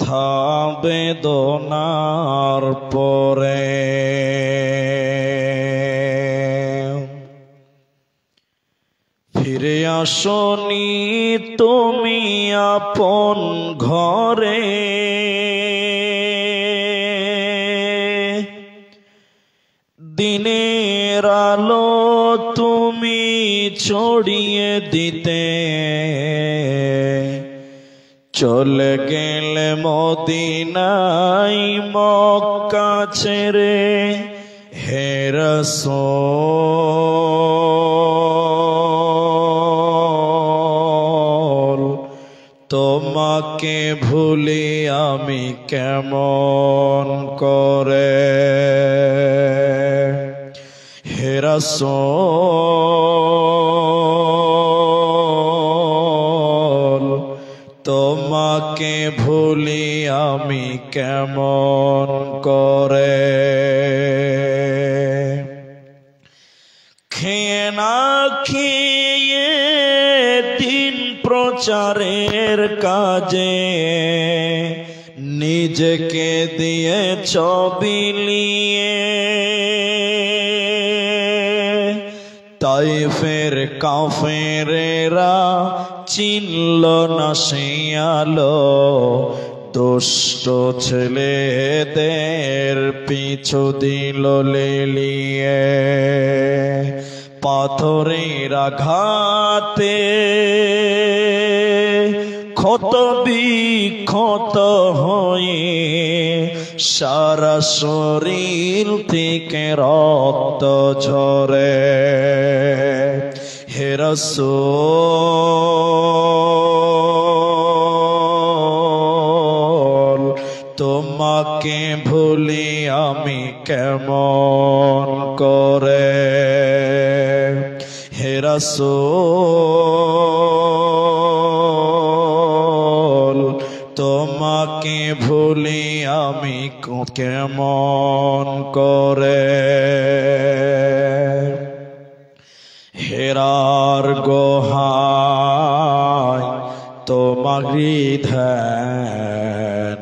ব্যথা বেদনার পরে ফিরে আসনি তুমি আপন ঘরে, দিনের আলো তুমি ছড়িয়ে দিতে চলে গেলে মদিনায় মক্কা ছেড়ে। হে রাসূল তোমাকে ভুলি আমি কেমন করে, হে রাসূল তোমাকে ভুলি আমি কেমন করে। খেয়ে না খেয়ে দিন প্রচারের কাজে নিজেকে দিয়েছ বিলিয়ে, তাইফের কাফেরেরা চিনল না সে আলো, দুষ্ট ছেলেদের পিছু দিল লেলিয়ে। পাথরের আঘাতে ক্ষত বিক্ষত হয়ে সারা শরীর থেকে রক্ত ঝরে। হে রাসূল তোমাকে ভুলি আমি কেমন করে, হে রাসূল তোমাকে ভুলি আমি কেমন করে। হেরার গুহায় তোমারি ধ্যান,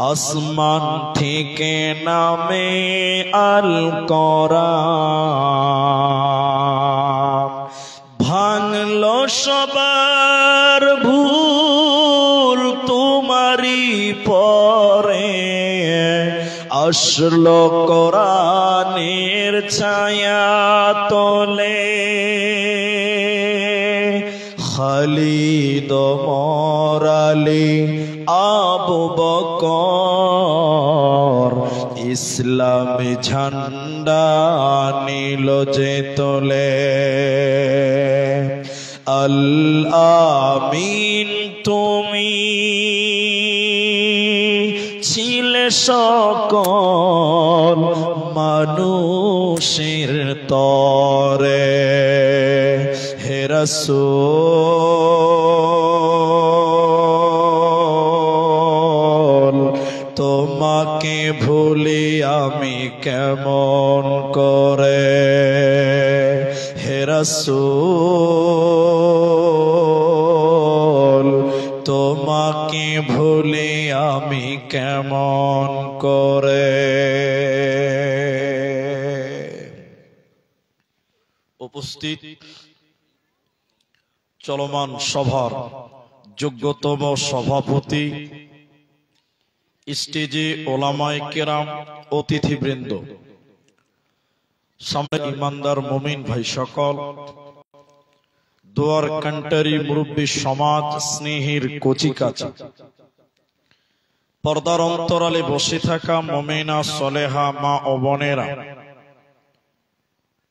আসমান থেকে নামে আল কোরআন। ভাঙলো সবার ভুল তোমারি পরে, আসলো কোরআনের ছায়া তলে। খালিদ ওমর আলী আবু বকর ইসলামী ঝান্ডা নিল যে তোলে। আল আমিন তুমি ছিলে সকল মানুষের তরে, হে রাসূল তোমাকে ভুলি আমি কেমন করে, হে রাসূল তোমাকে ভুলি আমি কেমন করে। উপস্থিত চলমান সভার যোগ্যতম সভাপতি, স্টেজে ওলামায়ে কেরাম, অতিথিবৃন্দ, সামনে ইমানদার মুমিন ভাই সকল, দুয়ার কান্টারি মুরব্বী সমাজ, স্নেহের কচিকাচা, পর্দার অন্তরালে বসে থাকা মুমিনা সলেহা মা ও বোনেরা,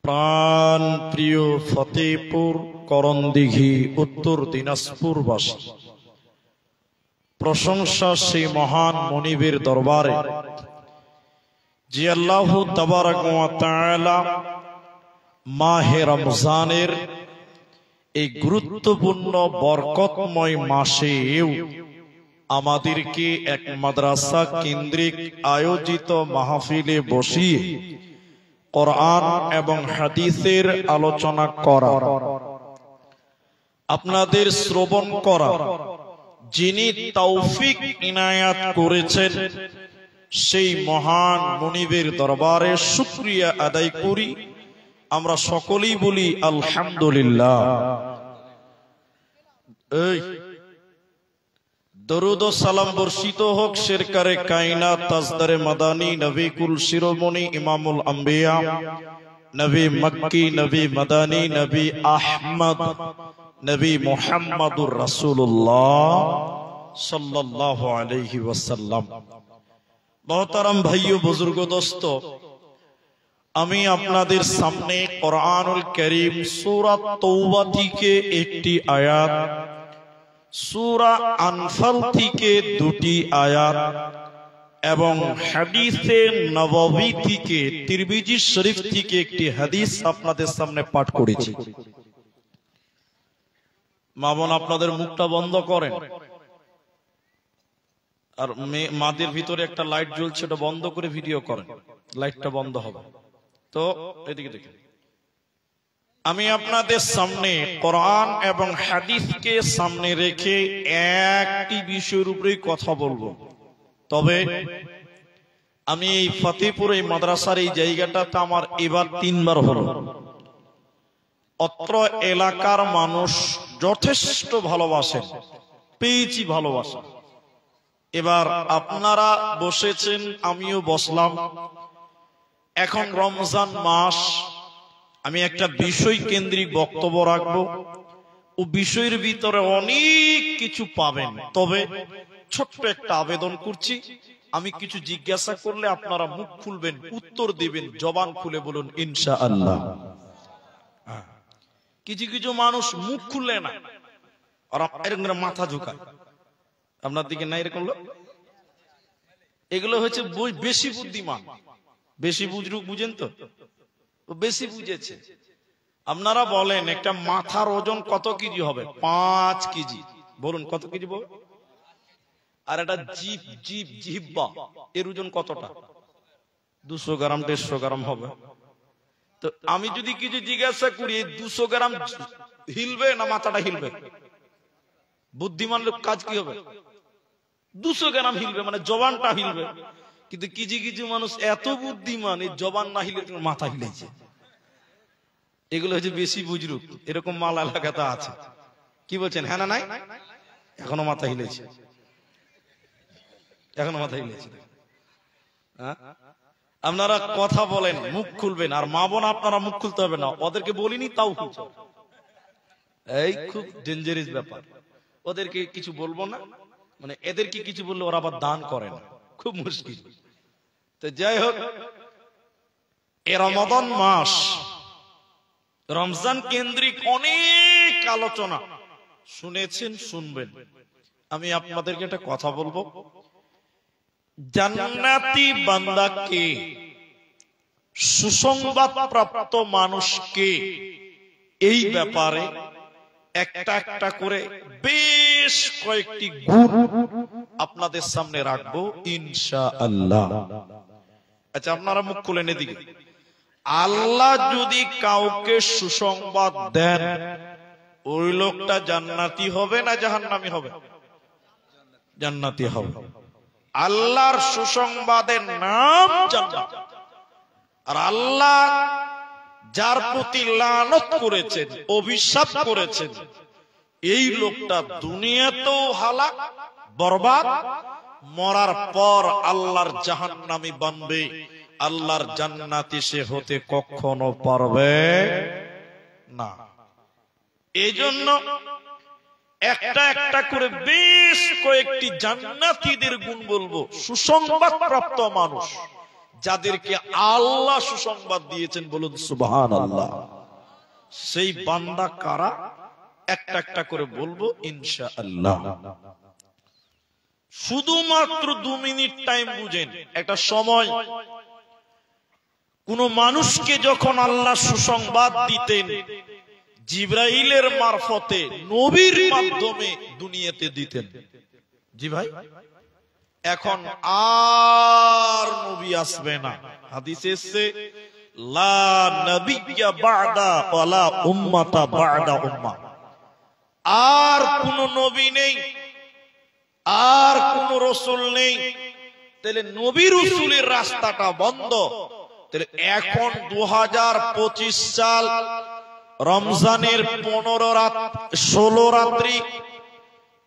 প্রাণ প্রিয় ফতেপুর করণদিঘি উত্তর দিনাজপুরবাসী, প্রশংসা সেই মহান মনিবের দরবারে যে আল্লাহ তাবারক ওয়া তাআলা মাহে রমজানের এই গুরুত্বপূর্ণ বরকতময় মাসেও আমাদেরকে এক মাদ্রাসা কেন্দ্রিক আয়োজিত মাহফিলে বসিয়ে কোরআন এবং হাদিসের আলোচনা করা, আপনাদের শ্রবণ করা, যিনি তৌফিক ইনায়াত করেছেন সেই মহান মুনিবের দরবারে শুকরিয়া আদায় করি। আমরা সকলেই বলি আলহামদুলিল্লাহ। এই দরুদ ও সালাম বর্ষিত হোক সরকারে কায়নাত তাজদারে মাদানী নবী কুল শিরোমণি ইমামুল আম্বিয়া নবী মক্কি নবী মাদানী নবী আহমদ নবী মুহাম্মদুর রাসূলুল্লাহ সাল্লাল্লাহু আলাইহি ওয়াসাল্লাম। মোহতারাম ভাইও বুজুর্গ দোস্ত, আমি আপনাদের সামনে কোরআনুল কারীম সূরা তওবা থেকে একটি আয়াত, সূরা আনফাল থেকে দুটি আয়াত এবং হাদিসে নববী থেকে তিরমিজি শরীফ থেকে একটি হাদিস আপনাদের সামনে পাঠ করেছি। মা বোন আপনাদের মুখটা বন্ধ করেন, আর মাদের ভিতরে একটা লাইট জ্বলছে, ওটা বন্ধ করে ভিডিও করেন, লাইটটা বন্ধ হবে। তো এদিকে দেখেন, আমি আপনাদের সামনে কোরআন এবং হাদিসকে সামনে রেখে একটি বিষয়ের উপরেই কথা বলবো। তবে আমি এই ফতেপুর এই মাদ্রাসার এই জায়গাটাতে আমার এবার 3 বার হলো। অত্র এলাকার মানুষ যথেষ্ট ভালোবাসেন, পেয়েছি ভালোবাসা। এবার আপনারা বসেছেন, আমিও বসলাম। এখন রমজান মাস, আমি একটা বিষয় কেন্দ্রিক বক্তব্য রাখবো। ও বিষয়ের ভিতরে অনেক কিছু পাবেন, তবে ছোট্ট একটা আবেদন করছি, আমি কিছু জিজ্ঞাসা করলে আপনারা মুখ খুলবেন, উত্তর দিবেন, জবান খুলে বলুন ইনশাআল্লাহ। কিছু কিছু মানুষ মুখ খুললে না, আর এরকম মাথা ঝুঁকায়। আপনার দিকে না এরকম লোক? এগুলো হচ্ছে বেশি বুদ্ধিমান, বেশি বুঝেন তো, বেশি বুঝেছে। আপনারা বলেন একটা মাথার ওজন কত কেজি হবে? 5 কেজি। বলুন কত কেজি বল? আর একটা জিহ্বা এর ওজন কতটা? 200 গ্রাম 150 গ্রাম হবে। তো আমি যদি কিছু জিজ্ঞাসা করি, 200 গ্রাম হিলবে না মাথাটা হিলবে? বুদ্ধিমান লোক কাজ কি হবে? 200 গ্রাম হিলবে, মানে জবানটা হিলবে। কিন্তু কিছু কিছু মানুষ এত বুদ্ধিমান, এই জবান না হিলে মাথা হিলেছে। এগুলো হচ্ছে বেশি বুজরুক, এরকম মাল এলাকাতে আছে। কি বলছেন, হ্যাঁ না নাই? এখনো মাথা হিলেছে, এখনো মাথা হিলেছে। আপনারা কথা বলেন, মুখ খুলবেন। আর মা বোন আপনারা মুখ খুলতে হবে না, ওদেরকে বলিনি তাও খুলছে। এই খুব ডেঞ্জারাস ব্যাপার। ওদেরকে কিছু বলবো না, মানে এদেরকে কিছু বললে ওরা আবার দান করে না, খুব মুশকিল। তো যাই হোক, এ রমাদান মাস, রমজান কেন্দ্রিক অনেক আলোচনা শুনেছেন, শুনবেন। আমি আপনাদেরকে একটা কথা বলবো, জান্নাতি বান্দাকে, সুসংবাদ প্রাপ্ত মানুষকে, এই ব্যাপারে একটা একটা করে বেশ কয়েকটি গুণ আপনাদের সামনে রাখবো ইনশাআল্লাহ। আচ্ছা, আপনারা মুখ খুলেন এদিকে। আল্লাহ যদি কাউকে সুসংবাদ দেন, ওই লোকটা জান্নাতি হবে না জাহান্নামী হবে? জান্নাতি হবে। আল্লাহর সুসংবাদের নাম জান্নাত। আর আল্লাহ যার প্রতি লানত করেছেন, অভিশাপ করেছেন, এই লোকটা দুনিয়াতেও হালাক, বরবাদ, মরার পর আল্লাহর জাহান্নামী বানবে, আল্লাহর জান্নাতি সে হতে কখনো পারবে না। এজন্য একটা একটা করে বেশ কয়েকটি জান্নাতীদের গুণ বলবো, সুসংবাদ প্রাপ্ত মানুষ যাদেরকে আল্লাহ সুসংবাদ দিয়েছেন, বলুন সুবহানাল্লাহ। সেই বান্দা কারা, একটা একটা করে বলবো ইনশাআল্লাহ। শুধুমাত্র 2 মিনিট টাইম বুঝেন। একটা সময় কোন মানুষকে যখন আল্লাহ সুসংবাদ দিতেন, জিবরাইলের মারফতে, নবীর মাধ্যমে দুনিয়াতে দিতেন। জি ভাই, এখন আর নবী আসবে না। হাদিসে এসেছে, লা নবিয়্যা বা'দা ওয়ালা উম্মাতা বা'দা উম্মাহ। আর কোন নবী নেই আর কোন রসুল নেই, তাহলে নবী রসুলের রাস্তাটা বন্ধ। তাহলে এখন 2025 সাল, রমজানের 16 রাত্রি,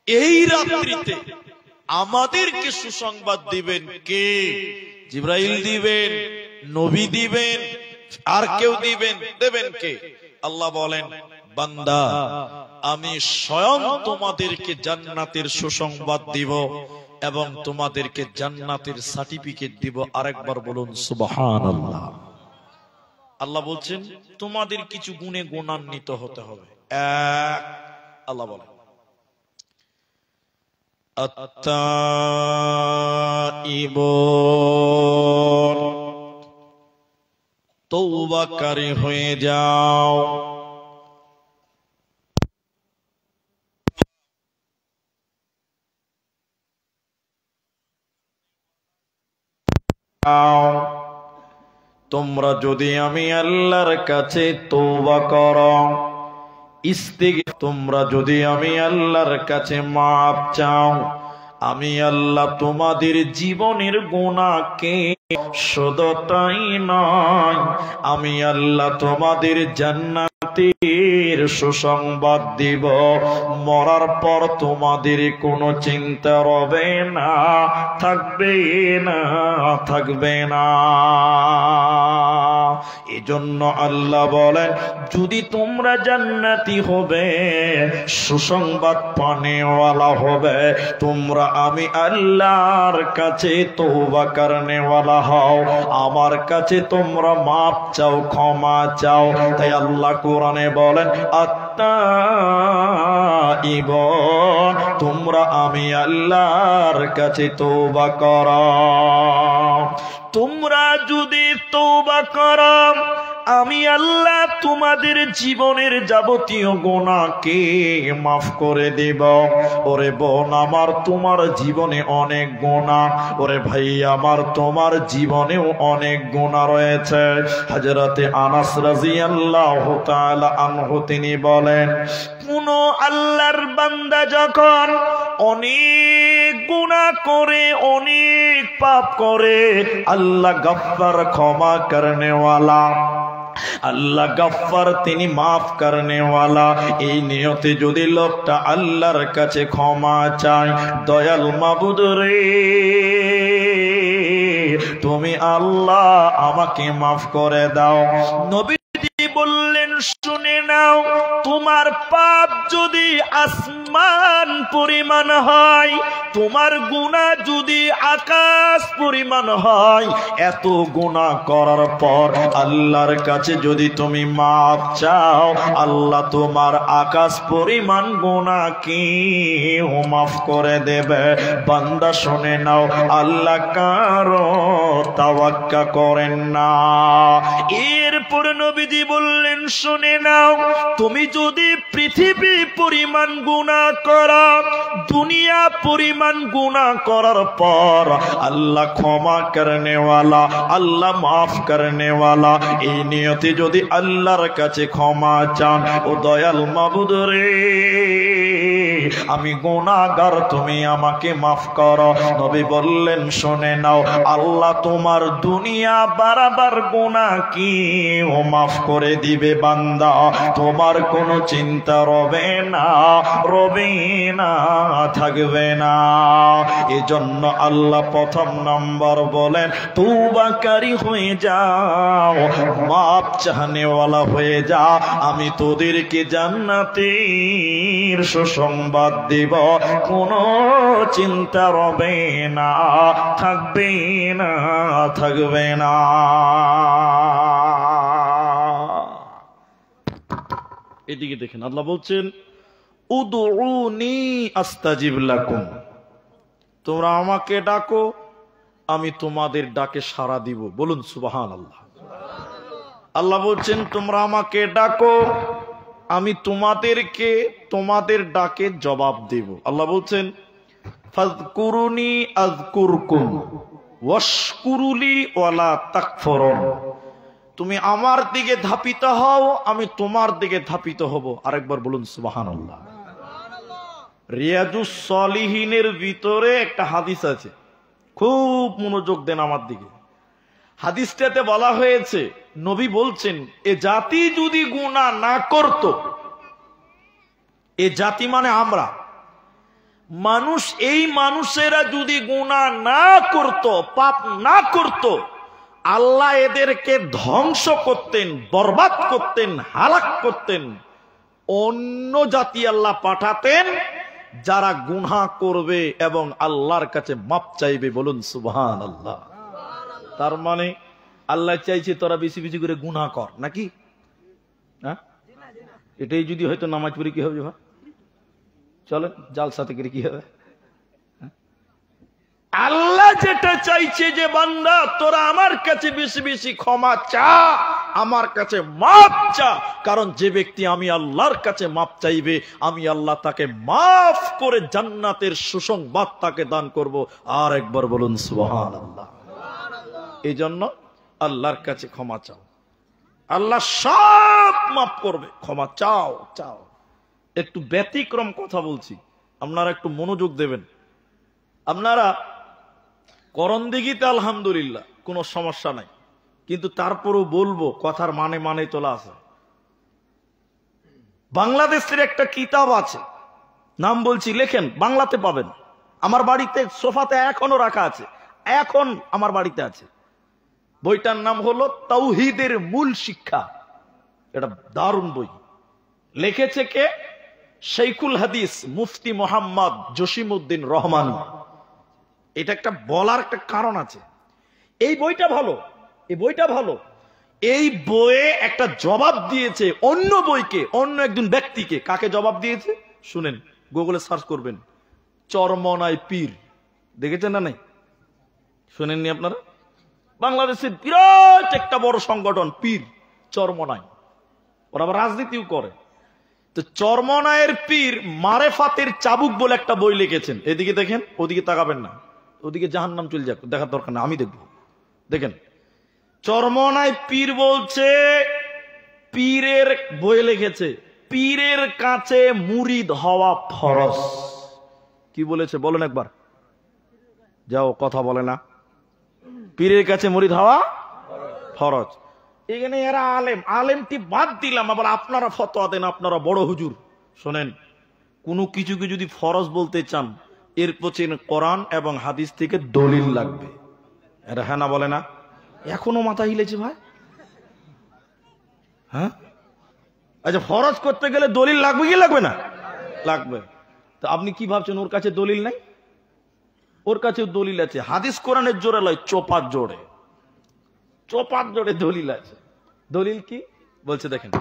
এই রাত্রিতে আমাদেরকে সুসংবাদ দিবেন কে? জিবরাইল দিবেন, নবী দিবেন, আর কেউ দেবেন কে? আল্লাহ বলেন, বান্দা আমি স্বয়ং তোমাদেরকে জান্নাতের সুসংবাদ দিব এবং তোমাদেরকে জান্নাতের সার্টিফিকেট দিব। আরেকবার বলুন সুবহানাল্লাহ। আল্লাহ বলছেন তোমাদের কিছু গুণে গুণান্বিত হতে হবে। এক, আল্লাহ বলেন আত্তাইবুন, তওবাকারী হয়ে যাও। তোমরা যদি আমি আল্লাহর কাছে তওবা করো, তোমরা যদি আমি আল্লাহর কাছে মাপ চাও, আমি আল্লাহ তোমাদের জীবনের গুনাহকে, শুধু তাই নয়, আমি আল্লাহ তোমাদের জান্নাতের সুসংবাদ দিব। মরার পর তোমাদের কোনো চিন্তা রবে না, থাকবে না। এজন্য আল্লাহ বলেন, যদি তোমরা জান্নাতি হবে, সুসংবাদ পানেওয়ালা হবে, তোমরা আমি আল্লাহর কাছে তওবা করনেওয়ালা হও, আমার কাছে তোমরা মাপ চাও, ক্ষমা চাও। তাই আল্লাহ কোরআনে বলেন আত্তাইবুন, তোমরা আমি আল্লাহর কাছে তওবা করো। তোমরা যদি তওবা করো, আমি আল্লাহ তোমাদের জীবনের যাবতীয় গুনাহকে মাফ করে দেব। ওরে বোন আমার, তোমার জীবনে অনেক গুনাহ, ওরে ভাই আমার, তোমার জীবনেও অনেক গুনাহ রয়েছে। হযরতে আনাস রাদিয়াল্লাহু তাআলা আনহু তিনি বলেন, কোন আল্লাহর বান্দা যখন অনেক গুনাহ করে, অনেক পাপ করে, আল্লাহ গফফার, ক্ষমা করনেওয়ালা, আল্লাহ গফফার, তিনি মাফ করনেওয়ালা, এই নিয়তে যদি লোকটা আল্লাহর কাছে ক্ষমা চায়, দয়াল মাবুদ রে, তুমি আল্লাহ আমাকে মাফ করে দাও। নবী বললেন, শুনে নাও, তোমার পাপ যদি আসমান পরিমাণ হয়, তোমার গুনাহ যদি আকাশ পরিমাণ হয়, এত গুনাহ করার পর আল্লাহর কাছে যদি তুমি মাপ চাও, আল্লাহ তোমার আকাশ পরিমাণ গুনাহকে মাফ করে দেবে। বান্দা শুনে নাও, আল্লাহ কারো তাওয়াক্কা করেন না। এরপর নবীজি বললেন, শুনে নাও, তুমি যদি পৃথিবী পরিমাণ গুনাহ করো, দুনিয়া পরিমাণ গুনাহ করার পর আল্লাহ ক্ষমা করনেওয়ালা, আল্লাহ মাফ করনেওয়ালা, এই নিয়তে যদি আল্লাহর কাছে ক্ষমা চান, ও দয়াল মাবুদ রে, আমি গুনাহগার, তুমি আমাকে মাফ করো। নবী বললেন, শুনে নাও, আল্লাহ তোমার দুনিয়া বারবার গুনাহ কি ও মাফ করে দিবে বান্দা, তোমার কোনো চিন্তা রবে না, থাকবে না। এজন্য আল্লাহ প্রথম নম্বর বলেন, তওবাকারী হয়ে যাও, মাপ চাহনেওয়ালা হয়ে যা, আমি তোদেরকে জান্নাতের সুসংবাদ দিব, কোনো চিন্তা রবে না, থাকবে না। এদিকে দেখেন, আল্লাহ বলছেন, উদউনি আস্তাজিব লাকুম, তোমরা আমাকে ডাকো, আমি তোমাদের ডাকে সাড়া দিব। বলুন সুবহানাল্লাহ। আল্লাহ বলছেন, তোমরা আমাকে ডাকো, আমি তোমাদের ডাকে জবাব দেব। আল্লাহ বলছেন, ফাযকুরুনি আযকুরকুম ওয়াশকুরুলি ওয়ালা তাকফুরুন, তুমি আমার দিকে ধাপিত হও, আমি তোমার দিকে ধাপিত হব। আরেকবার বলুন সুবহানাল্লাহ। রিয়াজুস সলিহিনের ভিতরে একটা হাদিস আছে, খুব মনোযোগ দেন আমার দিকে। হাদিসটাতে বলা হয়েছে, নবী বলছেন, এ জাতি যদি গুনাহ না করত, এ জাতি মানে আমরা মানুষ, এই মানুষেরা যদি গুনাহ না করত, পাপ না করত, আল্লাহ এদেরকে ধ্বংস করতেন, বরবাদ করতেন, হালাক করতেন। অন্য জাতি আল্লাহ পাঠাতেন যারা গুনাহ করবে এবং আল্লাহর কাছে মাপ চাইবে। বলুন সুবহানাল্লাহ। তার মানে আল্লাহ চাইছে তোরা বেশি বেশি করে গুনাহ কর, নাকি? হ্যাঁ, এটাই যদি হয়তো নামাজ পড়ে কি হবে ভাই? চলেন জালসা থেকে কি হবে? আল্লাহ যেটা চাইছে যে বান্দা তোরা আমার কাছে বেশি বেশি ক্ষমা চা, আমার কাছে মাপ চা, কারণ যে ব্যক্তি আমি আল্লাহর কাছে মাপ চাইবে, আমি আল্লাহ তাকে মাফ করে জান্নাতের সুসংবাদ তাকে দান করব। আর একবার বলুন সুবহানাল্লাহ। এই জন্য আল্লাহর কাছে ক্ষমা চাও, আল্লাহ সব মাফ করবে। ক্ষমা চাও চাও। একটু ব্যতিক্রম কথা বলছি, আপনারা একটু মনোযোগ দেবেন। আপনারা করণদিঘিতে আলহামদুলিল্লাহ কোনো সমস্যা নাই, কিন্তু তারপরও বলবো কথার মানে মানে তোলা আছে। বাংলাদেশের একটা কিতাব আছে, নাম বলছি, লেখেন, বাংলাতে পাবেন। আমার বাড়িতে সোফাতে এখনো রাখা আছে, এখন আমার বাড়িতে আছে। বইটার নাম হলো তাওহীদের মূল শিক্ষা। এটা দারুণ বই। লিখেছে কে? শাইখুল হাদিস মুফতি মোহাম্মদ জসিমউদ্দিন রহমানী। এটা একটা বলার একটা কারণ আছে। এই বইটা ভালো, এই বইটা ভালো। এই বইয়ে একটা জবাব দিয়েছে অন্য বইকে, অন্য একজন ব্যক্তিকে। কাকে জবাব দিয়েছে শুনেন, গুগলে সার্চ করবেন, চরমনাই পীর। দেখেছেন না? নাই শুনেননি আপনারা? বাংলাদেশের বিরাট একটা বড় সংগঠন পীর চরমনাই, ওরা আবার রাজনীতিও করে। তো চরমনায়ের পীর মারেফাতের চাবুক বলে একটা বই লিখেছেন। এদিকে দেখেন, ওদিকে তাকাবেন না, ওদিকে জাহান্নাম চলে যাক, দেখার দরকার না, আমি দেখবো। দেখেন, চরমনায় পীর বলছে, পীরের বই লিখেছে, পীরের কাছে মুরিদ হওয়া ফরজ। কি বলেছে বলেন একবার? যাও, কথা বলে না। পীরের কাছে মুরিদ হওয়া ফরজ। এখানে এরা আলেম, আলেমটি বাদ দিলাম, আবার আপনারা ফতোয়া দেন, আপনারা বড় হুজুর। শোনেন, কোনো কিছুকে যদি ফরজ বলতে চান, এর পেছনে কোরআন এবং হাদিস থেকে দলিল লাগবে। এরা হ্যাঁ না বলে না? এখনো মাথা হিলেছে ভাই। হ্যাঁ, আচ্ছা, ফরজ করতে গেলে দলিল লাগবে কি লাগবে না? লাগবে। তো আপনি কি ভাবছেন ওর কাছে দলিল নাই? ওর কাছে দলিল আছে। হাদিস কোরআনের জোরে লয়, চোপার জোরে, চোপার জোরে দলিল আছে। দলিল কি বলছে দেখেন,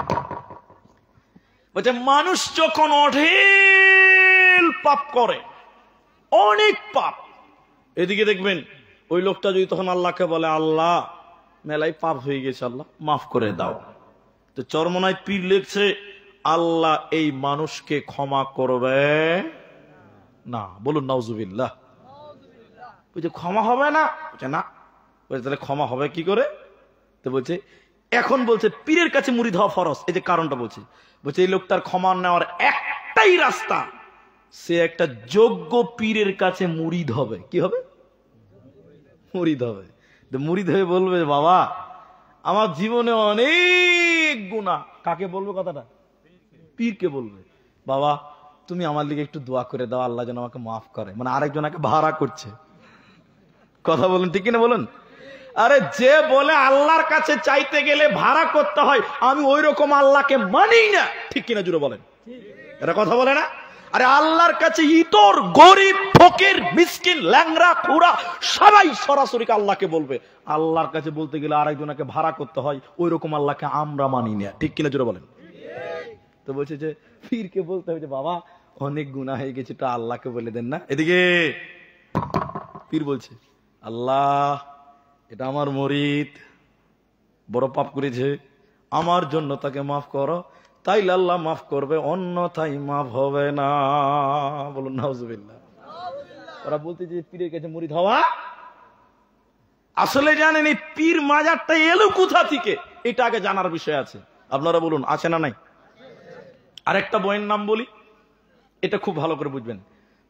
বলছে মানুষ যখন অঢেল পাপ করে, অনেক পাপ, এদিকে দেখবেন ওই লোকটা যদি তখন আল্লাহকে বলে, আল্লাহ মেলাই পাপ হয়ে গেছে, আল্লাহ মাফ করে দাও। তো চরমনায় পীর লিখছে, আল্লাহ এই মানুষকে ক্ষমা করবে না। বলুন নাউজুবিল্লাহ। বলছে ক্ষমা হবে না? বলছে না। বলছে তাহলে ক্ষমা হবে কি করে? তো বলছে, এখন বলছে পীরের কাছে মুরিদ হওয়া ফরজ। এই যে কারণটা বলছে, বলছে এই লোকটার ক্ষমা নেওয়ার একটাই রাস্তা, সে একটা যোগ্য পীরের কাছে মুরিদ হবে। কি হবে? মুরিদ হবে। মুরিদ হয়ে বলবে, বাবা আমার জীবনে অনেক গুনাহ। কাকে বলবে কথাটা? পীরকে বলবে, বাবা তুমি আমার লিগে একটু দোয়া করে দাও, আল্লাহ যেন আমাকে মাফ করে। মানে আরেকজনকে ভাড়া করছে। কথা বলুন ঠিক কিনা বলুন? আরে যে বলে আল্লাহর কাছে চাইতে গেলে ভাড়া করতে হয়, আমি ওই রকম আল্লাহকে মানি না। ঠিক কিনা জুড়ে বলেন? এটা কথা বলে না? আরে আল্লাহর কাছে ইতর, গরিব, ফকির, মিসকিন, ল্যাংড়া, খুড়া সবাই সরাসরি আল্লাহকে বলবে। আল্লাহর কাছে বলতে গেলে আরেকজনকে ভাড়া করতে হয়, ওই রকম আল্লাহকে আমরা মানি না। ঠিক কিনা জুড়ে বলেন? তো বলছে যে পীরকে বলতে হবে যে বাবা অনেক গুনাহ হয়ে গেছে, তো আল্লাহকে বলে দেন না। এদিকে পীর বলছে, আল্লাহ এটা আমার মুরিদ, বড় পাপ করেছে, আমার জন্য তাকে মাফ করো, তাইলে আল্লাহ মাফ করবে, অন্যথায় মাফ হবে না। বলুন নাউজুবিল্লাহ। ওরা বলতে যে পীরের কাছে মুরিদ হওয়া, আসলে জানেন এই পীর মাজারটা এলো কোথা থেকে, এটা আগে জানার বিষয় আছে। আপনারা বলুন আছে না নাই? আরেকটা বইয়ের নাম বলি, এটা খুব ভালো করে বুঝবেন,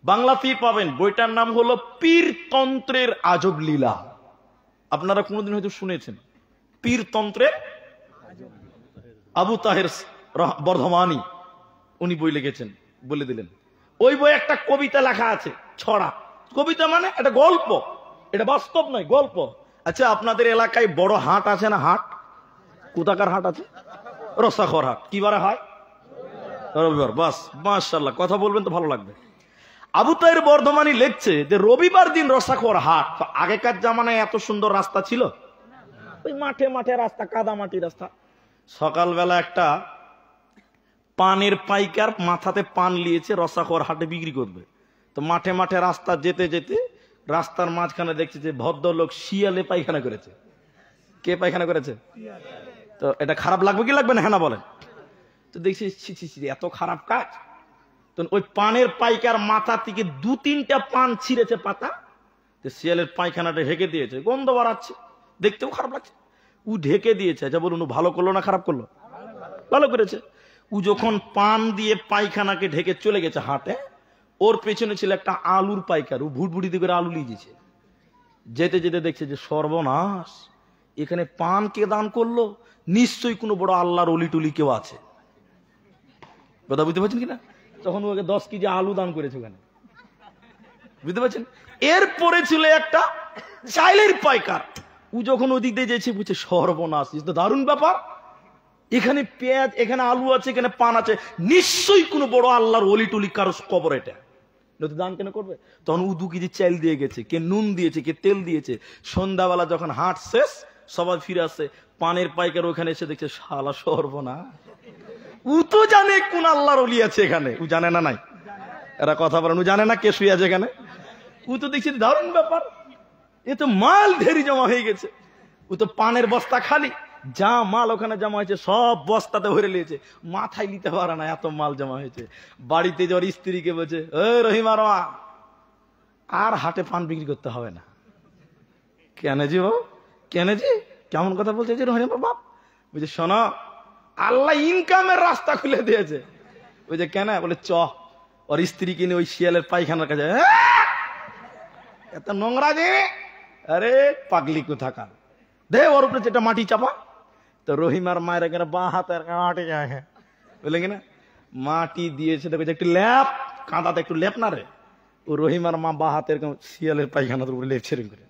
বাংলাতেই পাবেন। বইটার নাম হলো পীরতন্ত্রের আজব লীলা। আপনারা কোনোদিন হয়তো শুনেছেন পীরতন্ত্রের, আবু তাহের বর্ধমানী উনি বই লিখেছেন, বলে দিলেন। ওই বই একটা কবিতা লেখা আছে, ছড়া। কবিতা মানে এটা গল্প, এটা বাস্তব নয়, গল্প। আচ্ছা, আপনাদের এলাকায় বড় হাট আছে না? হাট কোথাকার হাট আছে? রসাখর হাট। কি বারে হয়? রবিবার। বাস, মাশাআল্লাহ, কথা বলবেন তো ভালো লাগবে। আবু তাহের বর্ধমানী লিখছে যে রবিবার দিন রসাখর হাট। তো আগেকার জামানায় এত সুন্দর রাস্তা ছিল? ওই মাঠে মাঠে রাস্তা, কাদা মাটি রাস্তা। সকালবেলা একটা পানের পাইকার মাথাতে পান নিয়েছে, রসাখর হাটে বিক্রি করবে। তো মাঠে মাঠে রাস্তা যেতে যেতে রাস্তার মাঝখানে দেখছে যে ভদ্রলোক শিয়ালে পায়খানা করেছে। কে পায়খানা করেছে? তো এটা খারাপ লাগবে কি লাগবে না? হ্যাঁ না বলেন। তো দেখছি এত খারাপ কাজ। তো ওই পানের পাইকার মাথা থেকে 2-3টা পান ছিঁড়েছে পাতা, শিয়ালের পায়খানাটা ঢেকে দিয়েছে, গন্ধ বাড়াচ্ছে, দেখতেও খারাপ লাগছে। ও ঢেকে দিয়েছে। আচ্ছা বলুন, ভালো করলো না খারাপ করলো? ভালো করেছে। ও যখন পান দিয়ে পায়খানাকে ঢেকে চলে গেছে হাটে, ওর পেছনে ছিল একটা আলুর পাইকার। ও ভুটভুটিতে করে আলু নিয়ে যেছে। যেতে যেতে দেখছে যে সর্বনাশ, এখানে পান কে দান করলো? নিশ্চয়ই কোনো বড় আল্লাহর অলি টলি কেউ আছে। কথা বুঝতে পারছেন কিনা? তখন ওকে 10 কেজি আলু দান করেছে ওখানে, বুঝতে পারছেন? এরপরে ছিল একটা চাইলের পাইকার। ও যখন ওদিক দিয়ে যেছে বুঝছে সর্বনাশ, তো দারুণ ব্যাপার, এখানে পেঁয়াজ, এখানে আলু আছে, এখানে পান আছে, নিশ্চয়ই কোনো বড় আল্লাহর অলি টলি কারো কবর এটা, দান কেন করবে? তখন ও 2 কেজি চাল দিয়ে গেছে, কে নুন দিয়েছে, কে তেল দিয়েছে। সন্ধ্যাবেলা যখন হাট শেষ, সবাই ফিরে আসছে, পানের পাইকার ওখানে এসে দেখছে শালা সর্বনাশ, ও তো জানে কোন আল্লাহর অলি আছে এখানে, ও জানে না? নাই, এরা কথা বলেন, ও জানে না কে শুয়ে আছে এখানে? ও তো দেখছি দারুণ ব্যাপার, এ তো মাল ঢেরি জমা হয়ে গেছে। ও তো পানের বস্তা খালি, যা মাল ওখানে জমা হয়েছে সব বস্তাতে ভরে নিয়েছে, মাথায় নিতে পারে না, এত মাল জমা হয়েছে। বাড়িতে যাওয়ার স্ত্রীকে বলছে, রহিমা রমা, আর হাটে পান বিক্রি করতে হবে না। কেন জি বাবু? কেন জি? কেমন কথা বলছে যে রহিমা বাপ? বলছে শোনো, আল্লাহ ইনকামের রাস্তা খুলে দিয়েছে। ওই যে কেন? বলে চ, ওর স্ত্রী কিনে ওই শিয়ালের পায়খানার কাছে। এত নোংরা যে, আরে পাগলি কোথাকার, দে ওর উপরে যেটা মাটি চাপা। তো রহিমার মায়ের এখানে বাঁ হাতের মাটি যায়, বুঝলে কিনা, মাটি দিয়েছে। দেখো একটু ল্যাপ, কাঁদাতে একটু ল্যাপ না রে। ও রহিমার মা বাঁ হাতের শিয়ালের পায়খানার উপরে লেপ ছেড়ে করে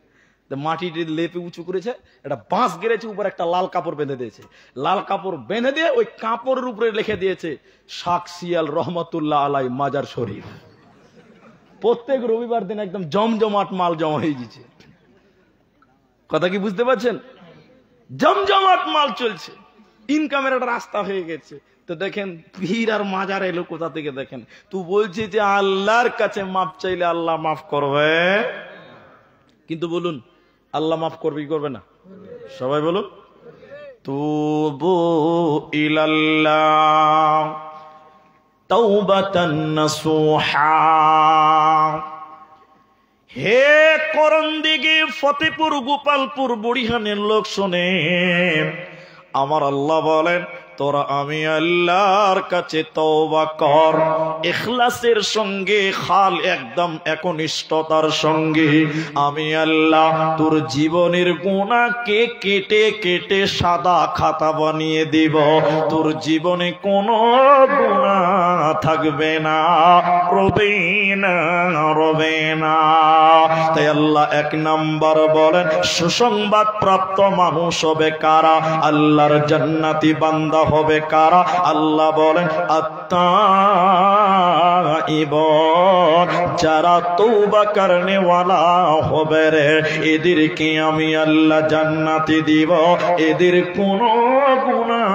মাটিটি লেপে উঁচু করেছে, একটা বাঁশ গেড়েছে, উপর একটা লাল কাপড় বেঁধে দিয়েছে। লাল কাপড় বেঁধে দিয়ে ওই কাপড়ের উপরে লিখে দিয়েছে শাক শিয়াল রহমতুল্লাহ আলাই মাজার শরীফ। প্রত্যেক রবিবার দিন একদম জমজমাট মাল জমা হয়ে গেছে। কথা কি বুঝতে পারছেন? জমজমাট মাল চলছে, ইনকামের একটা রাস্তা হয়ে গেছে। তো দেখেন পীর আর মাজার এলো কোথা থেকে? দেখেন, তুই বলছিস যে আল্লাহর কাছে মাপ চাইলে আল্লাহ মাফ করবে, কিন্তু বলুন আল্লাহ মাফ করবে কি করবে না? সবাই বলুন তুবু ইলাল্লাহ তাওবাতান নাসুহা। হে করণদিঘি, ফতেপুর, গোপালপুর, বুড়িহানের লোক শোনেন, আমার আল্লাহ বলেন তোরা আমি আল্লাহর কাছে তওবা কর, ইখলাসের সঙ্গে, খাল একদম একনিষ্ঠতার সঙ্গে। আমি আল্লাহ তোর জীবনের গুনাহকে কেটে কেটে সাদা খাতা বানিয়ে দিব, তোর জীবনে কোনো গুনাহ থাকবে না, রবে না, রবে না। তাই আল্লাহ 1 নাম্বার বলেন সুসংবাদ প্রাপ্ত মানুষ হবে কারা? আল্লাহর জান্নাতি বান্দা হবে কারা? আল্লাহ বলেন আত্তাইবুন, যারা তওবা করনে ওয়ালা হবে রে, এদেরকে আমি আল্লাহ জান্নাতি দিব, এদের কোনো গুনাহ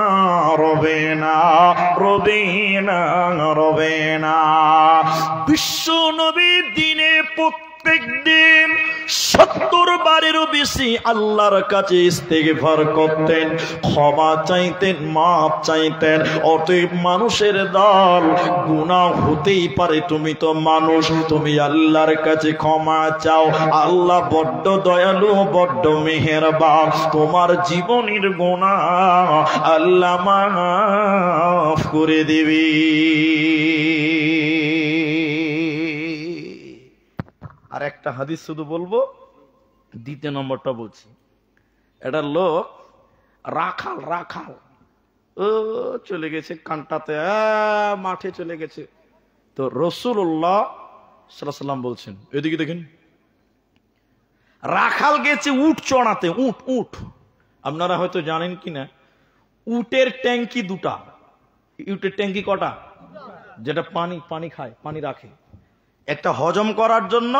রবে না, রবে না, রবে না। বিশ্ব নবী দিনে প্রত্যেক দিন 70 বারেরও বেশি আল্লাহর কাছে ইস্তেগফার করতেন, ক্ষমা চাইতেন, মাপ চাইতেন। অতএব মানুষের দল, গুনাহ হতেই পারে, তুমি তো মানুষ, তুমি আল্লাহর কাছে ক্ষমা চাও, আল্লাহ বড্ড দয়ালু, বড্ড মেহেরবান, তোমার জীবনের গুনাহ আল্লাহ মাফ করে দিবি। একটা হাদিস শুধু বলবো, দ্বিতীয় নম্বরটা বলছি। এটা লোক রাখাল রাখাল ও চলে গেছে কানটাতে, মাঠে চলে গেছে। তো রাসূলুল্লাহ সাল্লাল্লাহু আলাইহি ওয়াসাল্লাম বলছেন, এদিকে দেখেন, রাখাল গেছে উট চড়াতে। উট উট আপনারা হয়তো জানেন কিনা, উটের ট্যাঙ্কি দুটা। উটের ট্যাঙ্কি কটা? যেটা পানি পানি খায়, পানি রাখে, একটা হজম করার জন্য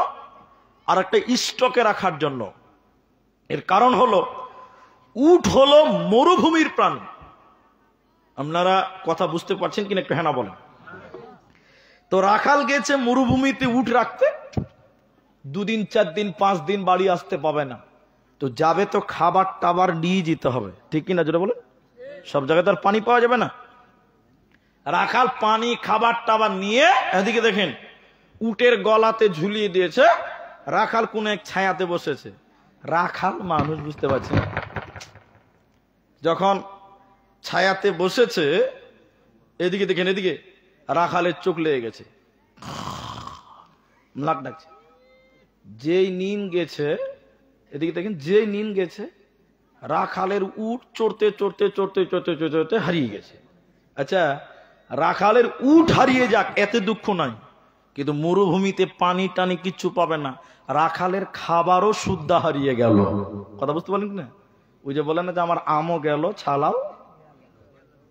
আর একটা স্টকে রাখার জন্য। এর কারণ হলো উট হলো মরুভূমির প্রাণী। আপনারা কথা বুঝতে পারছেন কিনা একটু হ্যাঁ না বলেন। তো রাখাল গেছে মরুভূমিতে উট রাখতে, 2 দিন 4 দিন 5 দিন বাড়ি আসতে পাবে না। তো যাবে তো খাবার টাবার নিয়ে যেতে হবে, ঠিক কিনা যেটা বলে, সব জায়গায় তো আর পানি পাওয়া যাবে না। রাখাল পানি খাবার টাবার নিয়ে এদিকে দেখেন উটের গলাতে ঝুলিয়ে দিয়েছে। রাখাল কোন এক ছায়াতে বসেছে। রাখাল মানুষ, বুঝতে পারছেন, যখন ছায়াতে বসেছে এদিকে দেখেন, এদিকে রাখালের চোখ লেগে গেছে, নাক ডাকছে। যেই নিম গেছে, এদিকে দেখেন, যেই নিম গেছে রাখালের উট চড়তে চড়তে চড়তে চড়তে চড়তে হারিয়ে গেছে। আচ্ছা, রাখালের উট হারিয়ে যাক এতে দুঃখ নাই, কিন্তু মরুভূমিতে পানি টানি কিচ্ছু পাবে না, রাখালের খাবারও শুদ্ধ হারিয়ে গেল। কথা বুঝতে পারলেন না? ওই যে বলেন না যে আমার আমও গেল ছালাও,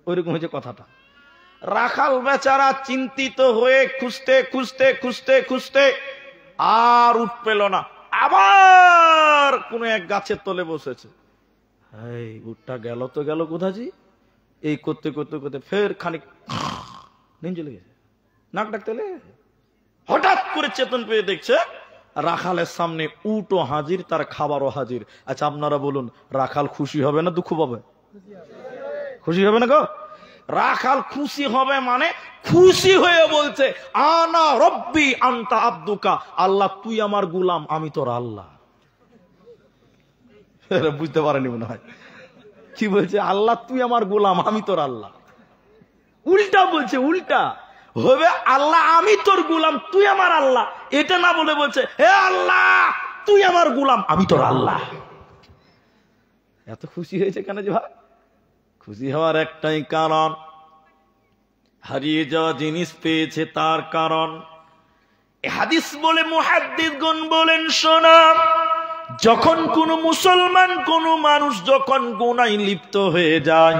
ওইরকম হয়েছে কথাটা। রাখাল বেচারা চিন্তিত হয়ে খুঁজতে খুঁজতে খুঁজতে খুঁজতে আর উঠ পেল না, আবার কোন এক গাছের তলে বসেছে। এই উঠটা গেল তো গেল কোথাজি, এই করতে করতে করতে ফের খানিক নিন চলে গেছে, নাক ডাকতে লেগে। হঠাৎ করে চেতন পেয়ে দেখছে রাখালের সামনে উটও হাজির, তার খাবারও হাজির। আচ্ছা আপনারা বলুন, রাখাল খুশি হবে না দুঃখ পাবে? খুশি হবে না গো? রাখাল খুশি হবে, মানে খুশি হয়ে বলছে আনা রব্বি আনতা আব্দুকা, আল্লাহ তুই আমার গোলাম আমি তোর আল্লাহ। বুঝতে পারেনি মনে হয়, কি বলছে? আল্লাহ তুই আমার গোলাম আমি তোর আল্লাহ। উল্টা বলছে, উল্টা হবে, আল্লাহ আমি তোর গোলাম তুই আমার আল্লাহ। এটা না বলে বলছে হে আল্লাহ তুই আমার গোলাম আমি তোর আল্লাহ। এত খুশি হয়েছে কেন যে ভাই? খুশি হওয়ার একটাই কারণ, হারিয়ে যাওয়া জিনিস পেয়েছে তার কারণ। হাদিস বলে মুহাদ্দিসগণ বলেন, শোনা, যখন কোন মুসলমান কোন মানুষ যখন গুনাহে লিপ্ত হয়ে যায়,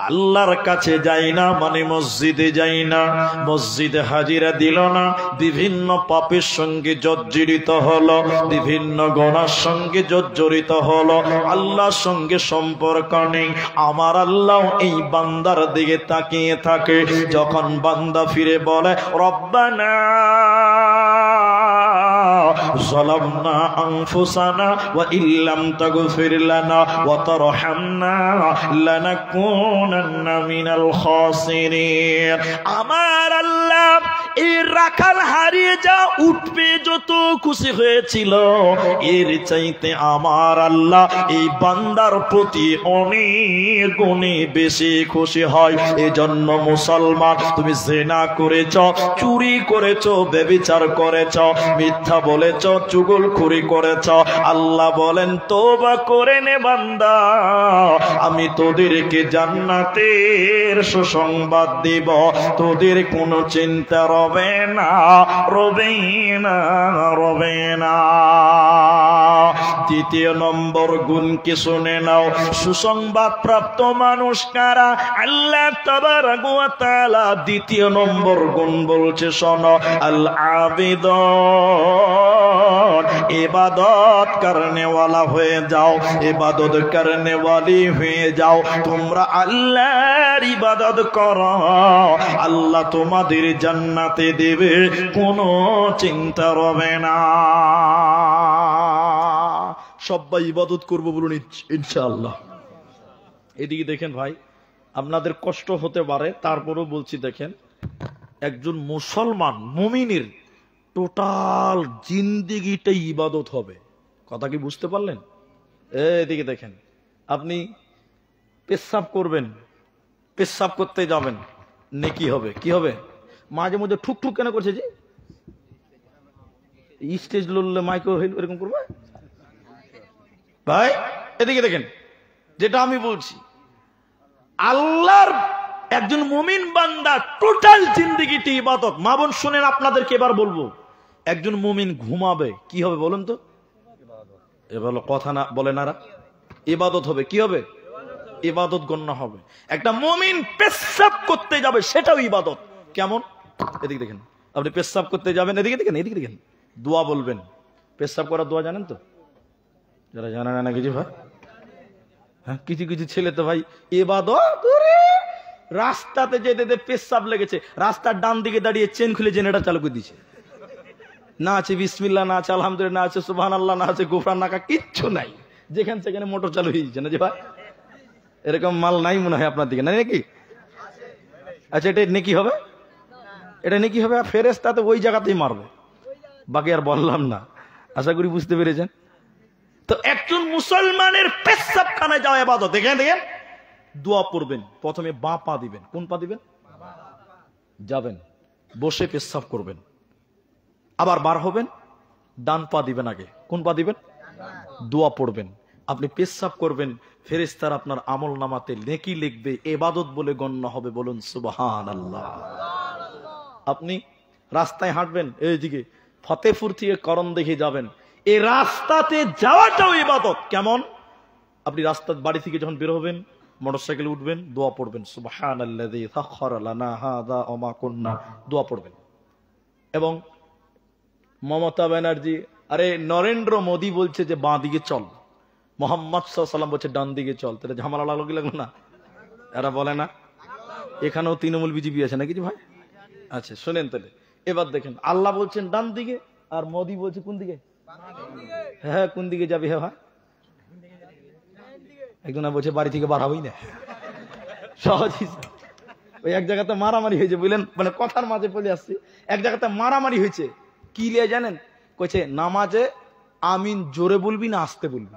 আল্লাহর কাছে যায় না, মানে মসজিদে যায় না, মসজিদে হাজিরা দিল না, বিভিন্ন পাপের সঙ্গে জর্জরিত হলো, বিভিন্ন গুনার সঙ্গে জর্জরিত হলো, আল্লাহর সঙ্গে সম্পর্ক নেই, আমার আল্লাহ এই বান্দার দিকে তাকিয়ে থাকে। যখন বান্দা ফিরে বলে রব্বানা যালামনা আনফুসানা ওয়া ইল্লাম তাগফির লানা ওয়া তারহামনা লানাকুনান্না মিনাল খাসিরিন, আমার আল্লাহ এই রাখাল হারিয়ে যা উঠবে যত খুশি হয়েছিল, এর চাইতে আমার আল্লাহ এই বান্দার প্রতি অনেক গুণে বেশি খুশি হয়। এজন্য মুসলমান, তুমি জিনা করেছ, চুরি করেছ, ব্যভিচার করেছ, মিথ্যা বলেছ, চুগলখুরি করেছ, আল্লাহ বলেন তওবা করে নে বান্দা, আমি তোদেরকে জান্নাতের সুসংবাদ দিব, তোদের কোনো চিন্তা রবে না, রবে না, রবে না। দ্বিতীয় নম্বর গুণ কি শুনে নাও, সুসংবাদ প্রাপ্ত মানুষ কারা? আল্লাহ তাবারাক ওয়া তাআলা দ্বিতীয় নম্বর গুণ বলছে, শোনো, আল আবিদ, ইবাদত করনে ওয়ালা হয়ে যাও, ইবাদত করনে ওয়ালি হয়ে যাও। তোমরা আল্লাহর ইবাদত করো, আল্লাহ তোমাদের জান্নাতে দেবে, কোনো চিন্তা রবে না। সবাই ইবাদত করবো বলুন ইনশাআল্লাহ। এদিকে দেখেন ভাই, আপনাদের কষ্ট হতে পারে, তারপরেও বলছি, দেখেন একজন মুসলমান মুমিনের টোটাল জিন্দেগিটাই ইবাদত হবে। কথা কি বুঝতে পারলেন? এদিকে দেখেন, আপনি পেশাব করবেন, পেশাব করতে যাবেন, নেকি হবে, কি হবে? মাঝে মধ্যে ঠুক ঠুক কেন করছে? যে স্টেজ লড়লে মাইকো এরকম করবে ভাই? এদিকে দেখেন, যেটা আমি বলছি, আল্লাহর একজন মুমিন বান্দা টোটাল জিন্দেগিটি ইবাদত। মা বোন শুনেন, আপনাদেরকে এবার বলবো, একজন মুমিন ঘুমাবে কি হবে বলুন তো? এবার কথা না বলে নারা, ইবাদত হবে। কি হবে? ইবাদত গণ্য হবে। একটা মুমিন পেশাব করতে যাবে, সেটাও ইবাদত। কেমন? এদিকে দেখেন, আপনি পেশাব করতে যাবেন, এদিকে দেখেন, এদিকে দেখেন, দোয়া বলবেন। পেশাব করার দোয়া জানেন তো? যারা জানা না কিছু ভাই, হ্যাঁ, কিছু কিছু ছেলে তো ভাই ইবাদত, রাস্তাতে যেতে পেশাব লেগেছে, রাস্তার ডান দিকে দাঁড়িয়ে চেন খুলে জেনারেটর চালু করে দিয়েছে, না আছে বিসমিল্লাহ, না আছে আলহামদুলিল্লাহ, না আছে সুবহানাল্লাহ, না আছে গোফরান, নাকা কিচ্ছু নাই, যেখানে সেখানে মোটর চালু হয়ে যাচ্ছে না যে ভাই? এরকম মাল নাই মনে হয় আপনার দিকে, না নাকি? আচ্ছা, এটা নেকি হবে? এটা নেকি হবে? ফেরেশতাতে ওই জায়গাতেই মারবে, বাকি আর বললাম না। আশা করি বুঝতে পেরেছেন। তো একজন মুসলমানের পেশাবখানায় যাওয়া ইবাদত। দেখেন দেখেন, দোয়া পড়বেন, প্রথমে বাঁ পা দিবেন। কোন পা দিবেন? যাবেন, বসে পেশাব করবেন, আবার বার হবেন, ডান পা দিবেন আগে। কোন পা দিবেন? দোয়া পড়বেন, আপনি পেশাব করবেন, ফেরেশতারা আপনার আমল নামাতে নেকি লিখবে, ইবাদত বলে গণ্য হবে। বলুন সুবহানাল্লাহ। আপনি রাস্তায় হাঁটবেন, এইদিকে ফতেপুর থেকে করণ দেখে যাবেন, এই রাস্তাতে যাওয়াটাও ইবাদত। কেমন? আপনি রাস্তা বাড়ি থেকে যখন বের হবেন, মোটরসাইকেলে উঠবেন, দোয়া পড়বেন, সুবহানাল্লাযী সাখখারা লানা হাযা ওয়া মা কুন্না, দোয়া পড়বেন। এবং মমতা ব্যানার্জি, আরে নরেন্দ্র মোদী বলছে যে বাঁ দিকে চল, মোহাম্মদ সাল্লাল্লাহু আলাইহি ওয়াসাল্লাম বলছে ডান দিকে চল, তাহলে ঝামেলা লাগলো না? এরা বলে না এখানেও তৃণমূল বিজেপি আছে নাকি ভাই? আচ্ছা শুনেন তাহলে, এবার দেখেন, আল্লাহ বলছেন ডান দিকে, আর মোদী বলছে কোন দিকে? হ্যাঁ, কোন দিকে যাবি? হ্যাঁ, একজন বলছে বাড়ি থেকে বার হবেই না। সহজ, ওই এক জায়গাতে মারামারি হয়েছে, বুঝলেন, মানে কথার মাঝে বলে আসছি, এক জায়গাতে মারামারি হয়েছে। কি লিয়ে জানেন? কইছে নামাজে আমিন জোরে বলবি না আস্তে বলবি,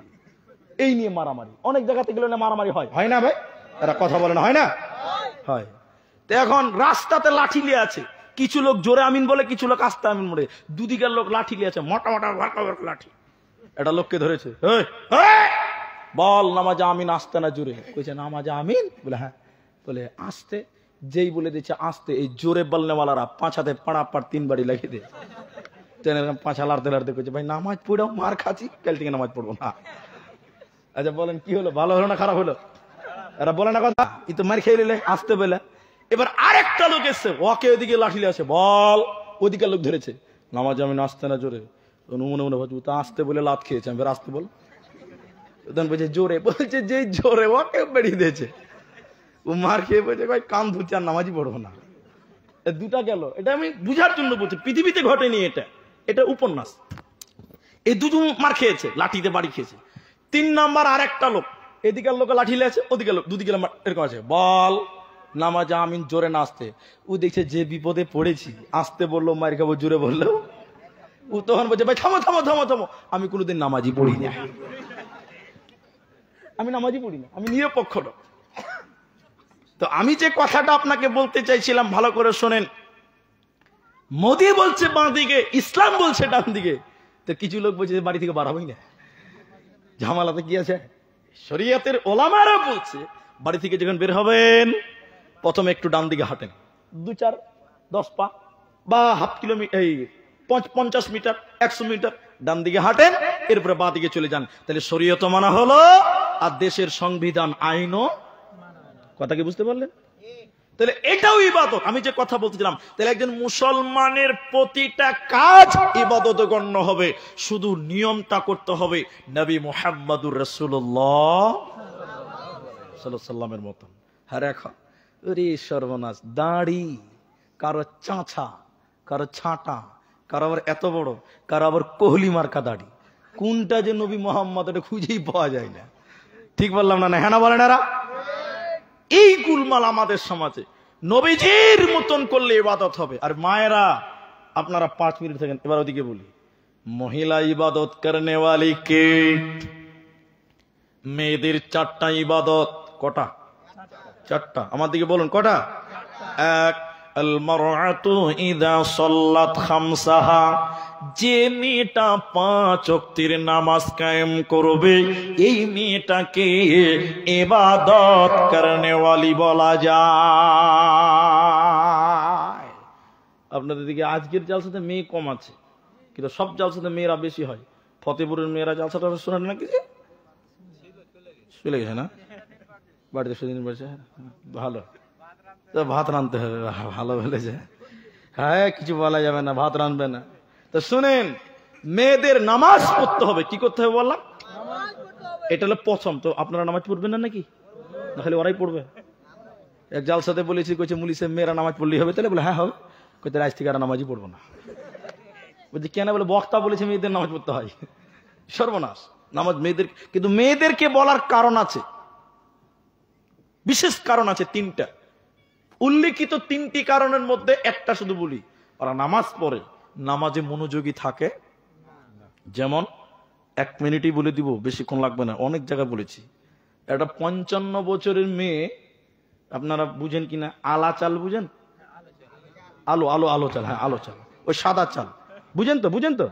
এই নিয়ে মারামারি। অনেক জায়গাতে গেলে না মারামারি হয়, হয় না ভাই? এরা কথা বলে না, হয় না? হয়। তো এখন রাস্তাতে লাঠি লিয়ে আছে, কিছু লোক জোরে আমিন বলে, কিছু লোক আস্তে আমিন বলে, দুদিকের লোক লাঠি লিয়ে আছে, মোটা মোটা লাঠি। এটা লোককে ধরেছে, বল নামাজে আমিন আস্তে না জোরে? কইছে নামাজে আমিন, বলে হ্যাঁ। বলে আস্তে, যেই বলে দিচ্ছে আস্তে, এই জোরে বলনেওয়ালারা পাঁচাতে পাড়া পাড় 3 বাড়ি লাগিয়ে দেয়। পাঁচা লাড়তে লাড়তে কইছে ভাই নামাজ পড়াও, মার খাচ্ছি, কাল থেকে নামাজ পড়বো না। আচ্ছা বলেন কি হলো, ভালো হলো না খারাপ হলো? এরা বলে না কথা, ই তো মার খেয়ে নিলে আসতে বলে। এবার আরেকটা লোক এসছে, ওকে ওদিকে লাঠিলে আছে, বল, ওদিকে লোক ধরেছে, নামাজ আমি আসতে না জোরে, মনে মনে ভাবছি তা আসতে বলে লাত খেয়েছে, আমি আসতে বল, বলছে জোরে, বলছে যে জোরে ওকে বেরিয়ে দিয়েছে, ও মার খেয়ে বলছে ভাই কান ধুচ্ছে আর নামাজই পড়বো না। দুটা গেল, এটা আমি বুঝার জন্য বলছি, পৃথিবীতে ঘটেনি এটা, এটা উপন্যাস। এই দুজন মার খেয়েছে, লাঠিতে বাড়ি খেয়েছে। 3 নাম্বার আর একটা লোক, এদিকের লোক লাঠি লেছে, ওদিকে লোক দুদিকে এরকম আছে, বল নামাজে আমিন জোরে না আসতে। ও দেখছে যে বিপদে পড়েছি, আসতে বললো মার খাবো, জোরে বললো। ও তখন বলছে ভাই থামো থামো থামো থামো, আমি কোনোদিন নামাজই পড়ি না, আমি নামাজই পড়ি না, আমি নিরপেক্ষ লোক। তো আমি যে কথাটা আপনাকে বলতে চাইছিলাম, ভালো করে শোনেন। মোদী বলছে বাঁ দিকে, ইসলাম বলছে ডান দিকে, তো কিছু লোক বলছে বাড়ি থেকে বার হবেই না। ঝামেলাতে কি আছে? শরীয়তের ওলামারা বলছে বাড়ি থেকে যখন বের হবেন, প্রথমে একটু ডান দিকে হাঁটেন, 2-4-10 পা বা হাফ কিলোমিটার, এই 50 মিটার 100 মিটার ডান দিকে হাঁটেন, এরপরে বাঁ দিকে চলে যান। তাহলে শরীয়ত মানা হলো, আর দেশের সংবিধান আইনও। কথা কি বুঝতে পারলেন? তাহলে এটাও ইবাদত। আমি যে কথা বলতেছিলাম, তাহলে একজন মুসলমানের প্রতিটা কাজ ইবাদতে গণ্য হবে, শুধু নিয়মটা করতে হবে নবী মুহাম্মদুর রাসূলুল্লাহ সাল্লাল্লাহু আলাইহি ওয়াসাল্লামের মতন। হ্যাঁ রেখা, ওরে সর্বনাশ, দাড়ি কারো চাঁচা, কারো ছাঁটা, কারো আবার এত বড়, কারো আবার কোহলি মার্কা দাড়ি, কোনটা যে নবী মুহাম্মদ এটা খুঁজেই পাওয়া যায় না। ঠিক বললাম না? হ্যাঁ না বলেন এরা? এই গুলমাল আমাদের সমাজে। নবীজির মতন করলে ইবাদত হবে। আর মায়েরা আপনারা 5 মিনিট থাকেন, এবার ওদিকে বলি, মহিলা ইবাদত করনে ওয়ালি কে? মেয়েদের 4টা ইবাদত। কটা? 4টা। আমার দিকে বলুন কটা? 1, আল মারআতু ইযা সাল্লাত খামসাহা, যে মেয়েটা 5 ওয়াক্তের নামাজ কায়েম করবে এই মেয়েটাকে ইবাদত করনে ওয়ালি বলা যায়। আপনাদের দিকে আজকের জালসাতে মেয়ে কম আছে, কিন্তু সব জালসাতে মেয়েরা বেশি হয়। ফতেপুরের মেয়েরা জালসাটা শোনেন নাকি? চলে গেছে না বাড়িতে, সেদিন বলছে ভালো তো ভাত রাঁধতে হবে। ভালো বলেছে, হ্যাঁ কিছু বলা যাবে না, ভাত রাঁধবে না। তো শুনেন, মেয়েদের নামাজ পড়তে হবে। কি করতে হবে বললাম? এটা হলো প্রথম। তো আপনারা নামাজ পড়বেন না নাকি? না খালি ওরাই পড়বে? এক জালসাতে বলেছি, কইছে মুলি সাহেব মেয়েরা নামাজ পড়লেই হবে। তাহলে বলে হ্যাঁ হবে। কইতে আজ থেকে আর নামাজই পড়বো না। বলছি কেন? বলে বক্তা বলেছে মেয়েদের নামাজ পড়তে হয়। সর্বনাশ। নামাজ মেয়েদের, কিন্তু মেয়েদেরকে বলার কারণ আছে, বিশেষ কারণ আছে 3টা। উল্লেখিত 3টি কারণের মধ্যে একটা শুধু বলি, ওরা নামাজ পড়ে, নামাজে মনোযোগী থাকে। যেমন 1 মিনিটই বলে দিব, বেশিক্ষণ লাগবে না, অনেক জায়গায় বলেছি। একটা 55 বছরের মেয়ে, আপনারা বুঝেন কিনা আলা চাল বুঝেন? আলো আলো আলো চাল, হ্যাঁ আলো চাল, ওই সাদা চাল বুঝেন তো? বুঝেন তো?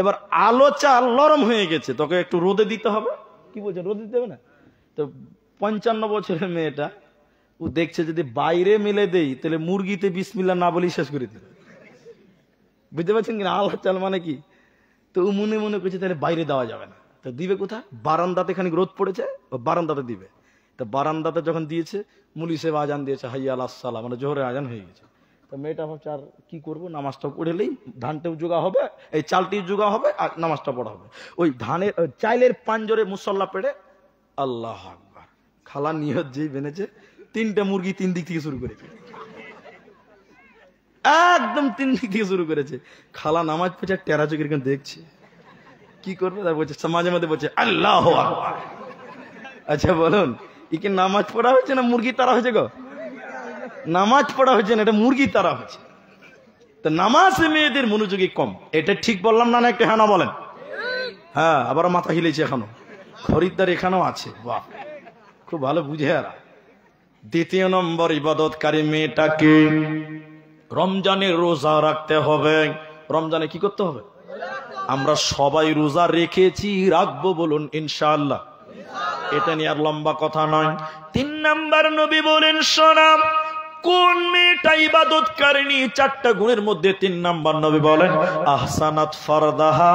এবার আলো চাল নরম হয়ে গেছে, তোকে একটু রোদে দিতে হবে। কি বলছেন, রোদে দিতে হবে না? তো 55 বছরের মেয়েটা ও দেখছে যদি বাইরে মেলে দেই তাহলে মুরগিতে বিসমিল্লাহ না বলেই শেষ করে দিবে। বুঝতে পারছেন কিনা আলো চাল মানে কি? তো ও মনে মনে করছে তাহলে বাইরে দেওয়া যাবে না, তো দিবে কোথায়? বারান্দাতে খানিক রোদ পড়েছে, বারান্দাতে দিবে। তো বারান্দাতে যখন দিয়েছে, মুলি সাহেব আজান দিয়েছে, হাইয়া আলাস সালাম, মানে জোহরে আজান হয়ে গেছে। তো মেয়েটা ভাবছে আর কি করবো, নামাজটা পড়েলেই ধানটাও জোগা হবে, এই চালটিও জোগা হবে, আর নামাজটা পড়া হবে। ওই ধানের চাইলের পাঞ্জরে মুসল্লা পেড়ে আল্লাহ আকবার, খালা নিয়ত যেই বেনেছে, 3টে মুরগি 3 দিক থেকে শুরু করেছে, একদম 3 দিক থেকে শুরু করেছে। খালা নামাজ পড়ছে, টেরা চোখের কেন দেখছে, কি করবে? তার বলছে মাঝে মাঝে বলছে আল্লাহ আকবার। আচ্ছা বলুন, একে নামাজ পড়া হচ্ছে না মুরগি তারা হয়েছে গো? নামাজ পড়া হচ্ছে না, এটা মুরগি তারা হচ্ছে। তো নামাজে মেয়েদের মনোযোগী কম, এটা ঠিক বললাম না? একটা হ্যাঁ না বলেন? হ্যাঁ, আবার মাথা হিলেছে এখনো, খরিদ্দার এখানেও আছে। বাহ, খুব ভালো বুঝে। আর 2 নম্বর ইবাদতকারী মেয়েটাকে রমজানের রোজা রাখতে হবে। রমজানে কি করতে হবে? আমরা সবাই রোজা রেখেছি, রাখবো বলুন ইনশাআল্লাহ। এটা নিয়ে আর লম্বা কথা নয়। 3 নাম্বার নবী বলেন, শোনাম কোন মেয়েটা ইবাদতকারিনী? 4টা গুণের মধ্যে 3 নাম্বার নবী বলেন আহসানাত ফারদাহা,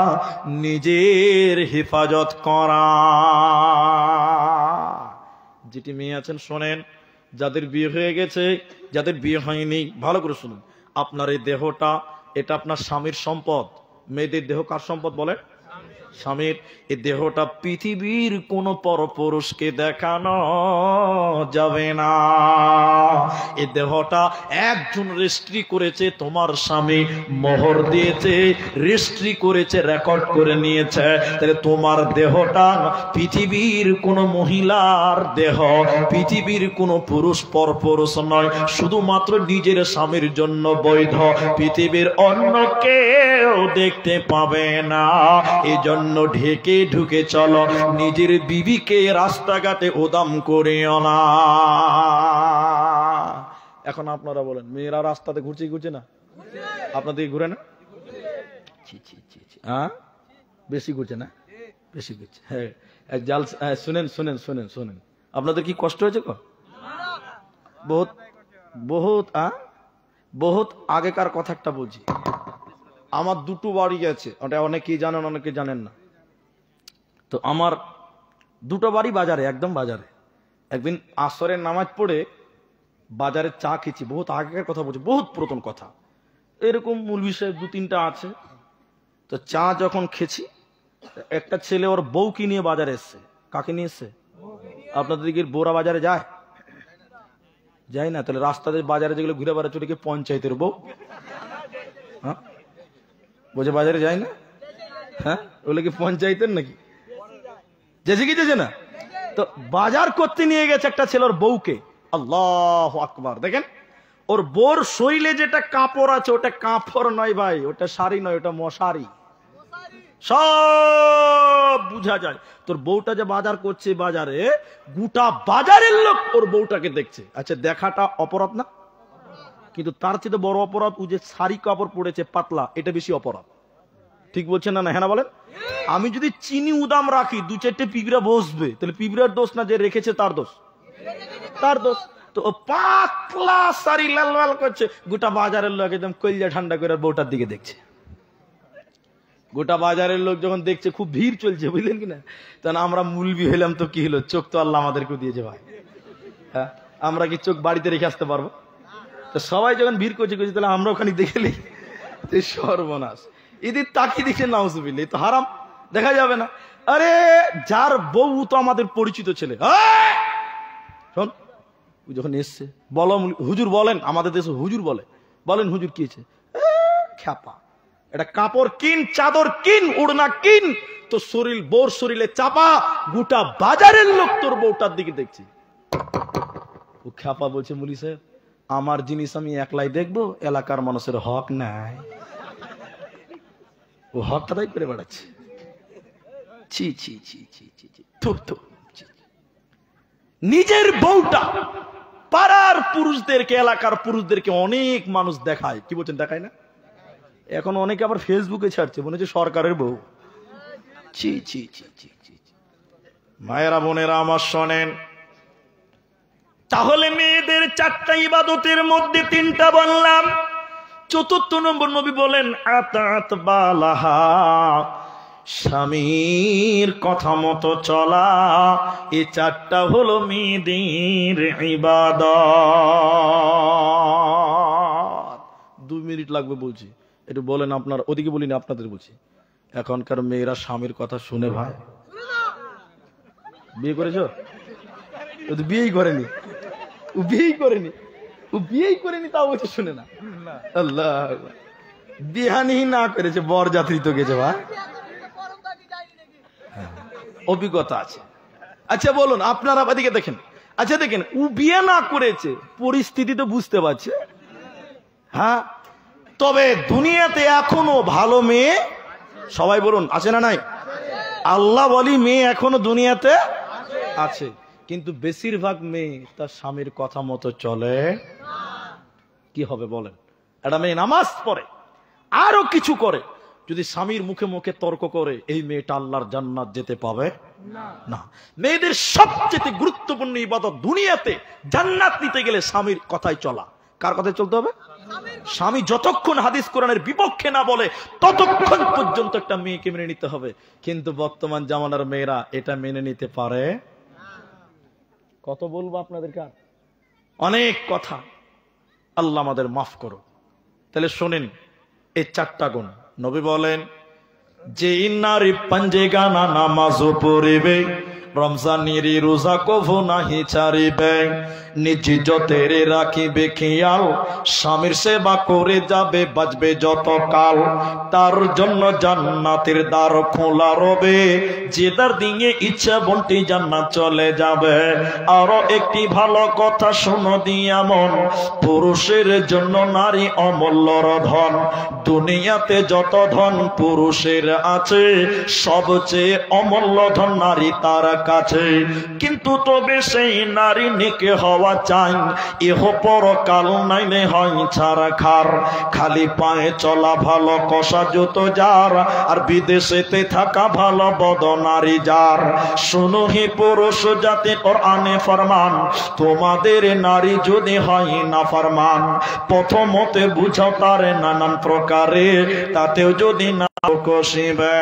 নিজের হেফাজত করা। যেটি মেয়ে আছেন শোনেন, যাদের বিয়ে হয়ে গেছে, যাদের বিয়ে হয়নি ভালো করে শুনুন। আপনার এই দেহটা, এটা আপনার স্বামীর সম্পদ। মেয়েদের দেহ কার সম্পদ বলেন? স্বামীর। এই দেহটা পৃথিবীর কোন পরপুরুষকে দেখানো যাবে না। এই দেহটা একজন রেজিস্ট্রি করেছে, তোমার স্বামী মোহর দিয়েছে, রেজিস্ট্রি করেছে, রেকর্ড করে নিয়েছে। তাহলে তোমার দেহটা পৃথিবীর কোন মহিলার দেহ, পৃথিবীর কোন পুরুষ পরপুরুষ নয়, শুধুমাত্র নিজের স্বামীর জন্য বৈধ। পৃথিবীর অন্য কেউ দেখতে পাবে না। এই জন্য ঢেকে ঢুকে চলো, নিজের বিবিকে রাস্তাঘাটে উদাম করিও না। এখন আপনারা বলেন, মেয়েরা রাস্তাতে ঘুরছে না? আপনাদের ঘুরে না? হ্যাঁ, বেশি ঘুরছে না? বেশি ঘুরছে। হ্যাঁ, জাল শুনেন শুনেন শুনেন শুনেন, আপনাদের কি কষ্ট হয়েছে? বহুত বহুত বহুত আগেকার কথা একটা বলছি। আমার 2টো বাড়ি গেছে, ওটা অনেকেই জানেন অনেকে জানেন না। তো আমার 2টো বাড়ি বাজারে, একদম বাজারে। একদিন আসরের নামাজ পড়ে বাজারে চা খেয়েছি, বহুত আগেকার কথা বলছি, বহুত পুরাতন কথা। এরকম মূল বিষয় 2-3টা আছে। তো চা যখন খেয়েছি, একটা ছেলে ওর বউকে নিয়ে বাজারে এসছে। কাকে নিয়ে এসছে? আপনাদের দিকে বোরা বাজারে যায়? যায় না? তাহলে রাস্তাতে বাজারে যেগুলো ঘুরে বেড়াচ্ছে ওটা কি পঞ্চায়েতের বউ? হ্যাঁ, বলছে বাজারে যায় না? হ্যাঁ, ওগুলো কি পঞ্চায়েতের নাকি? যেছে কি যেছে না? তো বাজার করতে নিয়ে গেছে একটা ছেলে ওর বউকে। আল্লাহু আকবার। দেখেন, ওর বোর শরীরে যেটা কাপড় আছে ওটা কাপড় নয় ভাই, ওটা শাড়ি নয়, ওটা মশারি। সব বুঝা যায়। তোর বউটা যে বাজার করছে বাজারে, গোটা বাজারের লোক ওর বউটাকে দেখছে। আচ্ছা, দেখাটা অপরাধ না? কিন্তু তার চেয়ে বড় অপরাধ ও যে শাড়ি কাপড় পড়েছে পাতলা, এটা বেশি অপরাধ। ঠিক বলছেন না? হ্যাঁ না বলেন। আমি যদি চিনি উদাম রাখি, দু চারটে পিঁপড়া বসবে, তাহলে পিঁপড়ার দোষ না, যে রেখেছে তার দোষ? তার দোষ। তো পাতলা সারি লাল লাল করছে, গোটা বাজারের লোক একদম কলিজা ঠান্ডা করে বউটার দিকে দেখছে। গোটা বাজারের লোক যখন দেখছে খুব ভিড় চলছে, বুঝলেন কিনা, তখন আমরা মুলবি হইলাম তো কি হলো, চোখ তো আল্লাহ আমাদেরকে দিয়েছে ভাই। হ্যাঁ, আমরা কি চোখ বাড়িতে রেখে আসতে পারবো? তো সবাই যখন ভিড় করছে তাহলে আমরা ওখানে দেখেলি সর্বনাশ। এদের তাকিয়ে দেখছে নাউজুবিল্লাহ, তো হারাম, দেখা যাবে না। আরে যার বউ তো আমাদের পরিচিত ছেলে, শোন যখন এসছে বলো হুজুর বলেন, আমাদের দেশে হুজুর বলেন হুজুর কি হয়েছে? খ্যাপা, এটা কাপড় কিন, চাদর কিন, উড়না কিন, তো শরীর বোর শরীরে চাপা, গোটা বাজারের লোক তোর বউটার দিকে দেখছে। ও খ্যাপা বলছে, মুলি সাহেব আমার জিনিস আমি একলাই দেখবো, এলাকার মানুষের হক নাই। ও হক আদায় করে বেড়াচ্ছে। ছি ছি ছি ছি ছি ছি, নিজের বউটা পাড়ার পুরুষদেরকে, এলাকার পুরুষদেরকে অনেক মানুষ দেখায়, কি বলছেন, দেখায় না? এখন অনেকে আবার ফেসবুকে ছাড়ছে, মনে হচ্ছে সরকারের বউ। ছি ছি ছি ছি ছি। মায়েরা বোনেরা আমার শোনেন, তাহলে মেয়েদের 4টা ইবাদতের মধ্যে 3টা বললাম, 4র্থ নম্বর নবী বলেন আতাত বালাহা, স্বামীর কথা মতো চলা। এই 4টা হলো মেয়েদের ইবাদত। 2 মিনিট লাগবে বলছি, একটু বলেন আপনার, ওদিকে বলিনি আপনাদের বলছি। এখনকার মেয়েরা স্বামীর কথা শুনে ভাই? বিয়ে করেছো? ও তো বিয়েই করেনি, ও বিয়েই করেনি তাও বলছে শুনে না। আল্লাহ, বিহানি না করেছে, বর যাত্রী তো গেছে ভাই, অভিজ্ঞতা আছে। আচ্ছা বলুন, আপনারা এদিকে দেখেন, আচ্ছা দেখেন, ও বিয়ে না করেছে, পরিস্থিতি তো বুঝতে পারছে। হ্যাঁ, তবে দুনিয়াতে এখনো ভালো মেয়ে, সবাই বলুন আছে না নাই? আল্লাহ বলি মেয়ে এখনো দুনিয়াতে আছে, কিন্তু বেশিরভাগ মেয়ে তার স্বামীর কথা মতো চলে। কি হবে বলেন? একটা মেয়ে নামাজ পড়ে, আরো কিছু করে, যদি স্বামীর মুখে মুখে তর্ক করে, এই মেয়েটা আল্লাহর জান্নাত যেতে পাবে না। মেয়েদের সবচেয়ে গুরুত্বপূর্ণ ইবাদত দুনিয়াতে, জান্নাত নিতে গেলে স্বামীর কথাই চলা। কার কথায় চলতে হবে? স্বামী যতক্ষণ হাদিস কোরআনের বিপক্ষে না বলে ততক্ষণ পর্যন্ত একটা মেয়েকে মেনে নিতে হবে। কিন্তু বর্তমান জামানার মেয়েরা এটা মেনে নিতে পারে? কত বলবো আপনাদের, কার অনেক কথা, আল্লাহ আমাদের মাফ করো। তাহলে শোনেন, এই 4টা গুণ নবী বলেন, যে নারী পাঞ্জে গানা নামাজ পড়িবে, রমজানের রোজা কভু নাহি ছাড়িবে, নিজ যতের রাখিবে খেয়াল, স্বামীর সেবা করে যাবে, বাঁচবে যত কাল, তার জন্য জান্নাতের দ্বার খোলা রবে, যে দ্বার দিয়ে ইচ্ছা বন্টি জান্নাত চলে যাবে। আরো একটি ভালো কথা শোনো দিয়া মন, পুরুষের জন্য নারী অমূল্য ধন, দুনিয়াতে যত ধন পুরুষের আছে, সবচেয়ে অমূল্য ধন নারী তার কাছে। কিন্তু তবে সেই নারী নিকে হওয়া চাই, ইহ পরকাল নাইলে হয় ছাড়া খার, খালি পায়ে চলা ভালো কষা জুতো যার, আর বিদেশেতে থাকা ভালো বদ নারী যার। শুনো হে পুরুষ জাতি, কোরআনে ফরমান, তোমাদের নারী যদি হয় না ফরমান, প্রথমতে বুঝাও তারে নানান প্রকারে, তাতেও যদি না কষিবে।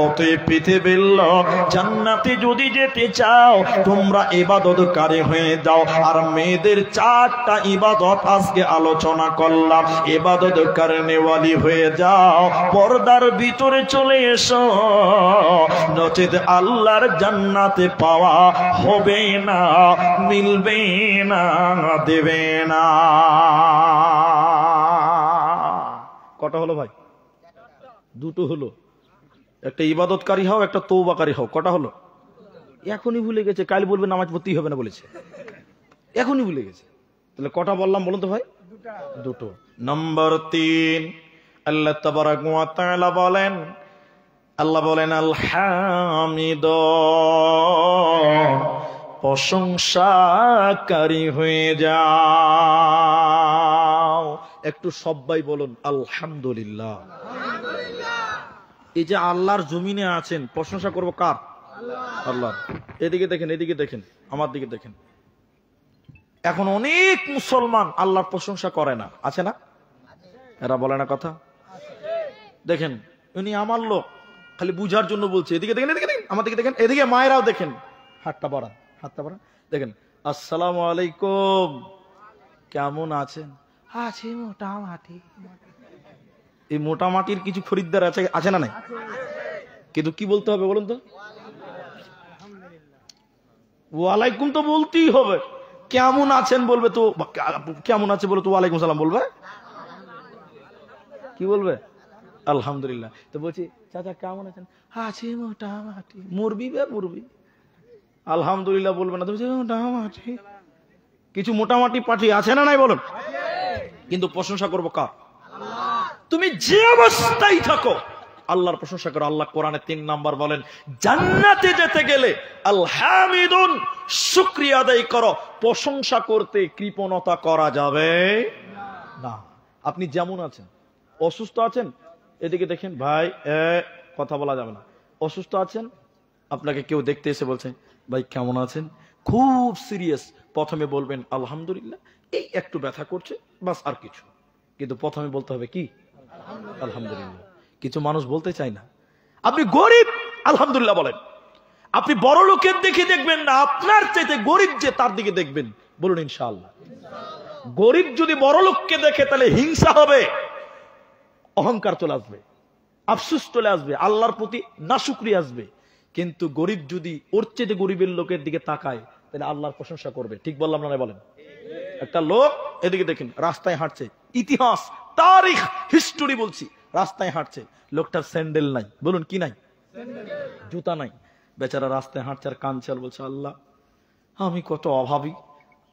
অতএব পৃথিবীর লোক, জান্নাতে যদি যেতে চাও, তোমরা ইবাদতকারী হয়ে যাও। আর মেয়েদের 4টা ইবাদত আজকে আলোচনা করলাম, ইবাদতকারী নেওয়ালি হয়ে যাও, পর্দার ভিতরে চলে এসো, নচেত আল্লাহর জান্নাতে পাওয়া হবে না, মিলবে না, দেবে না। কটা হলো ভাই? 2টো হলো। একটা ইবাদতকারী হও, একটা তওবাকারী হও। কটা হলো? এখনই ভুলে গেছে, কাল বলবে নামাজ পড়তেই হবে না বলেছে, এখনই ভুলে গেছে। তাহলে কটা বললাম বলুন তো ভাই? 2টো। নম্বর 3, আল্লাহ তাবারাক ওয়া তাআলা বলেন, আল্লাহ বলেন আল হামিদ, প্রশংসাকারী হয়ে যাও। একটু সবাই বলুন আলহামদুলিল্লাহ। এই যে আল্লাহর জমিনে আছেন, প্রশংসা করব কার? আল্লাহ। এদিকে দেখেন, এদিকে দেখেন, আমার দিকে দেখেন। এখন অনেক মুসলমান আল্লাহর প্রশংসা করে না, আছে না? এরা বলে না কথা। দেখেন উনি আমার লোক, খালি বুঝার জন্য বলছে। এদিকে দেখেন, এদিকে দেখেন, আমার দিকে দেখেন, এদিকে মায়েরাও দেখেন, হাতটা বাড়ান, হাতটা বাড়ান, দেখেন। আসসালামু আলাইকুম, কেমন আছেন? আছি মোটামুটি। এই মোটামাটির কিছু খরিদ্দার আছে, আছে না নাই? কিন্তু কি বলতে হবে বলুন তো? ওয়ালাইকুম তো বলতেই হবে। কেমন আছেন বলবে তো, কেমন আছে বলে তো ওয়ালাইকুম সালাম বলবে, কি বলবে? আলহামদুলিল্লাহ। তো বলছি চাচা কেমন আছেন? আছি মোটামুটি। মুরবি বে মুরবি, আলহামদুলিল্লাহ বলবে না, তুমি মোটামুটি। কিছু মোটামুটি পাঠি আছে না নাই বলুন? কিন্তু প্রশংসা করবো কার? তুমি যে অবস্থায় থাকো আল্লাহর প্রশংসা করো। আল্লাহ কোরআনে 3 নাম্বার বলেন, জান্নাতে যেতে গেলে আলহামিদুন, শুকরিয়া আদায় করো। প্রশংসা করতে কৃপণতা করা যাবে না। আপনি যেমন আছেন, অসুস্থ আছেন, এদিকে দেখেন ভাই, কথা বলা যাবে না। অসুস্থ আছেন, আপনাকে কেউ দেখতে এসে বলছে ভাই কেমন আছেন, খুব সিরিয়াস, প্রথমে বলবেন আলহামদুলিল্লাহ, এই একটু ব্যথা করছে, বাস, আর কিছু। কিন্তু প্রথমে বলতে হবে কি? আলহামদুলিল্লাহ। কিছু মানুষ বলতে চায় না। আপনি গরিব, আলহামদুলিল্লাহ বলেন। আপনি বড় লোকের দিকে দেখবেন না, আপনার চাইতে গরিব যে তার দিকে দেখবেন, বলুন ইনশাআল্লাহ। গরিব যদি বড় লোককে দেখে তাহলে হিংসা হবে, অহংকার চলে আসবে, আফসোস চলে আসবে, আল্লাহর প্রতি নাশুকরি আসবে। কিন্তু গরিব যদি ওর চাইতে গরিবের লোকের দিকে তাকায় তাহলে আল্লাহর প্রশংসা করবে। ঠিক বললাম না বলেন? একটা লোক, এদিকে দেখেন, রাস্তায় হাঁটছে, ইতিহাস, তারিখ, হিস্টোরি বলছি, রাস্তায় হাঁটছে, লোকটার স্যান্ডেল নাই, বলুন কি নাই? জুতা নাই। বেচারা রাস্তায় হাঁটছে আর কাঁদছে আর বলছে, আল্লাহ আমি কত অভাবী,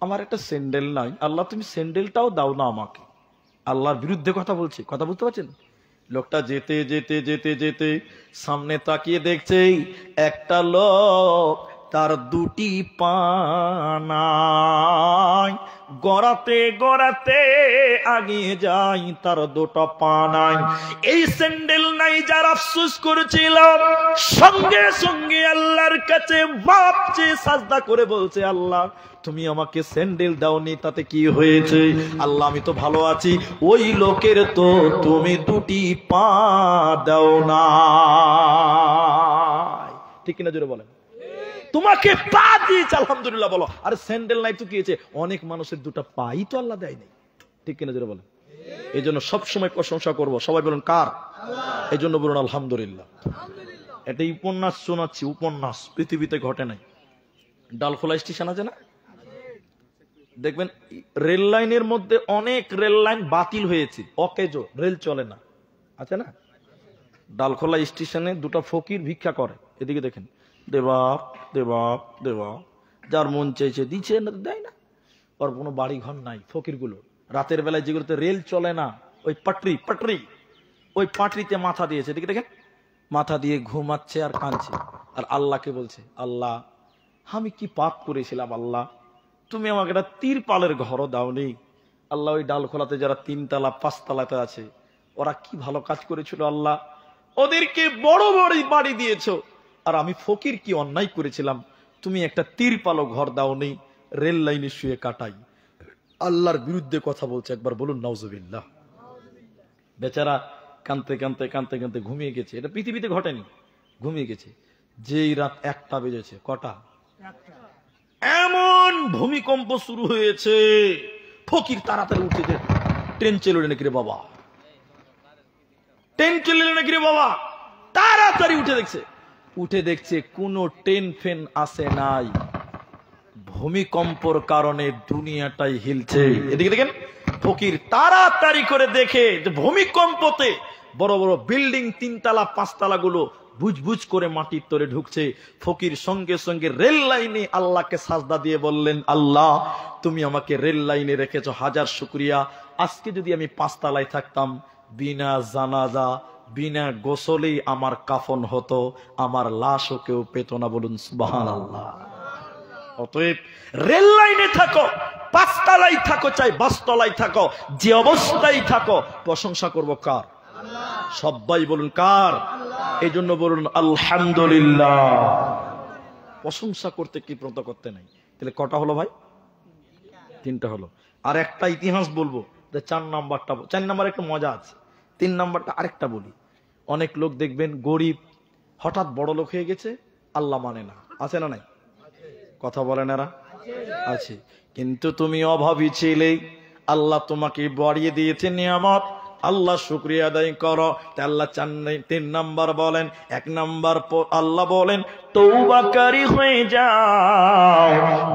আমার একটা স্যান্ডেল নাই, আল্লাহ তুমি স্যান্ডেলটাও দাও না আমাকে। আল্লাহর বিরুদ্ধে কথা বলছে, কথা বুঝতে পারছেন? লোকটা যেতে যেতে যেতে যেতে সামনে তাকিয়ে দেখছে একটা লোক, তার 2টি পা নাই, গড়াতে গড়াতে আগিয়ে যাই, তার 2টা পা নাই। এই স্যান্ডেল নাই যার আফসোস করেছিল, সঙ্গে সঙ্গে আল্লাহর কাছে মাপ চেয়ে সাজদা করে বলছে, আল্লাহ তুমি আমাকে স্যান্ডেল দাওনি, তাতে কি হয়েছে? আল্লাহ আমি তো ভালো আছি, ওই লোকের তো তুমি 2টি পা দাও না। ঠিক কিনা জোরে বলেন? তোমাকে পা দিয়েছে, আলহামদুলিল্লাহ বলো। আর স্যান্ডেল নাই তো কি হয়েছে? অনেক মানুষের 2টা পাই তো আল্লাহ দেয়নি। ঠিক কিনা জোরে বলেন? এই জন্য সবসময় প্রশংসা করবো। সবাই বলুন কার? এই জন্য বলুন আলহামদুলিল্লাহ। এটা উপন্যাস শোনাচ্ছি, উপন্যাস, পৃথিবীতে ঘটে নাই। ডালখোলা স্টেশন আছে না, দেখবেন রেল লাইনের মধ্যে অনেক রেল লাইন বাতিল হয়েছে, অকেজো, রেল চলে না, আছে না? ডালখোলা স্টেশনে 2টা ফকির ভিক্ষা করে, এদিকে দেখেন, দেবাপ দেবাপ দেবাপ, যার মন চাইছে দিচ্ছে, না দেয় না। ওর কোনো বাড়ি ঘর নাই। ফকির গুলো রাতের বেলায় যেগুলোতে রেল চলে না, ওই পাটরি, ওই পাটরিতে মাথা দিয়েছে, এদিকে দেখেন, মাথা দিয়ে ঘুমাচ্ছে আর কাঁদছে, আর আল্লাহকে বলছে, আল্লাহ আমি কি পাপ করেছিলাম, আল্লাহ তুমি আমাকে একটা তিরপালের ঘরও দাওনি। আল্লাহ ওই ডালখোলাতে যারা 3 তলা 5 তলাতে আছে, ওরা কি ভালো কাজ করেছিল, আল্লাহ ওদেরকে বড় বড় বাড়ি দিয়েছো। আর আমি ফকির কি অন্যায় করেছিলাম, তুমি একটা তিরপালও ঘর দাওনি, রেল লাইনে শুয়ে কাটাই। আল্লাহর বিরুদ্ধে কথা বলছে, একবার বলুন নাউজুবিল্লাহ। বেচারা কাঁদতে কাঁদতে কাঁদতে কাঁদতে ঘুমিয়ে গেছে। এটা পৃথিবীতে ঘটেনি, ঘুমিয়ে গেছে। যেই রাত 1টা বেজেছে, কটা? এমন ভূমিকম্প শুরু হয়েছে, ফকির তাড়াতাড়ি উঠে, ট্রেন চলে নাকি রে বাবা, ট্রেন চলে নাকি রে বাবা, তাড়াতাড়ি উঠে দেখছে কোনো ট্রেন ফেন আসে নাই। ভূমিকম্পর কারণে দুনিয়াটাই হিলছে। এদিকে দেখেন, ফকির তাড়াতাড়ি করে দেখে যে ভূমিকম্পতে বড় বড় বিল্ডিং 3 তলা 5 তলা গুলো বুঝবুঝ করে মাটির তরে ঢুকছে। ফকির সঙ্গে সঙ্গে রেল লাইনে আল্লাহকে সাজদা দিয়ে বললেন, আল্লাহ তুমি আমাকে রেল লাইনে রেখেছো, হাজার শুকরিয়া। আজকে যদি আমি 5 তলায় থাকতাম, বিনা জানাজা বিনা গোসলেই আমার কাফন হতো, আমার লাশও কেউ পেত না। বলুন সুবহানাল্লাহ। অতএব রেল লাইনে থাকো, 5 তলায় থাকো, চাই 5 তলায় থাকো, যে অবস্থায় থাকো, প্রশংসা করব কার? সবাই বলুন কার? এই জন্য বলুন আলহামদুলিল্লাহ। প্রশংসা করতে কি প্রত করতে নাই। তাহলে কটা হলো ভাই? তিনটা হলো। আর একটা ইতিহাস বলবো, 4 নাম্বারটা, 4 নাম্বার একটু মজা আছে, 3 নাম্বারটা আরেকটা বলি। অনেক লোক দেখবেন গরিব হঠাৎ বড় লোক হয়ে গেছে, আল্লাহ মানে না, আছে না নাই? কথা বলেন এরা আছে। কিন্তু তুমি অভাবী ছিলে, আল্লাহ তোমাকে বাড়িয়ে দিয়েছে নিয়ামত, আল্লাহ শুকরিয়া আদায় করো। আল্লাহ 3 নাম্বার বলেন। 1 নাম্বার আল্লাহ বলেন তওবাকারী হয়ে যাও।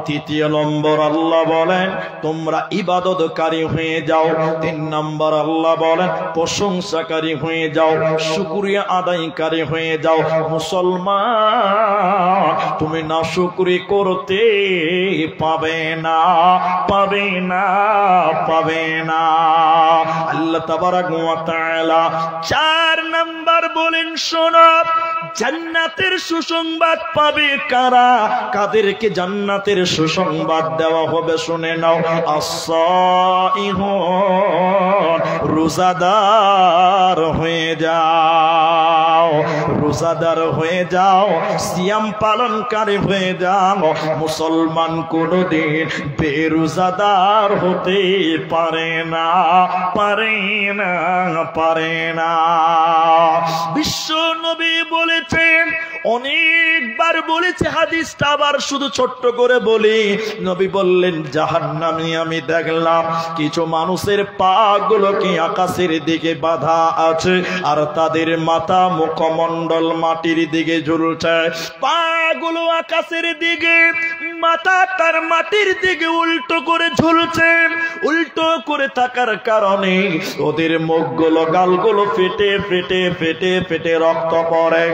2 নম্বর আল্লাহ বলেন তোমরা ইবাদতকারী হয়ে যাও। 3 নাম্বার আল্লাহ বলেন প্রশংসাকারী হয়ে যাও, শুকরিয়া আদায়কারী হয়ে যাও। মুসলমান তুমি না শুকরি করতে পাবে না, পাবে না, পাবে না। আল্লাহ তাবারাক ওয়া তাআলা 4 নাম্বার বলেন শোনো, জান্নাতের সুসংবাদ পাবে কারা? কাদেরকে জান্নাতের সুসংবাদ দেওয়া হবে শুনে নাও। আস-সাইহুন, রোজাদার হয়ে যাও, রোজাদার হয়ে যাও, সিয়াম পালনকারী হয়ে যাও। মুসলমান কোনদিন বেরোজাদার হতে পারে না, পারে না, পারে না। বিশ্ব নবী বলেছেন, অনেকবার বলেছে হাদিসটা, আবার শুধু ছোট্ট করে বলি। নবী বললেন জাহান্নামে আমি দেখলাম কিছু মানুষের পা গুলোকে আকাশের দিকে বাঁধা আছে, আর তাদের মাথা মুখমণ্ডল মাটির দিকে ঝুলছে। পা গুলো আকাশের দিকে, মাথা তার মাটির দিকে উল্টো করে ঝুলছে। উল্টো করে থাকার কারণে ওদের মুখগুলো, গালগুলো ফেটে ফেটে ফেটে ফেটে রক্ত পড়ে।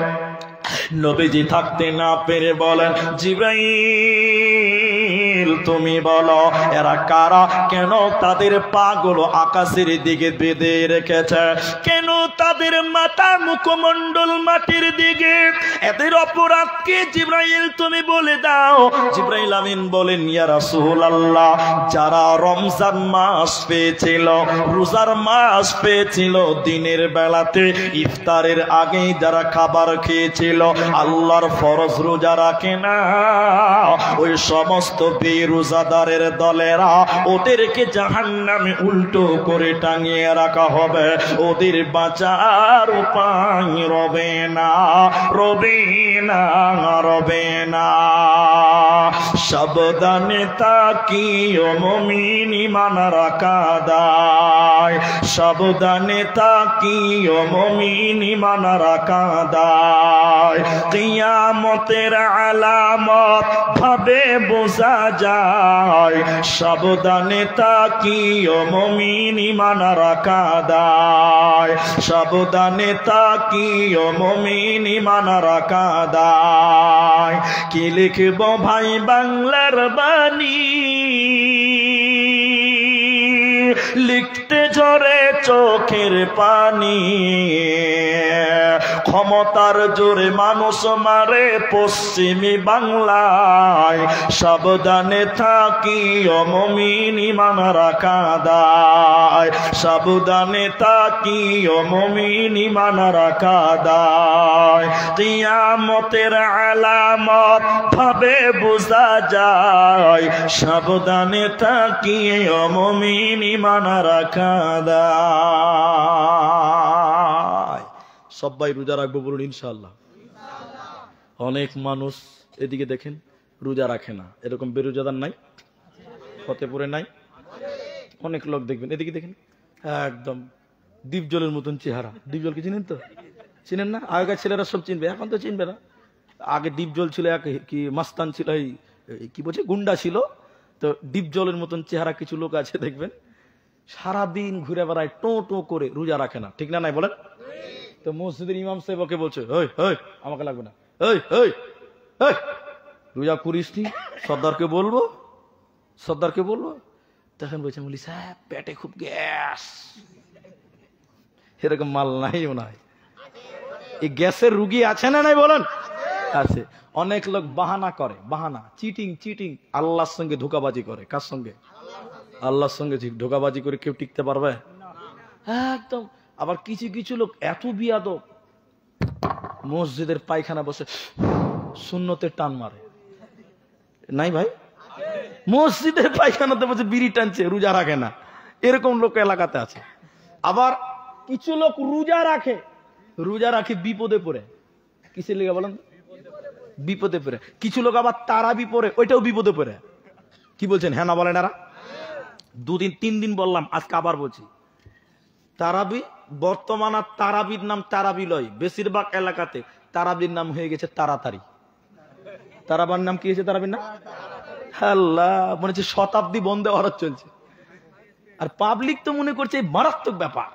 নবীজি থাকতে না পেরে বলেন জিবরাইল তুমি বলো এরা কারা? কেন তাদের পা গুলো আকাশের দিকে বেঁধে রেখেছে? কেন তাদের মাথা মুখমণ্ডল মাটির দিকে? এদের অপরাধ কি জিবরাইল তুমি বলে দাও। জিবরাইল আমিন বলেন ইয়া রাসূলুল্লাহ, যারা রমজান মাস পেয়েছিল, রোজার মাস পেয়েছিল, দিনের বেলাতে ইফতারের আগে যারা খাবার খেয়েছিল, আল্লাহর ফরজ রোজা রাখে না, ওই সমস্ত বেরোজাদারের দলেরা, ওদেরকে জাহান্নামে উল্টো করে টাঙিয়ে রাখা হবে। ওদের বাঁচার উপায় রবে না, রবে না, রবে না। সাবধানে তাকিও মুমিন ঈমান রাখা দায়, সাবধানে তাকিও মুমিন ঈমান রাখা দায়। কিয়ামতের আলামত ভাবে বোঝা যায়, সাবধানে তাকিও মুমিন ঈমান রাখা দায়, সাবধানে তাকিও মুমিন ঈমান রাখা দায়। কি লিখব ভাই বাংলার বাণী, লিখতে ঝরে চোখের পানি। ক্ষমতার জোরে মানুষ মারে পশ্চিমী বাংলায়, সাবধানে থাকিও মুমিন ঈমান রাখা দায়, সাবধানে থাকিও মুমিন ঈমান রাখা দায়। কিয়ামতের আলামত ভাবে বোঝা যায়, সাবধানে থাকিও মুমিন ঈমান রাখা দায়। সবাই রোজা রাখবো বলুন ইনশাআল্লাহ। অনেক মানুষ এদিকে দেখেন রোজা রাখে না, এরকম বেরোজাদার নাই? ফতেপুরে নাই? অনেক লোক দেখবেন, এদিকে দেখেন একদম ডিপজলের মতন চেহারা। ডিপজলকে চিনেন তো? চিনেন না? আগেকার ছেলেরা সব চিনবে, এখন তো চিনবে না। আগে ডিপজল ছিল, এক কি মাস্তান ছিল, কি বলছে গুন্ডা ছিল। তো ডিপজলের মতন চেহারা কিছু লোক আছে দেখবেন, সারাদিন ঘুরে বেড়ায়, টো টো করে, রোজা রাখে না। ঠিক না নাই বলেন? তো মসজিদের ইমাম সাহেব ওকে বলছে ওই ওই আমাকে লাগবে না, ওই ওই ওই রোজা করিস নি, সর্দারকে বলবো, সর্দারকে বলবো। তখন বলছে বলি সাহেব পেটে খুব গ্যাস। এরকম মাল নাই মনে হয়। এই গ্যাসের রুগী আছে না নাই বলেন? আছে। অনেক লোক বাহানা করে, বাহানা, চিটিং, চিটিং, আল্লাহর সঙ্গে ধোকাবাজি করে। কার সঙ্গে? আল্লাহর সঙ্গে ধোকাবাজি করে কেউ টিকতে পারবে? একদম। আবার কিছু কিছু লোক এত বিয়াদব, মসজিদের পায়খানা বসে সুন্নতের টান মারে, নাই ভাই? মসজিদের পায়খানাতে বসে বিড়ি টানছে, রোজা রাখে না, এরকম লোক এলাকাতে আছে। আবার কিছু লোক রোজা রাখে বিপদে পড়ে। কিসের লেগে বলেন? বিপদে পড়ে। কিছু লোক আবার তারাবি পড়ে, ওইটাও বিপদে পড়ে। কি বলছেন? হ্যাঁ না বলেন? এরা 2 দিন 3 দিন বললাম, আজকে আবার বলছি। তারাবি বর্তমান আর তারাবির নাম তারাবি লয়, বেশিরভাগ এলাকাতে তারাবির নাম হয়ে গেছে তাড়াতাড়ি। তারাবার নাম কি হয়েছে? তারাবির নাম আল্লাহ, মনে হচ্ছে শতাব্দী বন্ধে ভারত চলছে। আর পাবলিক তো মনে করছে মারাত্মক ব্যাপার,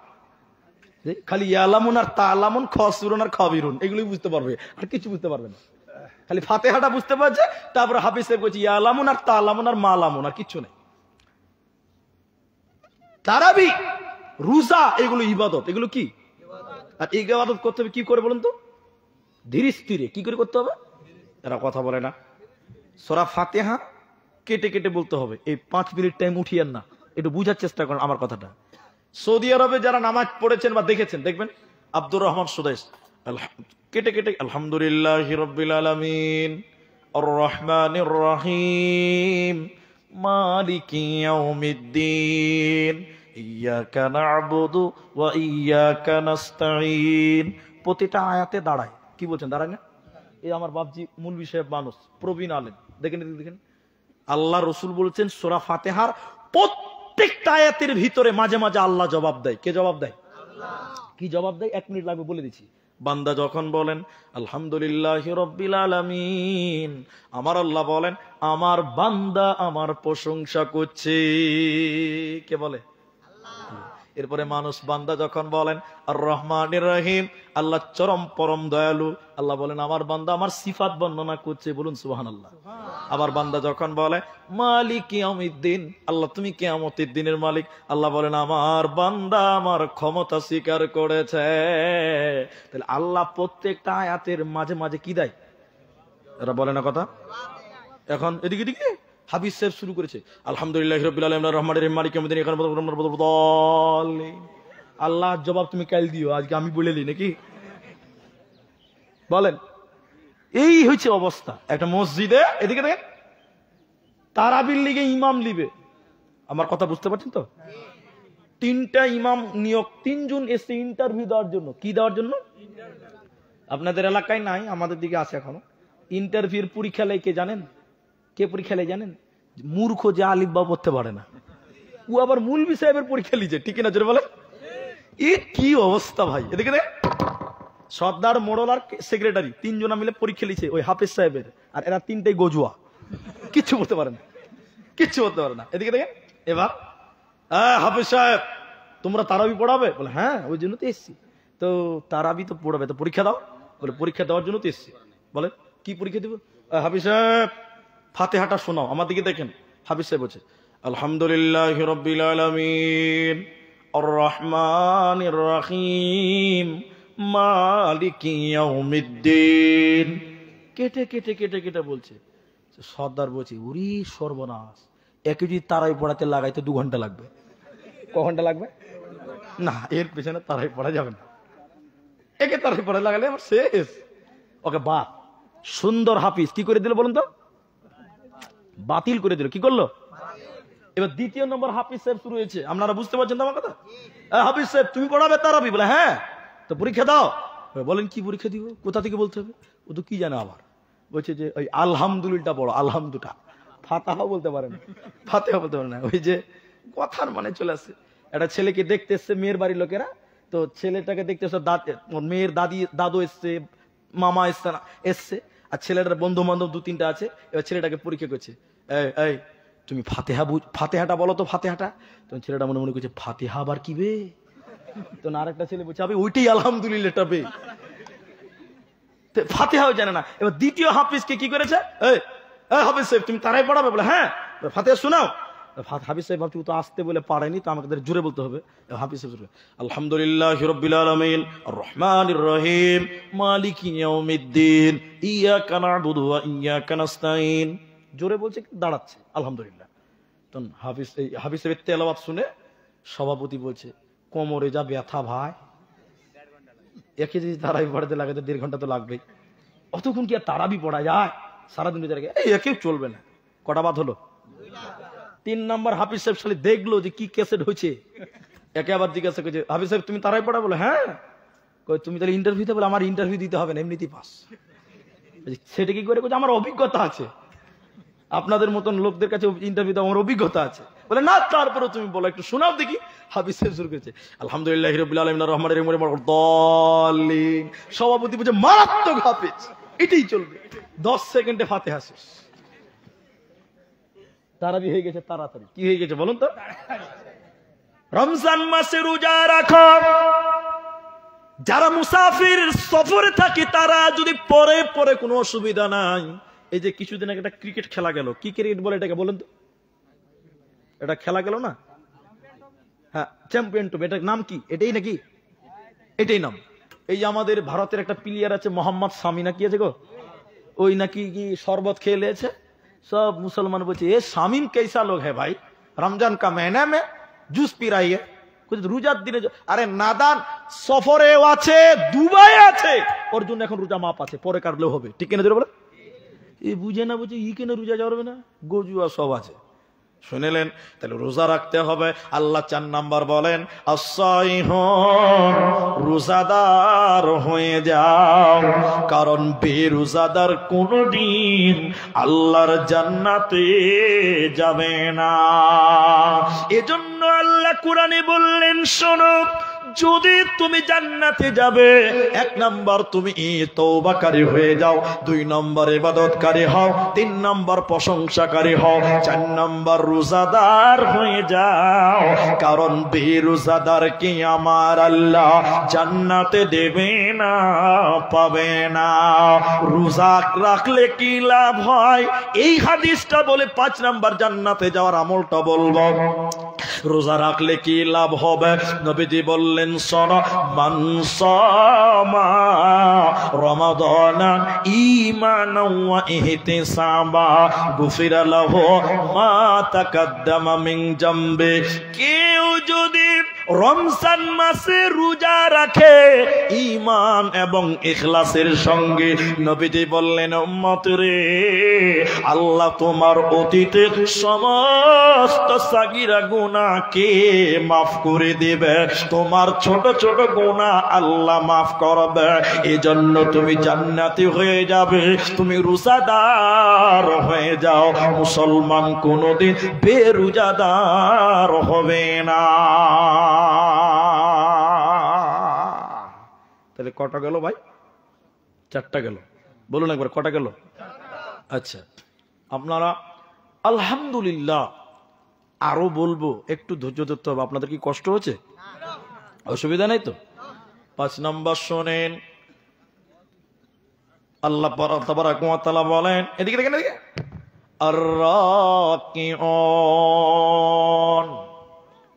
খালি ইয়ালামুন আর তালামুন, খসরুন আর খবিরুন, এগুলোই বুঝতে পারবে, আর কিছু বুঝতে পারবে না। খালি ফাতেহাটা বুঝতে পারছে, তারপরে হাফিজ সাহেব বলছে ইয়ালামুন আর তালামুন আর মালামুন, আর কিচ্ছু নেই। তারাবি, রোজা, এগুলো ইবাদত। এগুলো কি? আর এই ইবাদত করতে হবে কি করে বলুন তো? ধীরে স্থিরে। কি করে করতে হবে? এরা কথা বলে না। সূরা ফাতিহা কেটে কেটে বলতে হবে। এই 5 মিনিট টাইম উঠিয়েন না, একটু বুঝার চেষ্টা করেন আমার কথাটা। সৌদি আরবে যারা নামাজ পড়েছেন বা দেখেছেন, দেখবেন আব্দুর রহমান সুদাইস কেটে কেটে আলহামদুলিল্লাহি রাব্বিল আলামিন আর রহমানির রহিম মালিকি ইয়াউমিদ্দিন ইয়াকা না'বুদু ওয়া ইয়াকা নাস্তাঈন। প্রতিটা আয়াতে দাঁড়ায়। কি বলছেন? দাঁড়ায় না? এই আমার বাপজি মূল বিষয়ে মানুষ, প্রবীণ আলেম। দেখেন আল্লাহ রসুল বলছেন সূরা ফাতিহার প্রত্যেকটা আয়াতের ভিতরে মাঝে মাঝে আল্লাহ জবাব দেয়। কে জবাব দেয়? আল্লাহ। কি জবাব দেয়? 1 মিনিট লাগবে, বলে দিচ্ছি। বান্দা যখন বলেন আলহামদুলিল্লাহি রাব্বিল আলামিন, আমার আল্লাহ বলেন আমার বান্দা আমার প্রশংসা করছে। কে বলে? এরপরে মানুষ বান্দা যখন বলেন আর রহমানির রহিম, আল্লাহ চরম পরম দয়ালু, আল্লাহ বলেন আমার বান্দা আমার সিফাত বর্ণনা করছে, বলুন সুবহানাল্লাহ। আবার বান্দা যখন বলে মালিক ইয়াউমিদ্দিন, আল্লাহ তুমি কিয়ামতের দিনের মালিক, আল্লাহ বলেন আমার বান্দা আমার ক্ষমতা স্বীকার করেছে। তাহলে আল্লাহ প্রত্যেকটা আয়াতের মাঝে মাঝে কি দেয়? এরা বলে না কথা। এখন এদিকে দিকে হাফিজ সাহেব শুরু করেছে আলহামদুলিল্লাহি রাব্বিল আলামিন আর রহমানির রহিম মালিক ইয়াউমিদ্দিন। এখন আল্লাহ জবাব তুমি কাল দিও, আজকে আমি বলেলি নাকি? বলেন। এই হচ্ছে অবস্থা একটা মসজিদে। এদিকে দেখেন তারাবির লিগে ইমাম লিবে। আমার কথা বুঝতে পারছেন তো? 3টা ইমাম নিয়োগ, 3 জন এসে ইন্টারভিউ দেওয়ার জন্য। কি দেওয়ার জন্য? আপনাদের এলাকায় নাই, আমাদের দিকে আছে এখনো। ইন্টারভিউর পরীক্ষা লেগে কে জানেন? কে পরীক্ষা লেগে জানেন? মূর্খ যে আলিফ বা পড়তে পারে না, ও আবার মুলবি সাহেবের পরীক্ষা লিজে। ঠিক না জোরে বলে? এ কি অবস্থা ভাই! এদিকে দেখ সর্দার, মোড়ল আর সেক্রেটারি 3 জনা মিলে পরীক্ষা লিছে ওই হাফেজ সাহেবের, আর এরা 3টাই গজুয়া, কিচ্ছু করতে পারে না, কিচ্ছু করতে পারে না। এদিকে দেখেন এবার হাফেজ সাহেব তোমরা তারাবি পড়াবে? বলে হ্যাঁ, ওই জন্য তো এসছি। তো তারাবি তো পড়াবে, তো পরীক্ষা দাও। বলে পরীক্ষা দেওয়ার জন্য তো এসছি। বলে কি পরীক্ষা দিব? হাফেজ সাহেব ফাতিহাটা শোনাও। আমার দিকে দেখেন, হাফেজ সাহেব বলছে আলহামদুলিল্লাহি রাব্বিল আলামিন আর রহমানির রহিম মালিকি ইয়াউমিদ্দিন। কেটে কেটে কেটে কেটে বলছে। সর্দার বলছে ওরে সর্বনাশ, একে যদি তারাই পড়াতে লাগাইতে 2 ঘন্টা লাগবে। ক ঘন্টা লাগবে? না, এর পেছনে তারাই পড়া যাবে না। একে তারাই পড়া লাগালে আমার শেষ। ওকে বাহ, সুন্দর হাফিজ কি করে দিল বলুন তো? বাতিল করে দিল। কি করলো? এবার 2য় নম্বর হাফিজ সাহেব শুরু হয়েছে। আপনারা বুঝতে পারছেন তো আমার কথা? হাফিজ সাহেব তুমি পড়াবে তারাবি? বলে হ্যাঁ। তো পরীক্ষা দাও। বলেন কি পরীক্ষা দিব? কোথা থেকে বলতে হবে? ও তো কি জানে আবার। বলছে যে ওই আলহামদুলিল্লাহ পড়ো, আলহামদুটা। ফাতিহা বলতে পারে না, ফাতিহা বলতে পারে না। ওই যে কথার মানে চলে আসছে। একটা ছেলেকে দেখতে এসছে মেয়ের বাড়ির লোকেরা, তো ছেলেটাকে দেখতে এসছে মেয়ের দাদু এসছে, মামা এসছে, আর ছেলেটার বন্ধু বান্ধব 2-3টা আছে। এবার ছেলেটাকে পরীক্ষা করছে, এই তুমি ফাতিহাটা বলো তো, ফাতিহাটা। তো ছেলেটা মনে মনে করছে ফাতিহা আবার কি বে? তো আরেকটা ছেলে বলছে আমি ওইটাই আলহামদুলিল্লাহটা বে। ফাতিহাও জানে না। এবার 2য় হাফিজকে কি করেছে? এই হাফিজ সাহেব তুমি তারাই পড়াবে? বলে হ্যাঁ। ফাতিহা শোনাও। হাফিজ সাহেব ভাবছি ও তো আসতে বলে পারেনি, তো আমাকে জোরে বলতে হবে। হাফিজ সাহেব আলহামদুলিল্লাহি রাব্বিল আলামিন আর রহমানির রহিম মালিকি ইয়াউমিদ্দিন ইয়াকা না'বুদু ওয়া ইয়াকা নাস্তাঈন। জোরে বলছে, দাঁড়াচ্ছে আলহামদুলিল্লাহ। তখন হাফিজ সাহেবের তেলাওয়াত শুনে সভাপতি বলছে কোমরে যা ব্যথা ভাই, একে যদি তারাবি পড়াতে লাগে তো 1.5 ঘন্টা তো লাগবেই। অতক্ষণ কি আর তারাবি পড়া যায়? সারাদিন একেও চলবে না। কটা বাদ হলো? 3 নম্বর হাফিজ সাহেব খালি দেখলো যে কি ক্যাসেট হয়েছে, একে আবার জিজ্ঞাসা করছে, হাফিজ সাহেব তুমি তারাবি পড়া? বলে হ্যাঁ। তুমি তাহলে ইন্টারভিউতে? বলে আমার ইন্টারভিউ দিতে হবে না, এমনিতেই পাস। সেটা কি করে? আমার অভিজ্ঞতা আছে, আপনাদের মতন লোকদের কাছে ইন্টারভিউ দেওয়ার আমার অভিজ্ঞতা আছে। বলে না, তারপরে তুমি বলো, একটু শোনাও দেখি। হাফিজ সাহেব শুরু করেছে, আলহামদুলিল্লাহি রাব্বিল আলামিন আর রহমানির রহিম। সভাপতি বলছে মারাত্মক হাফিজ, এটাই চলবে। 10 সেকেন্ডে ফাতিহা শেষ। তারাবি হয়ে গেছে তাড়াতাড়ি। কি হয়ে গেছে বলুন তো? রমজান মাসে রোজা রাখো। যারা মুসাফির সফরে থাকে তারা যদি পরে পরে কোনো অসুবিধা নাই। এই যে কিছুদিন আগে একটা ক্রিকেট খেলা গেল, কি ক্রিকেট বলে এটাকে বলেন তো? এটা খেলা গেল না? হ্যাঁ, চ্যাম্পিয়ন ট্রফি। এটার নাম কি? এটাই নাকি? এটাই নাম। এই যে আমাদের ভারতের একটা প্লেয়ার আছে মোহাম্মদ শামি না কি আছে গো, ওই নাকি কি শরবত খেয়ে লেছে। সব মুসলমান বলছে এ শামিম कैसा लोग है भाई, रमजान का महीना में जूस पी रही है। রোজার দিনে আরে নাদান, সফরেও আছে, দুবাই আছে, ওর জন্য এখন রোজা মাপ আছে, পরে কাটলেও হবে। ঠিক কিনা বলে? এই বুঝে না, বুঝে ই কেন রোজা যাবে না, গজুয়া সব আছে। শুনেলেন? তাহলে রোজা রাখতে হবে। আল্লাহ 4 নাম্বার বলেন রোজাদার হয়ে যাও, কারণ বেরোজাদার কোনদিন আল্লাহর জান্নাতে যাবে না। এজন্য আল্লাহ কোরআনে বললেন, শোনো, যদি তুমি জান্নাতে যাবে, 1 নাম্বার তুমি তওবাকারী হয়ে যাও, 2 নাম্বার ইবাদতকারী হও, 3 নাম্বার প্রশংসাকারী হও, 4 নাম্বার রোজাদার হয়ে যাও, কারণ বেরোজাদারকে আমার আল্লাহ জান্নাতে দেবে না, পাবে না। রোজা রাখলে কি লাভ হয় এই হাদিসটা বলে 5 নাম্বার জান্নাতে যাওয়ার আমলটা বলবো। রোজা রাখলে কি লাভ হবে? নবীজি বললেন, শোনো, মান সামা রমাদানা ঈমানান ওয়া ইহতিসাবা গুফিরা লাহু মা তাকাদ্দামা মিন জামবি। কেউ যদি রমজান মাসে রোজা রাখে ঈমান এবং ইখলাসের সঙ্গে, নবীজি বললেন, উম্মত রে, আল্লাহ তোমার অতীতের সমস্ত সাগীরা গুনাহকে মাফ করে দিবে, তোমার ছোট ছোট গুনাহ আল্লাহ মাফ করবে। এজন্য তুমি জান্নাতি হয়ে যাবে, তুমি রোজাদার হয়ে যাও। মুসলমান কোনদিন বেরোজাদার হবে না। তাহলে কটা গেল ভাই? 4টা গেল। বলুন একবার কটা গেল? আচ্ছা, আপনারা আলহামদুলিল্লাহ, আরো বলবো, একটু ধৈর্য ধরতে হবে। আপনাদের কি কষ্ট হচ্ছে? অসুবিধা নাই তো? 5 নাম্বার শোনেন, আল্লাহ তাবারাকা ওয়া তাআলা বলেন, এদিকে দেখেন, এদিকে, আর-রাকিউন।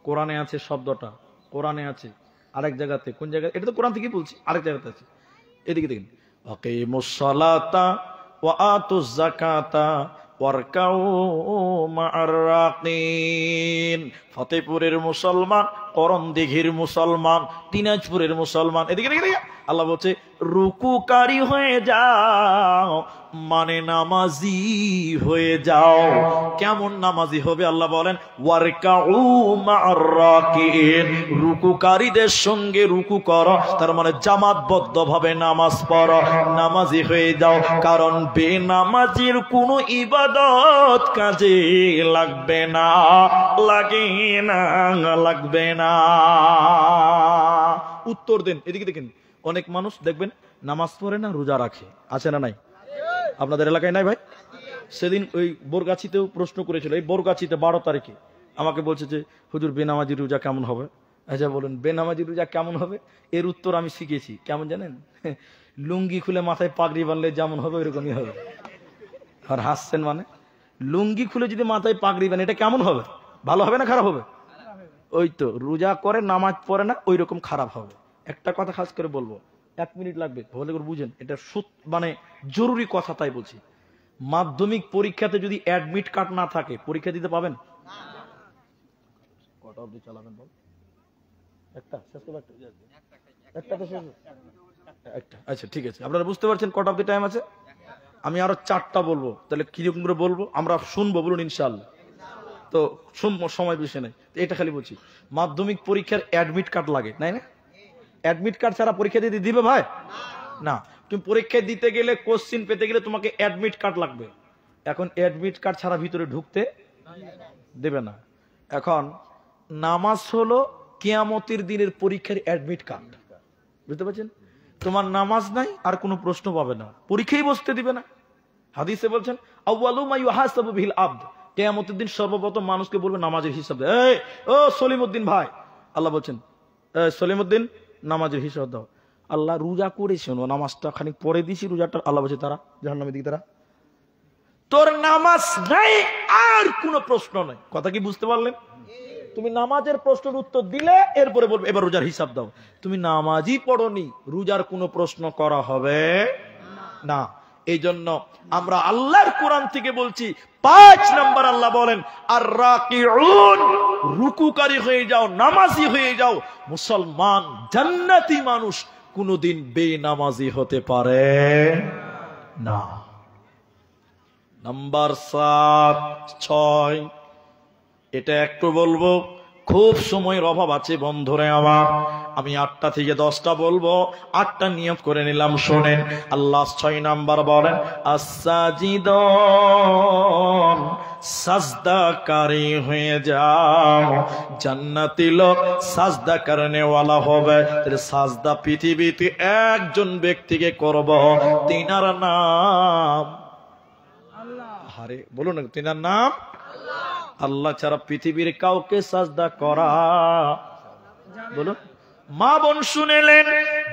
কোরআনে আছে শব্দটা, কোরআনে আছে, আরেক জায়গাতে। কোন জায়গায়? এটা তো কোরআন থেকে বলছি, আরেক জায়গাতে আছে। এদিকে দেখেন, আকিমুস সালাতা ওয়া আতুজ যাকাতা ওয়ারকাউ মা'আর রাকিন। ফতেপুরের মুসলমান, করণদিঘির মুসলমান, দিনাজপুরের মুসলমান, এদিকে দেখেন, আল্লাহ বলছে রুকুকারী হয়ে যাও, মানে নামাজি হয়ে যাও। কেমন নামাজি হবে? আল্লাহ বলেন ওয়ারকাউ মা'আর রাকিন, রুকুকারীদের সঙ্গে রুকু করো, তার মানে জামাতবদ্ধ ভাবে নামাজ পড়ো, নামাজি হয়ে যাও। কারণ বেনামাজির কোনো ইবাদত কাজে লাগবে না, লাগে না, লাগবে না। উত্তর দেন। এদিকে দেখেন, অনেক মানুষ দেখবেন নামাজ পড়ে না, রোজা রাখে, আছে না নাই? আপনাদের এলাকায় নাই ভাই? সেদিন ওই বোরগাছিতেও প্রশ্ন করেছিল, এই বোরগাছিতে 12 তারিখে আমাকে বলছে যে হুজুর বেনামাজি রোজা কেমন হবে? আচ্ছা বলুন, বেনামাজি রোজা কেমন হবে? এর উত্তর আমি শিখেছি। কেমন জানেন? লুঙ্গি খুলে মাথায় পাগড়ি বাঁধলে যেমন হবে ওইরকমই হবে। আর হাসছেন মানে? লুঙ্গি খুলে যদি মাথায় পাগড়ি বাঁধে এটা কেমন হবে? ভালো হবে না খারাপ হবে? ওই তো, রোজা করে নামাজ পড়ে না, ওই রকম খারাপ হবে। একটা কথা খাস করে বলবো, 1 মিনিট লাগবে, ভালো করে বুঝেন, এটা মানে জরুরি কথা, তাই বলছি। মাধ্যমিক পরীক্ষাতে যদি অ্যাডমিট কার্ড না থাকে, পরীক্ষা দিতে পাবেন? কটা অবধি চালাবেন বল? একটা শেষ করবো, একটা তো শেষ। একটা। আচ্ছা ঠিক আছে, আপনারা বুঝতে পারছেন কট অফ দি টাইম আছে। আমি আরো 4টা বলবো, তাহলে কিরকম করে বলবো আমরা শুনবো, বলুন ইনশাআল্লাহ। তো শুনবো, সময় বেশি নেই, এটা খালি বলছি। মাধ্যমিক পরীক্ষার অ্যাডমিট কার্ড লাগে, নাই না? অ্যাডমিট কার্ড ছাড়া পরীক্ষা দিতে দিবে ভাই? না, তুমি পরীক্ষা দিতে গেলে, কোশ্চিন পেতে গেলে তোমাকে অ্যাডমিট কার্ড লাগবে। এখন অ্যাডমিট কার্ড ছাড়া ভিতরে ঢুকতে দেবে না। এখন নামাজ হলো কিয়ামতের দিনের পরীক্ষার অ্যাডমিট কার্ড, বুঝতে পারছেন? তোমার নামাজ নাই আর কোনো প্রশ্ন পাবে না, পরীক্ষায় বসতে দিবে না। হাদিসে বলছেন আউয়ালু মা ইউহাসাবু বিহিল আবদ, কিয়ামতের দিন সর্বপ্রথম মানুষকে বলবে নামাজের হিসাব দে। এই ও সলিমউদ্দিন ভাই, আল্লাহ বলছেন এই সলিমউদ্দিন নামাজের হিসাব দাও। আল্লাহ রোজা করেছেন, নামাজটা খানিক পরে দিছি, রোজাটা আল্লাহ বলছে তারা জাহান্নামের দিকে, তারা তোর নামাজ নাই আর কোনো প্রশ্ন নাই। কথা কি বুঝতে পারলেন? তুমি নামাজের প্রশ্নের উত্তর দিলে এরপরে বলবে এবার রোজার হিসাব দাও। তুমি নামাজই পড়নি, রোজার কোনো প্রশ্ন করা হবে না। এই জন্য আমরা আল্লাহর কোরআন থেকে বলছি, 5 নাম্বার আল্লাহ বলেন আর রাকিউন, রুকুকারী হয়ে যাও, নামাজি হয়ে যাও। মুসলমান জান্নাতি মানুষ কোনদিন বেনামাজি হতে পারে না। নাম্বার 7, 6, এটা একটু বলবো, খুব সময়ের অভাব আছে বন্ধুরে আমার। আমি 8টা থেকে 10টা বলবো, 8টা নিয়ত করে নিলাম, শোনেন। আল্লাহ 6 নাম্বার বলেন আসসাজিদুন, সাজদাকারী হয়ে যাও। জান্নাতি লোক সাজদা করনে ওয়ালা হবে। তাহলে সাজদা পৃথিবীতে একজন ব্যক্তিকে করব, তিনার নাম আল্লাহ। আরে বলুন, তিনার নাম আল্লাহ ছাড়া পৃথিবীর কাউকে সাজদা করা, বলুন। মা বোন শুনেলেন,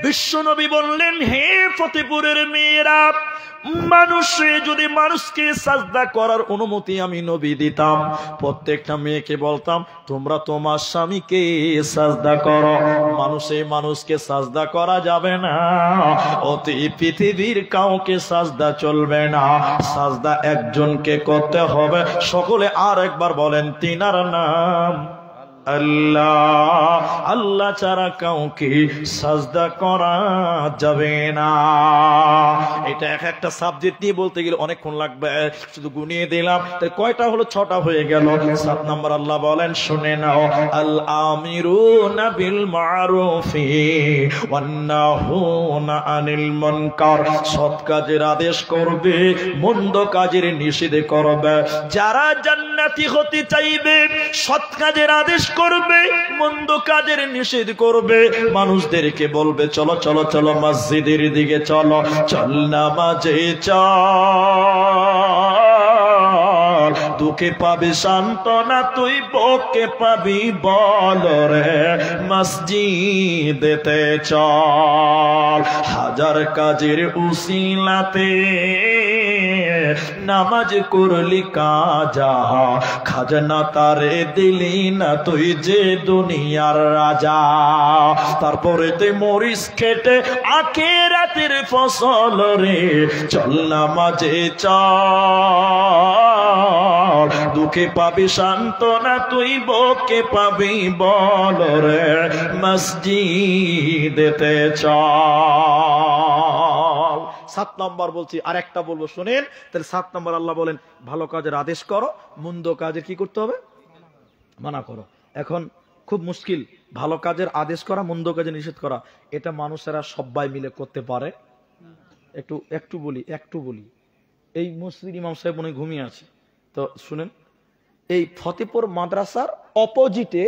বিশ্ব নবী বললেন, হে ফতেপুরের মেয়েরা, মানুষে যদি মানুষকে সাজদা করার অনুমতি আমি নবী দিতাম, প্রত্যেকটা মেয়েকে বলতাম তোমরা তোমার স্বামীকে সাজদা করো। মানুষে মানুষকে সাজদা করা যাবে না, অতি পৃথিবীর কাউকে সাজদা চলবে না, সাজদা একজনকে করতে হবে। সকলে আর একবার বলেন তিনার নাম আল্লাহ। আল্লাহ ছাড়া কাউকে সাজদা করা যাবে না। এটা একটা সাবজেক্ট নিয়ে বলতে গেলে অনেকক্ষণ লাগবে, শুধু গুনিয়ে দিলাম। তাই কয়টা হলো? 6টা হয়ে গেল। 7 নাম্বার আল্লাহ বলেন, শুনে নাও, আল আমিরুনা বিল মারুফি ওয়ান নাহুনা আনিল মুনকার, সৎ কাজের আদেশ করবে, মন্দ কাজের নিষেধ করবে। যারা জান্নাতি হতে চাইবে সৎ কাজের আদেশ করবে, মন্দ কাজের নিষেধ করবে। মানুষদেরকে বলবে চলো চলো চলো মসজিদের দিকে চলো, চল নামাজে চল, দুঃখে পাবি সান্ত্বনা তুই, বকে পাবি বল রে, মসজিদেতে চল। হাজার কাজের উসিলাতে নামাজ করলি কাজা, খাজনা তারে দিলি না তুই যে দুনিয়ার রাজা। তারপরে তুই মরিস খেটে আখিরাতের ফসল রে, চল নামাজে চল, দুঃখে পাবি সান্ত্বনা তুই, বকে পাবি বল রে, মসজিদেতে চল। 7 নম্বর বলছি, আর একটা বলবো শোনেন। তাহলে 7 নম্বর আল্লাহ বলেন ভালো কাজের আদেশ করো, মন্দ কাজের কি করতে হবে? মানা করো। এখন খুব মুশকিল, ভালো কাজের আদেশ করা, মন্দ কাজে নিষেধ করা, এটা মানুষেরা সবাই মিলে করতে পারে? একটু বলি। এই মসজিদ ইমাম সাহেব মনে ঘুমিয়ে আছে, তো শুনেন। এই ফতেপুর মাদ্রাসার অপোজিটে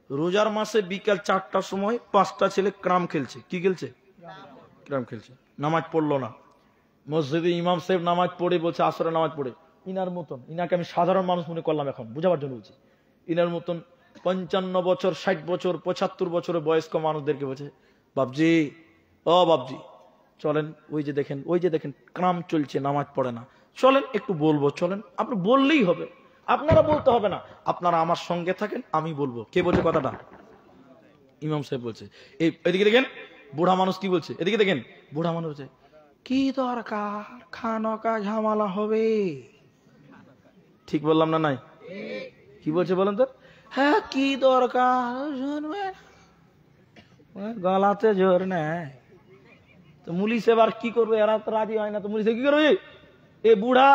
রোজার মাসে বিকাল 4টার সময় 5টা ছেলে ক্রাম খেলছে। কি খেলছে? ক্রাম খেলছে। নামাজ পড়লো না। মসজিদে ইমাম সাহেব নামাজ পড়ে বলছে, আসরে নামাজ পড়ে, ইনার মতন, ইনাকে আমি সাধারণ মানুষ মনে করলাম এখন বুঝাবার জন্য বলছি, ইনার মতন 55 বছর, 60 বছর, 75 বছরের বয়স্ক মানুষদেরকে বলছে, বাবজি ও বাবজি চলেন, ওই যে দেখেন ক্রাম চলছে, নামাজ পড়ে না, চলেন একটু বলবো, চলেন। আপনি বললেই হবে, আপনারা বলতে হবে না, আপনারা আমার সঙ্গে থাকেন, আমি বলবো। কে বলছে কথাটা? ইমাম সাহেব বলছে। এদিকে দেখেন বুড়া মানুষ কি বলছে, এদিকে দেখেন বুড়া মানুষ বলছে, কি দরকার, খানকা ঝামেলা হবে। ঠিক বললাম না? নাই? কি বলছে বলেন তো? হ্যাঁ কি দরকার, শুনবেন, গলাতে জোর নেই, তো মুলিশ এবার কি করবে, এরা তো রাজি হয় না, তো মুলিশে কি করবে, এ বুড়া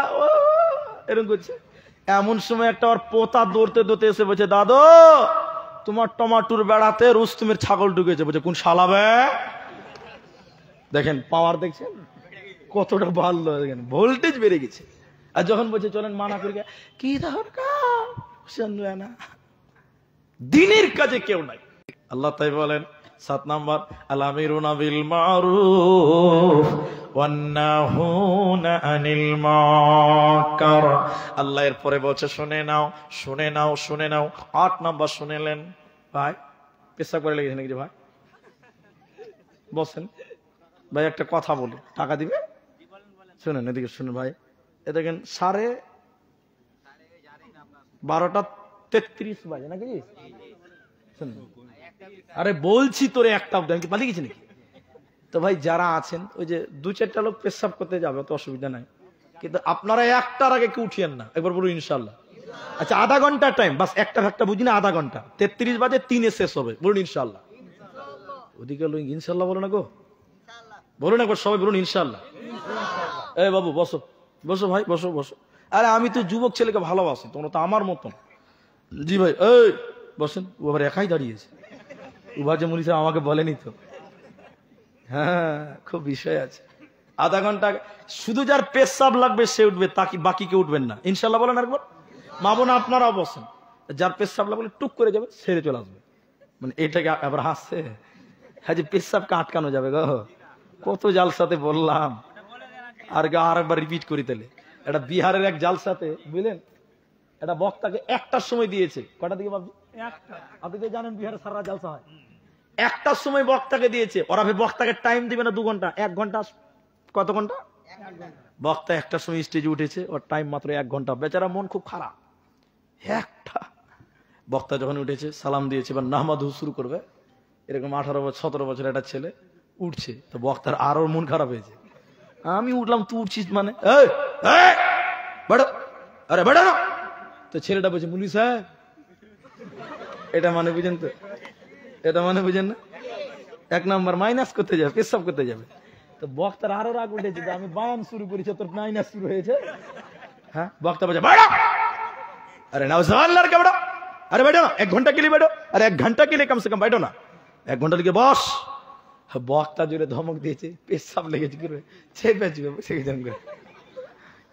এরকম করছে। এমন সময় একটা ওর পোতা দৌড়তে দৌড়তে এসে বলছে, দাদু তোমার টমাটোর বেড়াতে রুস্তমের ছাগল ঢুকেছে। বলছে কোন শালাবে? দেখেন পাওয়ার, দেখছেন কতটা ভালো, দেখেন ভোল্টেজ বেড়ে গেছে। আর যখন বলছে চলেন মানা করে, কি দরকার না, দিনের কাজে কেউ নাই। আল্লাহ তাই বলেন 7 নাম্বার, আল-আমিরুনা বিল মারুফ ওয়ান নাহুনা আনিল মুনকার। আল্লাহ এর পরে বলছে শুনে নাও শুনে নাও শুনে নাও। 8 নাম্বার শুনেলেন। ভাই পেশাব করে লেগেছে নাকি ভাই? বসেন ভাই, একটা কথা বলি, টাকা দিবে? শুনেন এদিকে শুনুন ভাই, এ দেখেন 12:33 বাজে নাকি? শুনুন, আরে বলছি তোরে একটা পালিয়ে গেছি নাকি? তো ভাই যারা আছেন ওই যে 2-4টা লোক পেশাব করতে যাবে, তো অসুবিধা নাই, কিন্তু আপনারা একটার আগে কেউ উঠিয়েন না, একবার বলুন ইনশাল্লাহ। আচ্ছা আধা ঘন্টা টাইম, বাস একটা বুঝি না, আধা ঘন্টা 33 বাজে 3-এ শেষ হবে, বলুন ইনশাল্লাহ। ওদিকে লোক ইনশাল্লাহ বলো না গো, বলুন একবার সবাই বলুন ইনশাল্লাহ। এই বাবু বসো বসো ভাই, বসো বসো। আরে আমি তো যুবক ছেলেকে ভালোবাসি, তোমরা তো আমার মতন। জি ভাই, এই বসেন। ও আবার একাই দাঁড়িয়েছে, উভা যে মুনি সাহেব আমাকে বলেনি তো। হ্যাঁ খুব বিষয় আছে। আধা ঘন্টা শুধু যার পেশাব লাগবে সে উঠবে, তাকে বাকি কেউ উঠবেন না ইনশাল্লাহ। বলেন একবার। মা বোন আপনারাও বসেন, যার পেশাব লাগবে টুক করে যাবে, ছেড়ে চলে আসবে। মানে এটাকে আবার হাসছে, হ্যাঁ যে পেশাবকে আটকানো যাবে গো, কত জালসাতে বললাম। আর আরেকবার রিপিট করি তাহলে। এটা বিহারের এক জালসাতে বুঝলেন, এটা বক্তাকে 1টার সময় দিয়েছে। কটা দিকে ভাবছি? 1টা। আপনি তো জানেন বিহারে সারা জালসা হয় 1টার সময় বক্তাকে দিয়েছে। ওরা বক্তাকে টাইম দিবে না 2 ঘন্টা, 1 ঘন্টা। কত ঘন্টা? 1 ঘন্টা। বক্তা 1টার সময় স্টেজে উঠেছে, ওর টাইম মাত্র 1 ঘন্টা। বেচারা মন খুব খারাপ। 1টা বক্তা যখন উঠেছে সালাম দিয়েছে, এবার নামাজ শুরু করবে, এরকম 18-17 বছর একটা ছেলে উঠছে, তো বক্তার আরো মন খারাপ হয়েছে। আমি উঠলাম, তুই উঠছিস মানে? বেড়ো, আরে বেড়ো না। তো ছেলেটা বলছে মুলি সাহেব, এটা মানে বুঝেন তো, এটা মানে বুঝেন না, 1 নাম্বার মাইনাস করতে যাবে, পেশাব করতে যাবে। তো বক্তার আরো রাগ উঠেছে, আমি বায়ান শুরু করেছি, তোর মাইনাস শুরু হয়েছে। হ্যাঁ বক্তা বলছে বেড়ো, अरे ना लड़का बैठो, अरे बैठो ना 1 घंटा के लिए बैठो, अरे 1 घंटा के लिए कम से कम बैठो ना, 1 घंटा के बस। বক্তা জুড়ে ধমক দিয়েছে, পেশাব লেগেছে, কি করবে? চেপে যাবে, বুঝে গেছে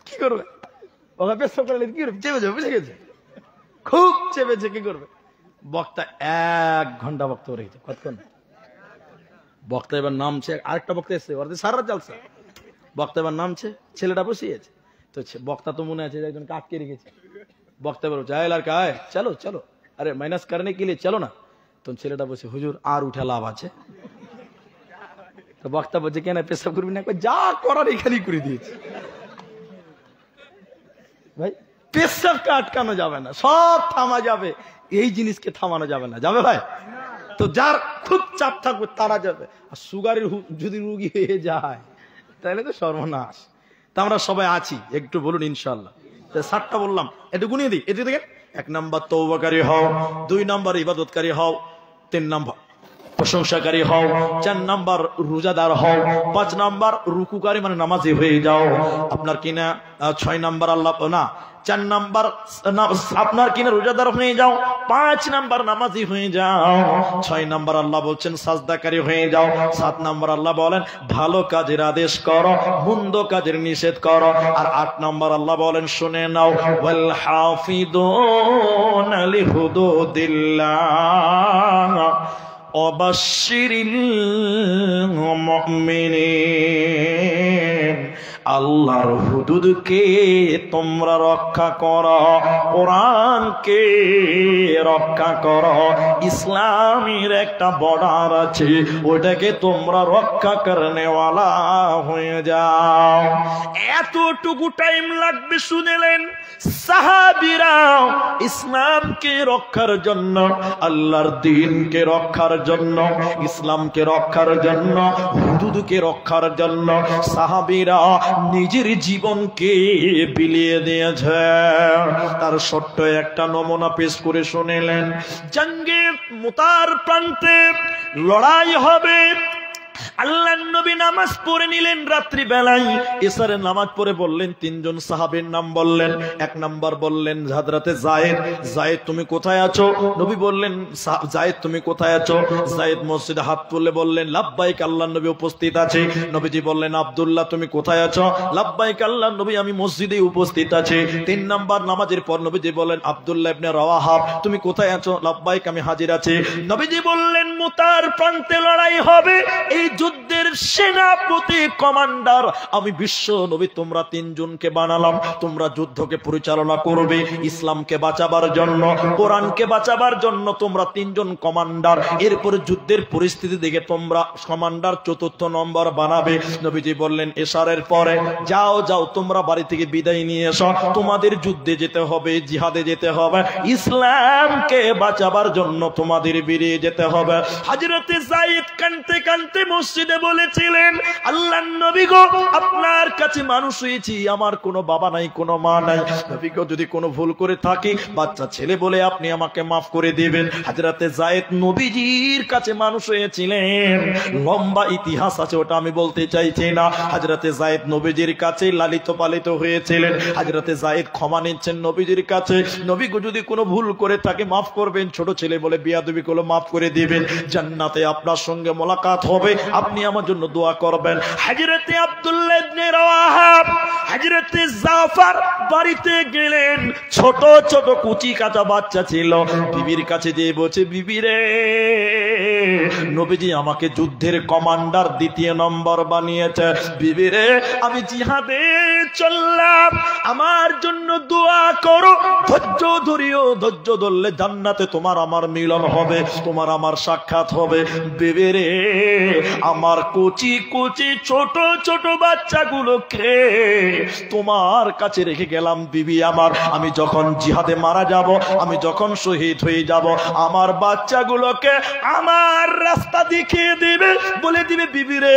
কি করবে? ওকে পেশাব করে কি করবে? চেপে যাবে, বুঝে গেছে, খুব চেপেছে, কি করবে? বক্তা 1 ঘন্টা বক্তব্য রেখেছে। কতক্ষণ? বক্তা এবার নামছে, আরেকটা বক্তা এসছে, ওরা সারা জালসা। বক্তা এবার নামছে, ছেলেটা বসিয়েছে, তো বক্তা তো মনে আছে একজনকে আটকে রেখেছে। বক্তা বলো চাই लड़का है, चलो चलो, अरे माइनस करने के लिए चलो ना। तो ছেলেটা বসে হুজুর আর উঠে লাভ আছে। তো বক্তা বলছে কেন পেশাব করবি না? যা করার এখানেই করে দিয়েছে। ভাই পেশাবকে আটকানো যাবে না, সব থামা যাবে, এই জিনিসকে থামানো যাবে না। যাবে ভাই? তো যার খুব চাপ থাকবে তারা যাবে। আর সুগারের যদি রুগী হয়ে যায় তাহলে তো সর্বনাশ। তা আমরা সবাই আছি, একটু বলুন ইনশাআল্লাহ। 7টা বললাম, একটু গুনিয়ে দিই। এটি দেখেন, 1 নাম্বার তওবাকারী হও, 2 নাম্বার ইবাদতকারী হও, 3 নাম্বার প্রশংসাকারী হও, 4 নাম্বার রোজাদার হও, 5 নাম্বার রুকুকারী মানে নামাজি হয়ে যাও। আপনার কিনা 6 নাম্বার আল্লাহ না 4 নাম্বার আপনার কিনা রোজাদার হয়ে যাও, 5 নাম্বার নামাজি হয়ে যাও, 6 নাম্বার আল্লাহ বলছেন সাজদাকারী হয়ে যাও, 7 নাম্বার আল্লাহ বলেন ভালো কাজের আদেশ করো, মন্দ কাজের নিষেধ করো, আর 8 নাম্বার আল্লাহ বলেন শুনে নাও ওয়াল হাফিদুনা লিহুদুদিল্লাহ ওয়াবাশশিরিল মুমিনিন। আল্লাহর হুদুদকে তোমরা রক্ষা করো, কোরআনকে রক্ষা করো, ইসলামের একটা বর্ডার আছে, ওটাকে তোমরা রক্ষা করনেওয়ালা হয়ে যাও। এতটুকু টাইম লাগবে শুনেলেন সাহাবীরা ইসলামকে রক্ষার জন্য, আল্লাহর দ্বীনকে রক্ষার জন্য, ইসলামকে রক্ষার জন্য, হুদুদকে রক্ষার জন্য সাহাবীরা নিজের জীবনকে বিলিয়ে দিয়েছে। তার ছোট্ট একটা নমুনা পেশ করে শুনিলেন। জঙ্গে মুতার প্রান্তে লড়াই হবে, আল্লাহর নবী নামাজ পড়ে নিলেন রাত্রি বেলায়। এশারের নামাজ পড়ে বললেন, তিনজন সাহাবীর নাম বললেন। এক নাম্বার বললেন হযরতে যায়েদ। যায়েদ তুমি কোথায় আছো? নবী বললেন, যায়েদ তুমি কোথায় আছো? যায়েদ মসজিদে হাত তুলে বললেন, লাব্বাইক, আল্লাহর নবী উপস্থিত আছে। নবীজি বললেন, আব্দুল্লাহ তুমি কোথায় আছো? লাব্বাইক আল্লাহর নবী, আমি মসজিদে উপস্থিত আছি। তিন নাম্বার নামাজের পর নবীজি বললেন, আব্দুল্লাহ ইবনে রাওয়াহা তুমি কোথায় আছো? লাব্বাইক, আমি হাজির আছি। নবীজি বললেন, মুতার প্রান্তে লড়াই হবে, এই যুদ্ধের সেনাপতি কমান্ডার আমি বিশ্ব নবী, তোমরা তিনজনকে বানালাম, তোমরা যুদ্ধকে পরিচালনা করবে ইসলামকে বাঁচাবার জন্য, কোরআনকে বাঁচাবার জন্য তোমরা তিনজন কমান্ডার। এরপরে যুদ্ধের পরিস্থিতি দেখে তোমরা কমান্ডার চতুর্থ নম্বর বানাবে। নবীজি বললেন, এশারের পরে যাও যাও তোমরা বাড়ি থেকে বিদায় নিয়ে এসো, তোমাদের যুদ্ধে যেতে হবে, জিহাদে যেতে হবে, ইসলামকে বাঁচাবার জন্য তোমাদের বেরিয়ে যেতে হবে। হযরতে যায়েদ কাঁদতে কাঁদতে মসজিদে বলেছিলেন, আল্লাহর নবী গো, আপনার কাছে মানুষ হয়েছি, আমার কোনো বাবা নাই, কোনো মা নাই। নবী গো, যদি কোনো ভুল করে থাকি, বাচ্চা ছেলে বলে আপনি আমাকে মাফ করে দিবেন। হযরতে যায়েদ নবীজির কাছে মানুষ হয়েছিলেন, লম্বা ইতিহাস আছে, ওটা আমি বলতে চাইছি না। হযরতে যায়েদ নবীজির কাছে লালিত পালিত হয়েছিলেন। হযরতে যায়েদ ক্ষমা নিচ্ছেন নবীজির কাছে, নবী গো, যদি কোনো ভুল করে থাকে মাফ করবেন, ছোট ছেলে বলে বিয়াদবি করলে মাফ করে দিবেন, জান্নাতে আপনার সঙ্গে মোলাকাত হবে, আপনি আমার জন্য দোয়া করবেন। হযরতে আব্দুল্লাহ ইবনে রাওয়াহা, হযরতে জাফর বাড়িতে গেলেন, ছোট ছোট কুচি কাঁচা বাচ্চা ছিল, বিবির কাছে যেয়ে বলছে, বিবি রে, নবীজি আমাকে যুদ্ধের কমান্ডার দ্বিতীয় নম্বর বানিয়েছে, বিবি রে আমি জিহাদে চললাম, আমার জন্য দোয়া করো, ধৈর্য ধরিও, ধৈর্য ধরলে জান্নাতে তোমার আমার মিলন হবে, তোমার আমার সাক্ষাৎ হবে। বিবি রে, আমার কুচি কুচি ছোট ছোট বাচ্চাগুলোকে তোমার কাছে রেখে গেলাম বিবি আমার, আমি যখন জিহাদে মারা যাব, আমি যখন শহীদ হয়ে যাব, আমার বাচ্চাগুলোকে আমার রাস্তা দেখিয়ে দিবে, বলে দিবে, বিবি রে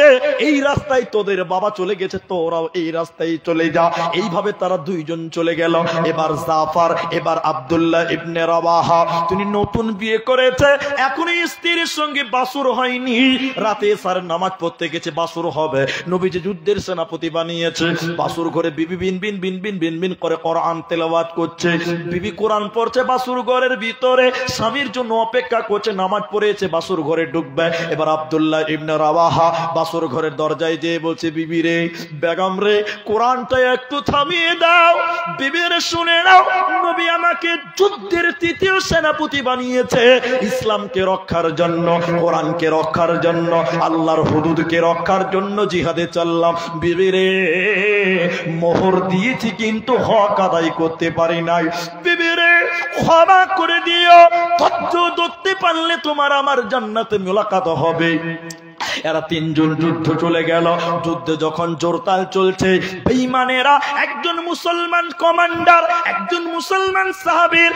এই রাস্তায় তোদের বাবা চলে গেছে, তোরাও এই রাস্তায় চলে যা। এইভাবে তারা দুইজন চলে গেল। এবার জাফর, এবার আব্দুল্লাহ ইবনে রাওয়াহা, তিনি নতুন বিয়ে করেছে, এখনো স্ত্রীর সঙ্গে বাসুর হয়নি, রাতে এশারের নামাজ পড়তে গেছে, বাসুর হবে, নবীজি যুদ্ধের সেনাপতি বানিয়েছে। বাসুর ঘরে বিবি বিন বিন বিন বিন বিন বিন করে কোরআন তেলাওয়াত করছে, বিবি কোরআন পড়ছে বাসুর ঘরের ভিতরে, স্বামীর জন্য অপেক্ষা করছে, নামাজ পড়েছে, বাসুর ঘরে ঢুকবে। এবার আব্দুল্লাহ ইবনে রাওয়াহা বাসুর ঘরের দরজায় যেয়ে বলছে, বিবি রে, বেগম রে, কোরআনটা একটু থামিয়ে দাও, বিবি রে শুনে নাও, নবী আমাকে যুদ্ধের তৃতীয় সেনাপতি বানিয়েছে, ইসলামকে রক্ষার জন্য, কোরআনকে রক্ষার জন্য, আল্লাহর হুদুদকে রক্ষার জন্য জিহাদে চললাম, বিবি রে মোহর দিয়েছি কিন্তু হক আদায় করতে পারি নাই, বিবি রে ক্ষমা করে দিও, ধৈর্য ধরতে পারলে তোমার আমার জান্নাতে মোলাকাত হবে। এরা তিনজন যুদ্ধ চলে গেল। যুদ্ধে যখন জোরতাল চলছে, বেঈমানেরা একজন মুসলমান কমান্ডার, একজন মুসলমান সাহাবীর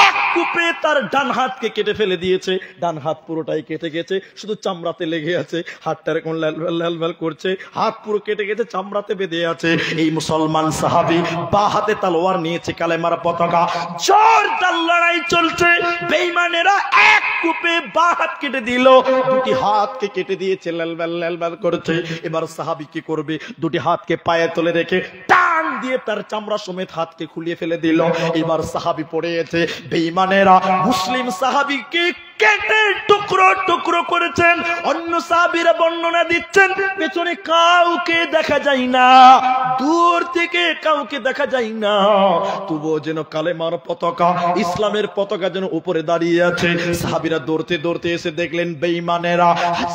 এক কূপে তার ডান হাতকে কেটে ফেলে দিয়েছে, ডান হাত পুরোটাই কেটে গেছে, শুধু চামড়াতে লেগে আছে, হাতটা এরকম লাল লাল করছে, হাত পুরো কেটে গেছে, চামড়াতে বেঁধে আছে। এই মুসলমান সাহাবী বা হাতে তলোয়ার নিয়েছে, কালেমার পতাকা, জোরদার লড়াই চলছে, বেঈমানেরা এক কূপে বা হাত কেটে দিল, দুটি হাতকে কেটে দিয়েছে, লাল লাল লাল করছে। এবার সাহাবী কি করবে? দুটি হাতকে পায়ে তুলে রেখে টান দিয়ে তার চামড়া সমেত হাতকে খুলিয়ে ফেলে দিল। এবার সাহাবী পড়েছে, বেঈমানেরা মুসলিম সাহাবীকে কেটে টুকরো টুকরো করেছেন। অন্য সাহাবীরা বর্ণনা দিচ্ছেন, পেছনে কাউকে দেখা যায় না, দূর থেকে কাউকে দেখা যায় না, তবুও যেন কালেমার পতাকা, ইসলামের পতাকা যেন উপরে দাঁড়িয়ে আছে। সাহাবীরা দৌড়তে দৌড়তে এসে দেখলেন বেঈমানেরা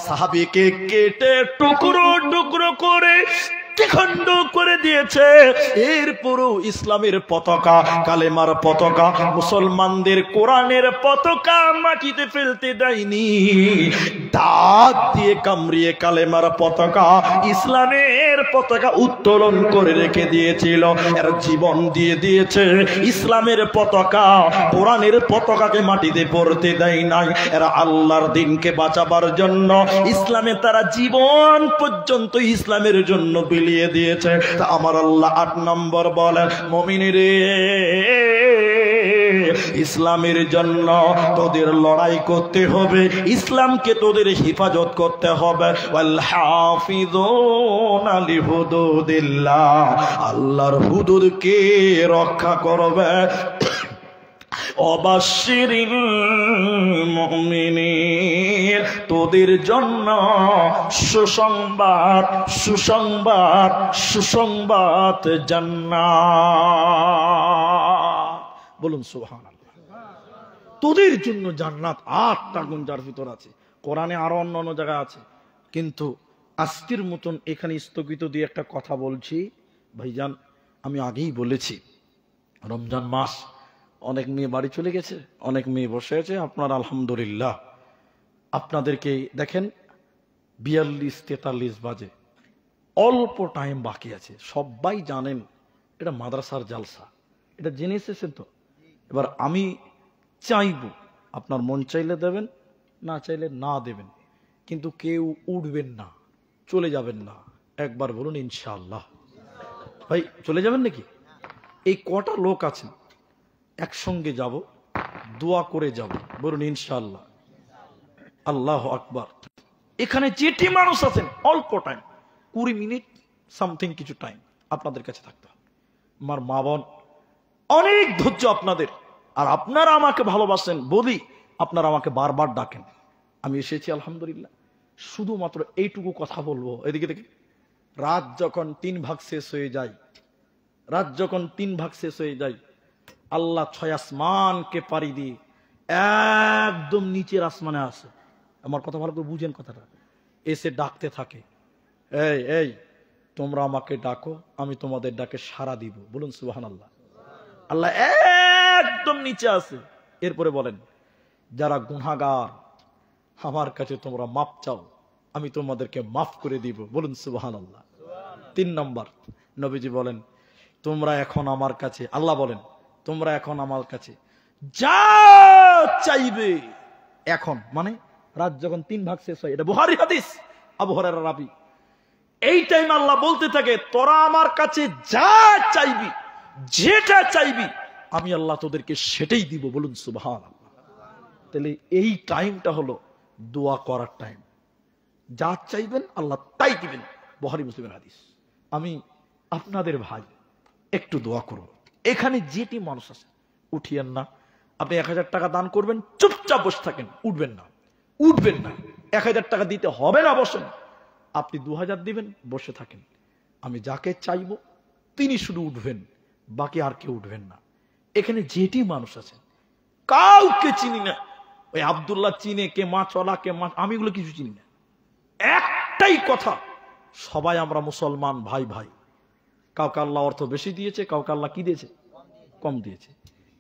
সাহাবীকে কেটে টুকরো টুকরো করে খণ্ড করে দিয়েছে। এরপরও ইসলামের পতাকা, কালেমার পতাকা, মুসলমানদের কোরআনের পতাকা মাটিতে ফেলতে দেয়নি, দাঁত দিয়ে কামড়িয়ে কালেমার পতাকা, ইসলামের পতাকা উত্তোলন করে রেখে দিয়েছিল। এর জীবন দিয়ে দিয়েছে, ইসলামের পতাকা, কোরআনের পতাকাকে মাটিতে পড়তে দেয় নাই। এরা আল্লাহর দিনকে বাঁচাবার জন্য, ইসলামে তারা জীবন পর্যন্ত ইসলামের জন্য বিলিয়ে দিয়েছে। তা আমার আল্লাহ 8 নম্বর বলেন, মুমিন রে, ইসলামের জন্য তোদের লড়াই করতে হবে, ইসলামকে তোদের হেফাজত করতে হবে। ওয়াল হাফিজুনা লিহুদুদিল্লাহ, আল্লাহর হুদুদকে রক্ষা করবে। অবাশশিরিল মুমিনিন, তোদের জন্য সুসংবাদ সুসংবাদ সুসংবাদ জান্নাত। বলুন সুবহানাল্লাহ। তোদের জন্য জান্নাত 8টা গুণ যার ভিতর আছে। কোরআনে আরো অন্য জায়গায় আছে, কিন্তু আজকের মতন এখানে স্থগিত দিয়ে একটা কথা বলছি ভাইজান। আমি আগেই বলেছি, রমজান মাস, অনেক মেয়ে বাড়ি চলে গেছে, অনেক মেয়ে বসে আছে। আপনার আলহামদুলিল্লাহ, আপনাদেরকে দেখেন 42-43 বাজে, অল্প টাইম বাকি আছে। সবাই জানেন এটা মাদ্রাসার জালসা, এটা জেনে এসেছেন তো। এবার আমি চাইব, আপনার মন চাইলে দেবেন, না চাইলে না দেবেন, কিন্তু কেউ উঠবেন না, চলে যাবেন না। একবার বলুন ইনশাআল্লাহ। ভাই চলে যাবেন নাকি? এই কটা লোক আছেন একসঙ্গে যাব, দোয়া করে যাব, বলুন ইনশাআল্লাহ। আল্লাহ আকবার। এখানে যেটি মানুষ আছেন, অল্প টাইম, 20 মিনিট সামথিং কিছু টাইম আপনাদের কাছে থাকতে হবে। আমার মা বোন, অনেক ধৈর্য আপনাদের, আর আপনারা আমাকে ভালোবাসেন বলি আপনারা আমাকে বারবার ডাকেন। আমি এসেছি আলহামদুলিল্লাহ, শুধুমাত্র এইটুকু কথা বলবো। এদিকে দেখি, রাত যখন 3 ভাগ শেষ হয়ে যায়, রাত যখন 3 ভাগ শেষ হয়ে যায়, আল্লাহ 6 আসমানকে পাড়ি দিয়ে একদম নিচের আসমানে আসে। আমার কথা ভালো করে বুঝেন কথাটা। এসে ডাকতে থাকে, এই এই তোমরা আমাকে ডাকো, আমি তোমাদের ডাকে সাড়া দিব। বলুন সুবহানাল্লাহ। আল্লাহ একদম নিচে আসে। এরপরে বলেন, যারা গুনাহগার আমার কাছে তোমরা মাফ চাও, আমি তোমাদেরকে মাফ করে দিব। বলুন সুবহানাল্লাহ। 3 নম্বর, নবীজি বলেন, তোমরা এখন আমার কাছে, আল্লাহ বলেন, তোমরা এখন আমার কাছে যা চাইবে, এখন মানে রাত যখন 3 ভাগ শেষ হয়, এটা বুখারী হাদিস, আবু হুরায়রা রাবি। এই টাইম আল্লাহ বলতে থাকে, তোরা আমার কাছে যা চাইবি, যেটা চাইবি, আমি আল্লাহ তোদেরকে সেটাই দিব। বলুন সুবহানাল্লাহ। তাহলে এই টাইমটা হলো দোয়া করার টাইম। যা চাইবেন আল্লাহ তাই দিবেন, বুখারী মুসলিমের হাদিস। আমি আপনাদের ভাই, একটু দোয়া করব। এখানে যেটি মানুষ আছে উঠিয়েন না। আপনি 1000 টাকা দান করবেন, চুপচাপ বসে থাকেন, উঠবেন না, উঠবেন না। 1000 টাকা দিতে হবে না, বসেন। আপনি 2000 দিবেন, বসে থাকেন। আমি যাকে চাইবো তিনি শুধু উঠবেন, বাকি আর কেউ উঠবেন না। এখানে যেটি মানুষ আছে, কাউকে চিনি না। ওই আব্দুল্লাহ চিনে, কে মাছওয়ালা, কে মাছ, আমি এগুলো কিছু চিনি না। একটাই কথা, সবাই আমরা মুসলমান ভাই ভাই। কাউকে আল্লাহ অর্থ বেশি দিয়েছে, কাউকে আল্লাহ কি দিয়েছে? কম দিয়েছে।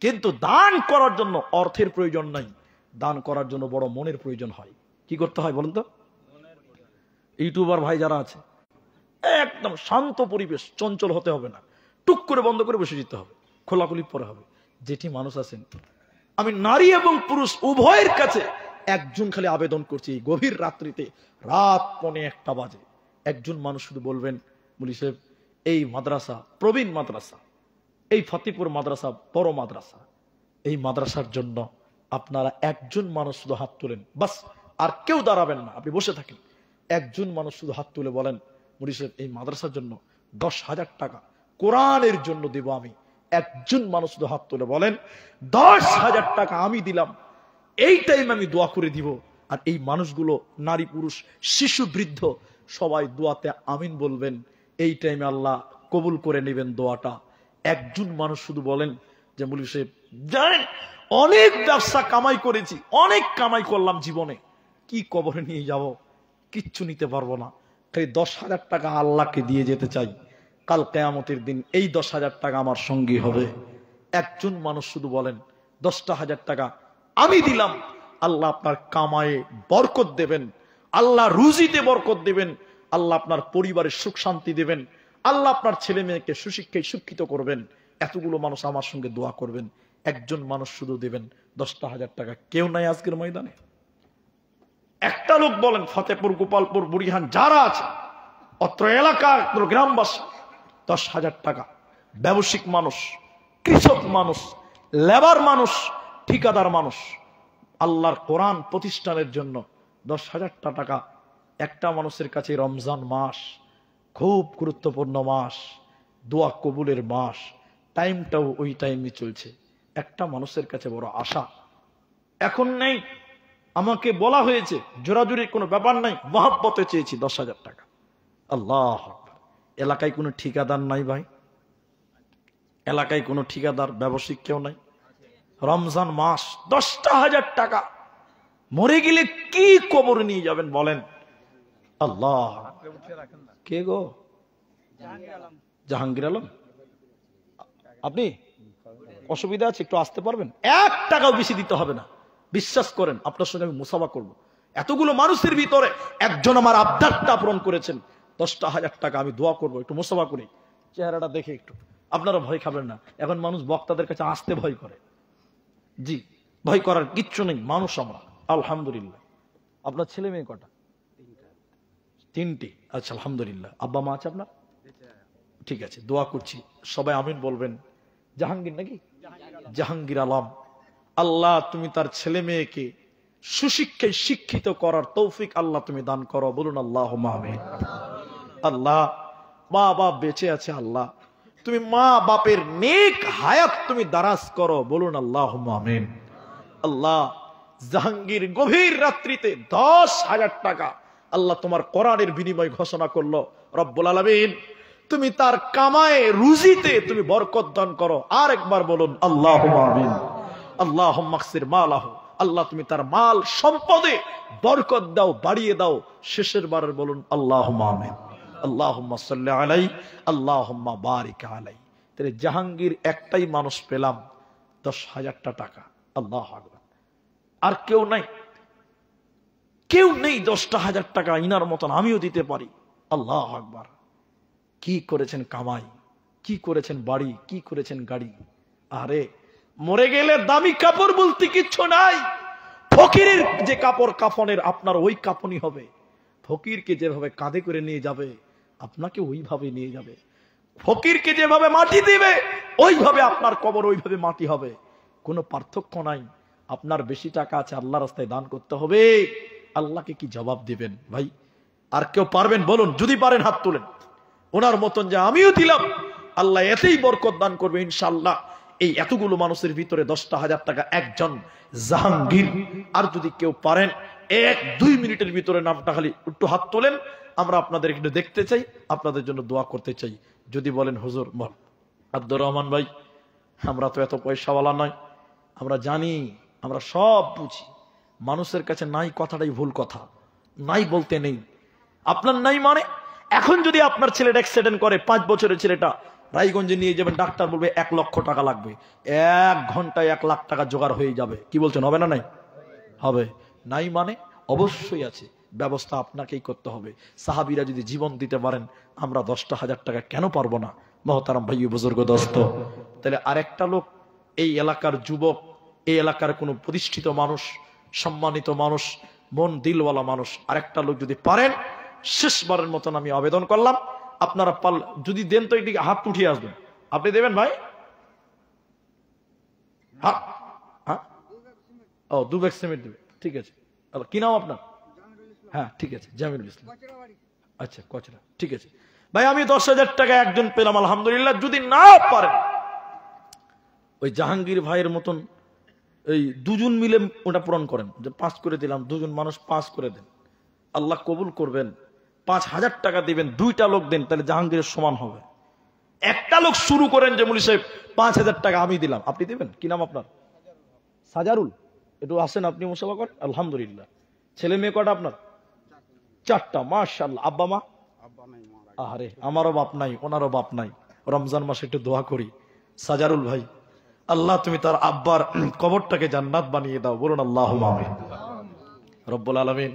কিন্তু দান করার জন্য অর্থের প্রয়োজন নাই, দান করার জন্য বড় মনের প্রয়োজন হয়। কি করতে হয় বলুন তো? ইউটিউবার ভাই যারা আছে, একদম শান্ত পরিবেশ, চঞ্চল হতে হবে না, টুক করে বন্ধ করে বসে যেতে হবে, খোলাখুলি পরে হবে। যেটি মানুষ আছেন, আমি নারী এবং পুরুষ উভয়ের কাছে একজন খালি আবেদন করছি, এই গভীর রাত্রিতে, রাত 1:45 বাজে, একজন মানুষ শুধু বলবেন, বলি সাহেব, এই মাদ্রাসা, প্রবীণ মাদ্রাসা, এই ফতেপুর মাদ্রাসা বড় মাদ্রাসা, এই মাদ্রাসার জন্য আপনারা একজন মানুষ শুধু হাত তোলেন, বাস, আর কেউ দাঁড়াবেন না, আপনি বসে থাকেন। একজন মানুষ শুধু হাত তুলে বলেন, মুফতি সাহেব, এই মাদ্রাসার জন্য 10,000 টাকা কোরআনের জন্য দেব আমি। একজন মানুষ শুধু হাত তুলে বলেন, 10,000 টাকা আমি দিলাম, এই টাইম আমি দোয়া করে দিব। আর এই মানুষগুলো নারী পুরুষ শিশু বৃদ্ধ সবাই দোয়াতে আমিন বলবেন। এই টাইমে আল্লাহ কবুল করে নেবেন দোয়াটা। একজন মানুষ শুধু বলেন যে, মুফতি সাহেব জানেন, অনেক ব্যবসা কামাই করেছি, অনেক কামাই করলাম জীবনে, কি কবরে নিয়ে যাব, কিচ্ছু নিতে পারবো না, খালি 10,000 টাকা আল্লাহকে দিয়ে যেতে চাই, কাল কিয়ামতের দিন এই 10,000 টাকা আমার সঙ্গী হবে। একজন মানুষ শুধু বলেন, 10,000 টাকা আমি দিলাম, আল্লাহ আপনার কামায়ে বরকত দেবেন, আল্লাহ রুজিতে বরকত দেবেন, আল্লাহ আপনার পরিবারের সুখ শান্তি দেবেন, আল্লাহ আপনার ছেলে মেয়েকে সুশিক্ষায় শিক্ষিত করবেন। এতগুলো মানুষ আমার সঙ্গে দোয়া করবেন। একজন মানুষ শুধু দেবেন 10,000 টাকা। কেউ নাই আজকের ময়দানে? একটা লোক বলেন, ফতেপুর, গোপালপুর, বুড়িহান যারা আছে, অত্র এলাকার গ্রামবাসী, 10,000 টাকা। ব্যবসায়িক মানুষ, কৃষক মানুষ, লেবার মানুষ, ঠিকাদার মানুষ আল্লাহর কোরআন প্রতিষ্ঠানের জন্য 10,000 টাকা একটা মানুষের কাছে রমজান মাস খুব গুরুত্বপূর্ণ মাস, দোয়া কবুলের মাস, টাইমটাও ওই টাইমে চলছে। একটা মানুষের কাছে বড় আশা এখন নেই, আমাকে বলা হয়েছে জোরাজুরির কোনো ব্যাপার নাই, মহব্বতে চেয়েছি 10,000 টাকা। আল্লাহ আকবার। এলাকায় কোনো ঠিকাদার নাই ভাই, এলাকায় কোনো ঠিকাদার ব্যবসায়িক কেউ নাই। রমজান মাস 10,000 টাকা, মরে গেলে কি কবর নিয়ে যাবেন বলেন? আল্লাহ। কে গো? জাহাঙ্গীর আলম। আপনি অসুবিধা আছে, একটু আসতে পারবেন? 1 টাকাও বেশি দিতে হবে না, বিশ্বাস করেন আপনার সঙ্গে আমি মুসাফা করব। এতগুলো মানুষের ভিতরে একজন আমার আবদারটা পূরণ করেছেন, 10,000 টাকা আমি দোয়া করব, একটু মুসাফা করি, চেহারাটা দেখে একটু। আপনারা ভয় খাবেন না, এখন মানুষ বক্তাদের কাছে আসতে ভয় করে। জি, ভয় করার কিচ্ছু নেই, মানুষ আমরা আলহামদুলিল্লাহ। আপনার ছেলে মেয়ে কটা? 3টি। আচ্ছা আলহামদুলিল্লাহ। আব্বা মা আছে আপনার? ঠিক আছে, দোয়া করছি, সবাই আমিন বলবেন। জাহাঙ্গীর নাকি? জাহাঙ্গীর আলম, আল্লাহ তুমি তার ছেলে মেয়েকে সুশিক্ষায় শিক্ষিত করার তৌফিক আল্লাহ তুমি দান করো, বলুন আল্লাহুম্মা আমিন। আল্লাহ মা বাপ বেঁচে আছে, আল্লাহ তুমি মা বাপের নেক হায়াত তুমি দারাজ করো, বলুন আল্লাহুম্মা আমিন। আল্লাহ জাহাঙ্গীর গভীর রাত্রিতে 10,000 টাকা আল্লাহ তোমার কোরআনের বিনিময় ঘোষণা করলো, রব্বুল আলামিন তুমি তার কামায়ে রুজিতে তুমি বরকত দান করো। আর একবার বলুন আল্লাহুম্মা আমিন। আল্লাহুম্মা আকসির মালাহু, আল্লাহ তুমি তার মাল সম্পদে বরকত দাও, বাড়িয়ে দাও। শেষের বারের বলুন আল্লাহুম্মা আমিন। আল্লাহুম্মা সাল্লি আলাইহি আল্লাহুম্মা বারিক আলাইহি। তাহলে জাহাঙ্গীর একটাই মানুষ পেলাম, 10,000 টাকা। আল্লাহু আকবার। আর কেউ নাই, কেউ নেই 10,000 টাকা ইনার মতন আমিও দিতে পারি। আল্লাহু আকবার। কি করেছেন কামাই, কি করেছেন বাড়ি, কি করেছেন গাড়ি। আরে মরে গেলে দামি কাপড় বলতে কিচ্ছু নাই। ফকিরের যে কাপড় কাফনের আপনার ওই কাফনই হবে। ফকিরকে যেভাবে কাঁধে করে নিয়ে যাবে আপনাকে ওইভাবে নিয়ে যাবে। ফকিরকে যেভাবে মাটি দিবে ওইভাবে আপনার কবর ওইভাবে মাটি হবে, কোনো পার্থক্য নাই। আপনার বেশি টাকা আছে, আল্লাহর রাস্তায় দান করতে হবে, আল্লাহকে কি জবাব দিবেন ভাই? আর কেউ পারবেন বলুন? যদি পারেন হাত তুলেন। ওনার মতন যে আমিও দিলাম, আল্লাহ এতেই বরকত দান করবে ইনশাআল্লাহ। এই এতগুলো মানুষের ভিতরে 10,000 টাকা একজন জাহাঙ্গীর। আর যদি কেউ পারেন 1-2 মিনিটের ভিতরে নামটা খালি একটু হাত তোলেন, আমরা আপনাদের একটু দেখতে চাই, আপনাদের জন্য দোয়া করতে চাই। যদি বলেন হুজুর বল আব্দুর রহমান ভাই, আমরা তো এত পয়সাওয়ালা নয়, আমরা জানি, আমরা সব বুঝি, মানুষের কাছে নাই কথাটাই ভুল কথা, নাই বলতে নেই। আপনার নাই মানে এখন যদি আপনার ছেলেটা অ্যাক্সিডেন্ট করে, 5 বছরের ছেলেটা রায়গঞ্জে নিয়ে যাবেন, ডাক্তার বলবে 1 লক্ষ টাকা লাগবে, 1 ঘন্টায় 1 লাখ টাকা জোগাড় হয়ে যাবে। কি বলছেন, হবে না? নাই হবে। নাই মানে অবশ্যই আছে, ব্যবস্থা আপনাকেই করতে হবে। সাহাবীরা যদি জীবন দিতে পারেন, আমরা 10,000 টাকা কেন পারবো না? মহতারাম ভাই বুজুর্গ দোস্ত, তাহলে আরেকটা লোক, এই এলাকার যুবক, এই এলাকার কোনো প্রতিষ্ঠিত মানুষ, সম্মানিত মানুষ, মন দিলওয়ালা মানুষ, আরেকটা লোক যদি পারেন, শেষবারের মতন আমি আবেদন করলাম, আপনারা যদি দেন তো এদিকে হাত উঠিয়ে আসবেন। আপনি দেবেন ভাই? হ্যাঁ, ও 2 ব্যাগ সিমেন্ট দেবে, ঠিক আছে। কি নাম আপনার? হ্যাঁ ঠিক আছে, জামিলুল ইসলাম। আচ্ছা কচরা, ঠিক আছে ভাই। আমি 10,000 টাকা একজন পেলাম আলহামদুলিল্লাহ। যদি না পারেন, ওই জাহাঙ্গীর ভাইয়ের মতন এই 2 জন মিলে ওটা পূরণ করেন, যে 5 করে দিলাম, 2 জন মানুষ 5 করে দেন, আল্লাহ কবুল করবেন। 5,000 টাকা দিবেন, 2টা লোক দেন, তাহলে জাহাঙ্গীরের সমান হবে। একটা লোক শুরু করেন যে মুলি সাহেব 5,000 টাকা আমি দিলাম, আপনি দেবেন? কি নাম আপনার? সাজারুল। একটু আসেন, আপনি মুসাফা করেন। আলহামদুলিল্লাহ। ছেলে মেয়ে কটা আপনার? 4টা, মাশাআল্লাহ। আব্বা মা? আরে আমারও বাপ নাই, ওনারও বাপ নাই। রমজান মাসে একটু দোয়া করি সাজারুল ভাই, আল্লাহ তুমি তার আব্বার কবরটাকে জান্নাত বানিয়ে দাও, বলুন আল্লাহুম্মা আমিন। রব্বুল আলামিন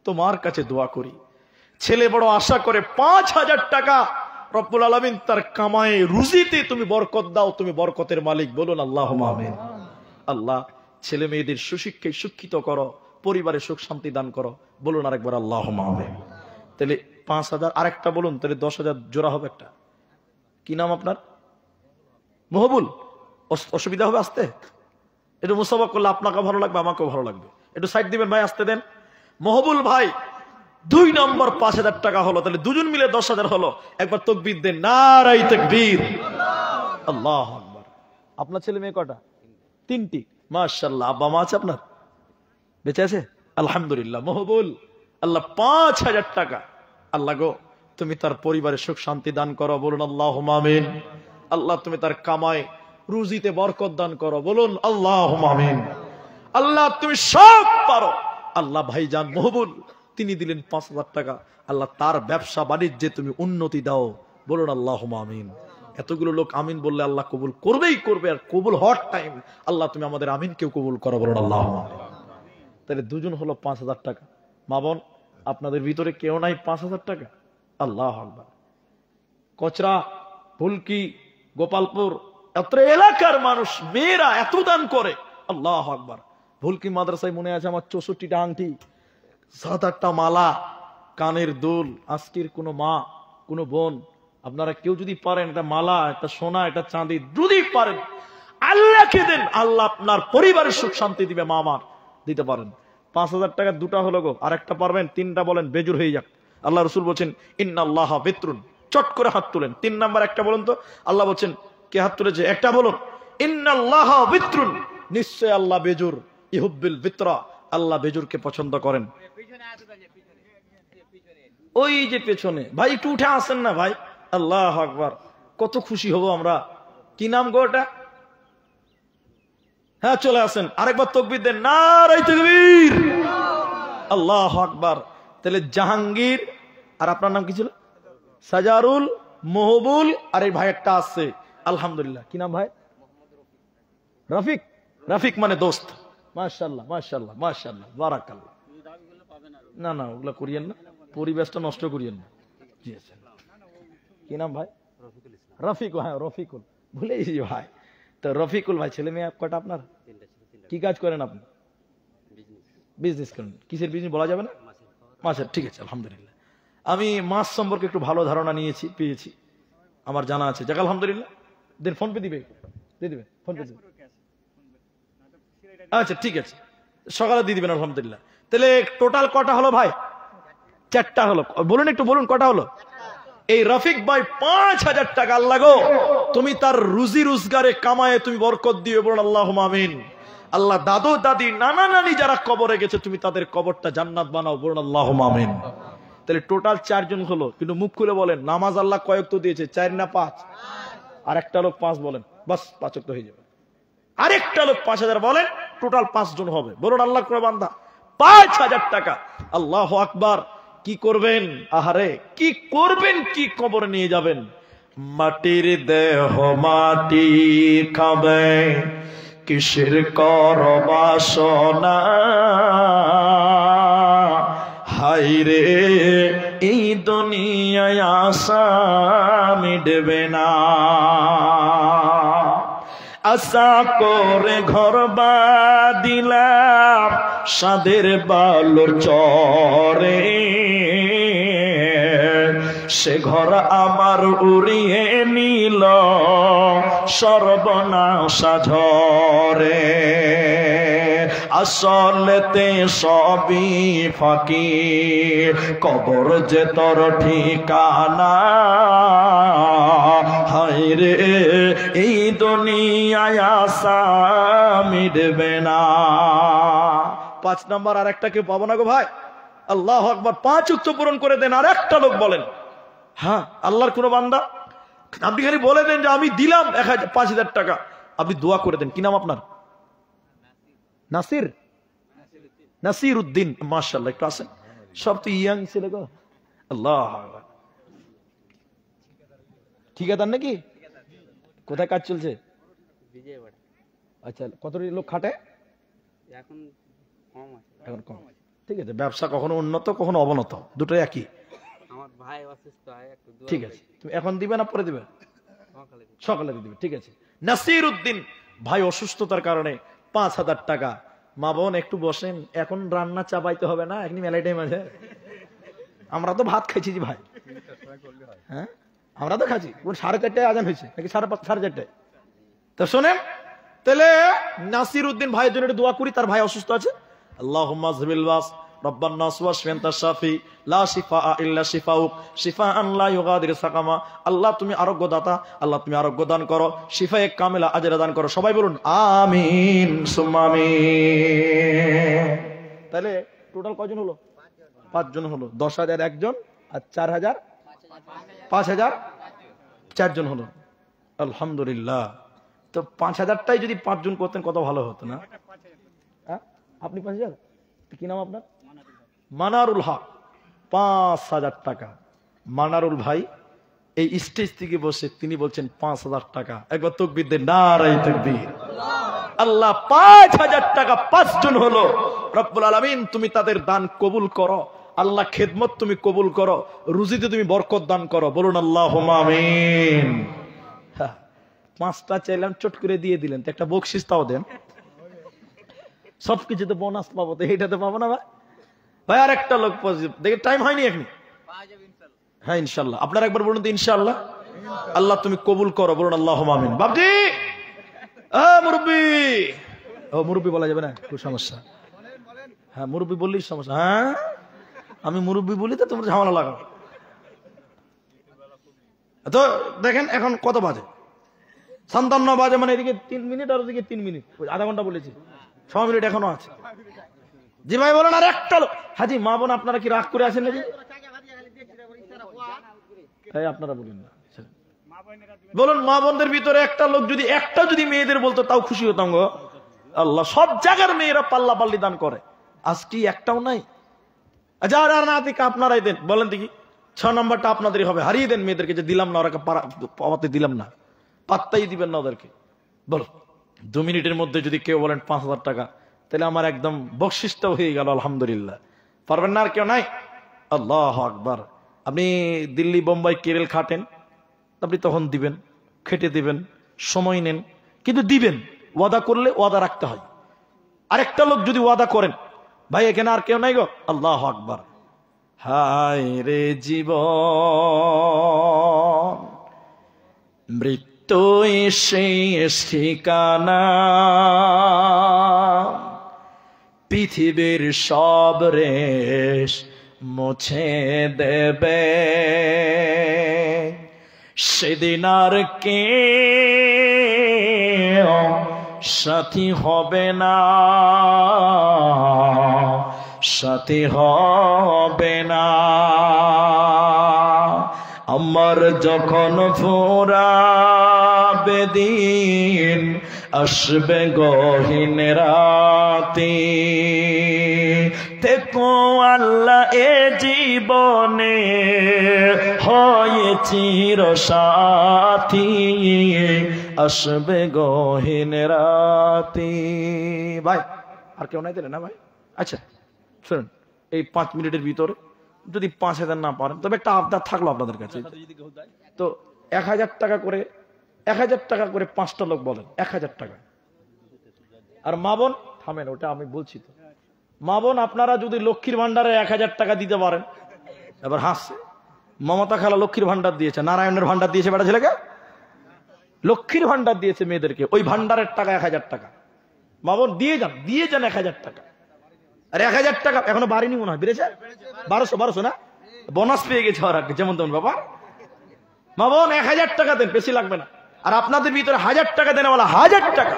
তোমার কাছে দোয়া করি, ছেলে বড় আশা করে 5,000 টাকা, রব্বুল আলামিন তার কামায়ে রুজিতে তুমি বরকত দাও, তুমি বরকতের মালিক, বলুন আল্লাহুম্মা আমিন। আল্লাহ ছেলে মেয়েদের সুশিক্ষায় শিক্ষিত করো, পরিবারে সুখ শান্তি দান করো, বলুন আরেকবার আল্লাহুম্মা আমিন। তাহলে 5,000, আরেকটা বলুন, তাহলে 10,000 জোড়া হবে একটা। কি নাম আপনার? মহবুল। অসুবিধা হবে আসতে? একটু মুসাফা করলে আপনাকে ভালো লাগবে, আমাকেও ভালো লাগবে। একটু সাইড দিবেন ভাই, আসতে দেন। মহবুল ভাই 2 নম্বর 5,000 টাকা হলো, তাহলে দুজন মিলে 10,000 হলো। একবার তাকবীর দেন, নারায়ে তাকবীর, আল্লাহু আকবার। আপনার ছেলে মেয়ে কটা? 3টি, মাশাআল্লাহ। আব্বা মা আছে আপনার? বেঁচে আছে? আলহামদুলিল্লাহ। মহবুল, আল্লাহ 5,000 টাকা, আল্লাহ গো তুমি তার পরিবারে সুখ শান্তি দান করো, বলুন আল্লাহুম্মা আমিন। আল্লাহ তুমি তার কামায় রুজিতে বরকত দান করো, বলুন আল্লাহুম্মা আমিন। আল্লাহ তুমি সব পারো। আল্লাহ ভাইজান মহবুল তিনি দিলেন 5,000 টাকা, আল্লাহ তার ব্যবসা বাণিজ্যে তুমি উন্নতি দাও, বলুন আল্লাহুম্মা আমিন। এতগুলো লোক আমিন বললে আল্লাহ কবুল করবেই করবে, আর কবুল হওয়ার টাইম আল্লাহ তুমি আমাদের আমিন কেউ কবুল করো, বলুন আল্লাহুম্মা আমিন। তাহলে দুজন হলো 5,000 টাকা। মা বোন আপনাদের ভিতরে কেউ নাই 5,000 টাকা? আল্লাহু আকবার। কচরা, ফুলকি, গোপালপুর এত এলাকার মানুষ মেয়েরা এত দান করে, আল্লাহু আকবার। ভুলকি মাদ্রাসায় মনে আছে আমার 64টা আংটি, 7-8টা মালা, কানের দুল। আজকের কোনো মা, কোনো বোন, আপনারা কেউ যদি পারেন একটা মালা, একটা সোনা, একটা চাঁদি যদি পারেন আল্লাহকে দেন, আল্লাহ আপনার পরিবারের সুখ শান্তি দিবে। মা আমার দিতে পারেন 5,000 টাকা 2টা হলো গো, আর একটা পারবেন 3টা বলেন, বেজুর হয়ে যাক। আল্লাহ রাসূল বলছেন ইন্নাল্লাহা বিত্রুন, চট করে হাত তুলেন। 3 নাম্বার একটা বলুন তো, আল্লাহ বলছেন কে হাত তুলেছে? একটা বলুন, ইন্নাল্লাহা বিত্রুন, নিশ্চয় আল্লাহ বেজুর, ইহুব্বিল বিত্রা, আল্লাহ বেজুরকে পছন্দ করেন। ওই যে পেছনে ভাই, একটু উঠে আসেন না ভাই। আল্লাহু আকবার, কত খুশি হব আমরা। কি নাম গো ওটা? হ্যাঁ চলে আসেন, আরেকবার তাকবীর দেন, নারায়ে তাকবীর, আল্লাহু আকবার। তাহলে জাহাঙ্গীর, আর আপনার নাম কি ছিল? সাজারুল, মহবুল, আর এই ভাই একটা আছে আলহামদুলিল্লাহ। কি নাম ভাই? রফিক। রফিক মানে দোস্ত। মাশাআল্লাহ মাশাআল্লাহ মাশাআল্লাহ, বারাকাল্লাহ। না না ওগুলা করিয়েন না, পরিবেশটা নষ্ট করিয়েন না। জি আচ্ছা, কি নাম ভাই? রফিকুল। হ্যাঁ রফিকুল, ভুলে গেছি ভাই। তো রফিকুল ভাই ছেলে মেয়ে কয়টা আপনার? কি কাজ করেন আপনি? বিজনেস করেন। কিসের বিজনেস বলা যাবে না? মাছের। ঠিক আছে আলহামদুলিল্লাহ। আমি মাছ সম্পর্কে একটু ভালো ধারণা পেয়েছি, আমার জানা আছে। যাক আলহামদুলিল্লাহ। দেন ফোন পে দিবে, দিয়ে দিবে, ফোন পে দিবে। আচ্ছা ঠিক আছে, সকালে দিয়ে দিবেন আলহামদুলিল্লাহ। তাহলে টোটাল কটা হলো ভাই? 4টা হলো। বলুন একটু বলুন কটা হলো? এই রফিক ভাই 5,000 টাকা, আল্লাহ গো তুমি তার রুজি রোজগারে কামায়ে তুমি বরকত দিও, বলুন আল্লাহুম্মা আমিন। আল্লাহ দাদু দাদি নানা নানি যারা কবরে গেছে তুমি তাদের কবরটা জান্নাত বানাও, বলুন আল্লাহুম্মা আমিন। তাহলে টোটাল 4 জন হলো, কিন্তু মুখ খুলে বলেন নামাজ আল্লাহ কয় ওয়াক্ত দিয়েছে? 4 না 5? আর একটা লোক 5 বলেন, বাস 5 ওয়াক্ত হয়ে যাবে। আরেকটা লোক 5,000 বলেন, টোটাল 5 জন হবে, বলুন আল্লাহ করে বান্দা 5,000 টাকা। আল্লাহু আকবার। কি করবেন? আহারে কি করবেন? কি কবরে নিয়ে যাবেন? মাটির দেহ মাটি খাবে, কিসের কর বাসনা, হায়রে এই দুনিয়ায় আশা মিটবে না। আশা করে ঘর বাঁধিলাম সাদের বালুর চরে, সে ঘর আমার উড়িয়ে নিল সর্বনাশা ঝরে। আসলেতে সবই ফাঁকি, কবর যে তোর ঠিকানা, হায়রে এই দুনিয়ায় আশা মিটবে না। 5 নাম্বার আর একটা কেউ পাবো না গো ভাই? আল্লাহু আকবার। 5 ওয়াক্ত পূরণ করে দেন। আর একটা লোক বলেন, হ্যাঁ আল্লাহর কোন বান্দা, আপনি খালি বলে দেন যে আমি দিলাম 5,000 টাকা, আপনি দোয়া করে দেন। কি নাম আপনার? নাসির, নাসির উদ্দিন। মাশাআল্লাহ, একটু আসেন। সব তো ইয়াং ছেলে গো। আল্লাহ, ঠিকাদার নাকি? কোথায় কাজ চলছে? আচ্ছা, কত লোক খাটে? এখন কম। ঠিক আছে, ব্যবসা কখনো উন্নত কখনো অবনত, দুটোই একই। আমার ভাই অসুস্থ, ঠিক আছে, তুমি এখন দিবে না পরে দিবে? সকালে দিবে। ঠিক আছে। নাসির উদ্দিন ভাই অসুস্থতার কারণে 5,000 টাকা। মা বোন একটু বসেন, এখন রান্না চাপাইতে হবে না, এখনই মেলাই টাইম আছে। আমরা তো ভাত খাইছি জি ভাই। হ্যাঁ আমরা তো খাচ্ছি। 4:30টায় আজান হয়েছে নাকি 4:30? তো শোনেন, তাহলে নাসির উদ্দিন ভাইয়ের জন্য একটু দোয়া করি, তার ভাই অসুস্থ আছে। আল্লাহুম্মা যহিবিল বাস রব্বান নাস ওয়াশফি আনতা শাফি লা শিফাআ ইল্লা শিফাউক শিফাআন লা ইউগাদিরু সাকামা। আল্লাহ তুমি আরোগ্য দাতা, আল্লাহ তুমি আরোগ্য দান করো, শিফায়ে কামিলা আজরা দান করো। সবাই বলুন আমিন সুম্মা আমিন। তাহলে টোটাল কয়জন হলো? 5 জন হলো। 10,000 একজন আর 4,000 5,000 4 জন হলো। আলহামদুলিল্লাহ। তো 5,000টাই যদি 5 জন করতেন কত ভালো হতো না? হ্যাঁ, আপনি 5,000, কি নাম আপনার? মানারুল হক। 5,000 টাকা। মানারুল ভাই এই স্টেজ থেকে বসে তিনি বলছেন 5,000 টাকা। একবার তাকবীর দেন, নারায়ে তাকবীর। আল্লাহ 5,000 টাকা 5 জন হলো। রব্বুল আলামিন তুমি তাদের দান কবুল করো। আল্লাহ খেদমত তুমি কবুল করো, রুজিতে তুমি বরকত দান করো। বলুন আল্লাহুম্মা আমিন। 5টা চাইলাম, চট করে দিয়ে দিলেন, তো একটা বকশিস তাও দেন। সবকিছুতে বোনাস পাবো, তো এইটাতে পাবো না ভাই? ভাই আর একটা লোক পজিটিভ দেখে, টাইম হয়নি এখনি। হ্যাঁ ইনশাল্লাহ। আপনারা একবার বলুন তো ইনশাআল্লাহ। আল্লাহ তুমি কবুল করো। বলুন আল্লাহুম্মা আমিন। বাবজি, মুরব্বি, ও মুরব্বি বলা যাবে না, খুব সমস্যা। হ্যাঁ মুরব্বি বললেই সমস্যা। হ্যাঁ আমি মুরব্বি বলি তো তোমরা ঝামেলা লাগাও। তো দেখেন এখন কত বাজে? 57 বাজে, মানে এদিকে 3 মিনিট আর ওদিকে 3 মিনিট, আধা ঘন্টা বলেছি, 6 মিনিট এখনো আছে। জি ভাই বলেন। আর একটা লোক, হাজি মা বোন আপনারা কি রাগ করে আছেন নাকি? তাই আপনারা বলেন না, বলুন মা বোনদের ভিতরে একটা লোক যদি একটা যদি মেয়েদের বলতো তাও খুশি হতাম গো। আল্লাহ সব জায়গার মেয়েরা পাল্লা পাল্লি দান করে, আজকে একটাও নাই। যারা না দিকে আপনারাই দেন। বলেন দেখি, 6 নম্বরটা আপনাদেরই হবে। হারিয়ে দেন মেয়েদেরকে, যে দিলাম না, ওরা পাওয়াতে দিলাম না, পাত্তাই দিবেন না ওদেরকে। বলো 2 মিনিটের মধ্যে যদি কেউ বলেন 5,000 টাকা, তাহলে আমার একদম বকশিসটাও হয়ে গেল। আলহামদুলিল্লাহ। পারবেন না আর কেউ নাই? আল্লাহু আকবার। আপনি দিল্লি বোম্বাই কেরল খাটেন, আপনি তখন দিবেন, খেটে দিবেন, সময় নেন, কিন্তু দিবেন। ওয়াদা করলে ওয়াদা রাখতে হয়। আরেকটা লোক যদি ওয়াদা করেন, ভাই এখানে আর কেউ নাই গো, আল্লাহু আকবার। হায় রে জীবন, মৃত্যু শেষ ঠিকানা, পৃথিবীর সব রেশ মুছে দেবে, সেদিন আর কে সাথী হবে না, সাথী হবে না। আমার যখন ফুরাবে দিন, আসবে গহীন রাতে, দেখো আল্লাহ এ জীবনে হয়ে চির সাথী, আসবে গহীন রাতে। ভাই আর কেউ নাই দিলে না ভাই? আচ্ছা শুনুন, এই 5 মিনিটের ভিতরে যদি 5,000 না পারেন, তবে একটা আবদার থাকলো আপনাদের কাছে। তো 1,000 টাকা করে, 1,000 টাকা করে 5টা লোক বলেন, 1,000 টাকা। আর মা বোন থামেন, ওটা আমি বলছি তো। মা বোন আপনারা যদি লক্ষ্মীর ভান্ডারে 1,000 টাকা দিতে পারেন, এবার হাসছে, মমতা খালা লক্ষ্মীর ভান্ডার দিয়েছে, নারায়ণের ভান্ডার দিয়েছে বেটা ছেলেকে, লক্ষ্মীর ভান্ডার দিয়েছে মেয়েদেরকে, ওই ভান্ডারের টাকা 1,000 টাকা। মা বোন দিয়ে যান 1,000 টাকা। আর 1,000 টাকা এখনো বাড়িনি মনে হয়, বেড়েছে 1200 না, বোনাস পেয়ে গেছে ওরা, যেমন তেমন ব্যাপার। মা বোন 1,000 টাকা দেন, বেশি লাগবে না। আর আপনাদের ভিতরে 1,000 টাকা দেন, বলা 1,000 টাকা।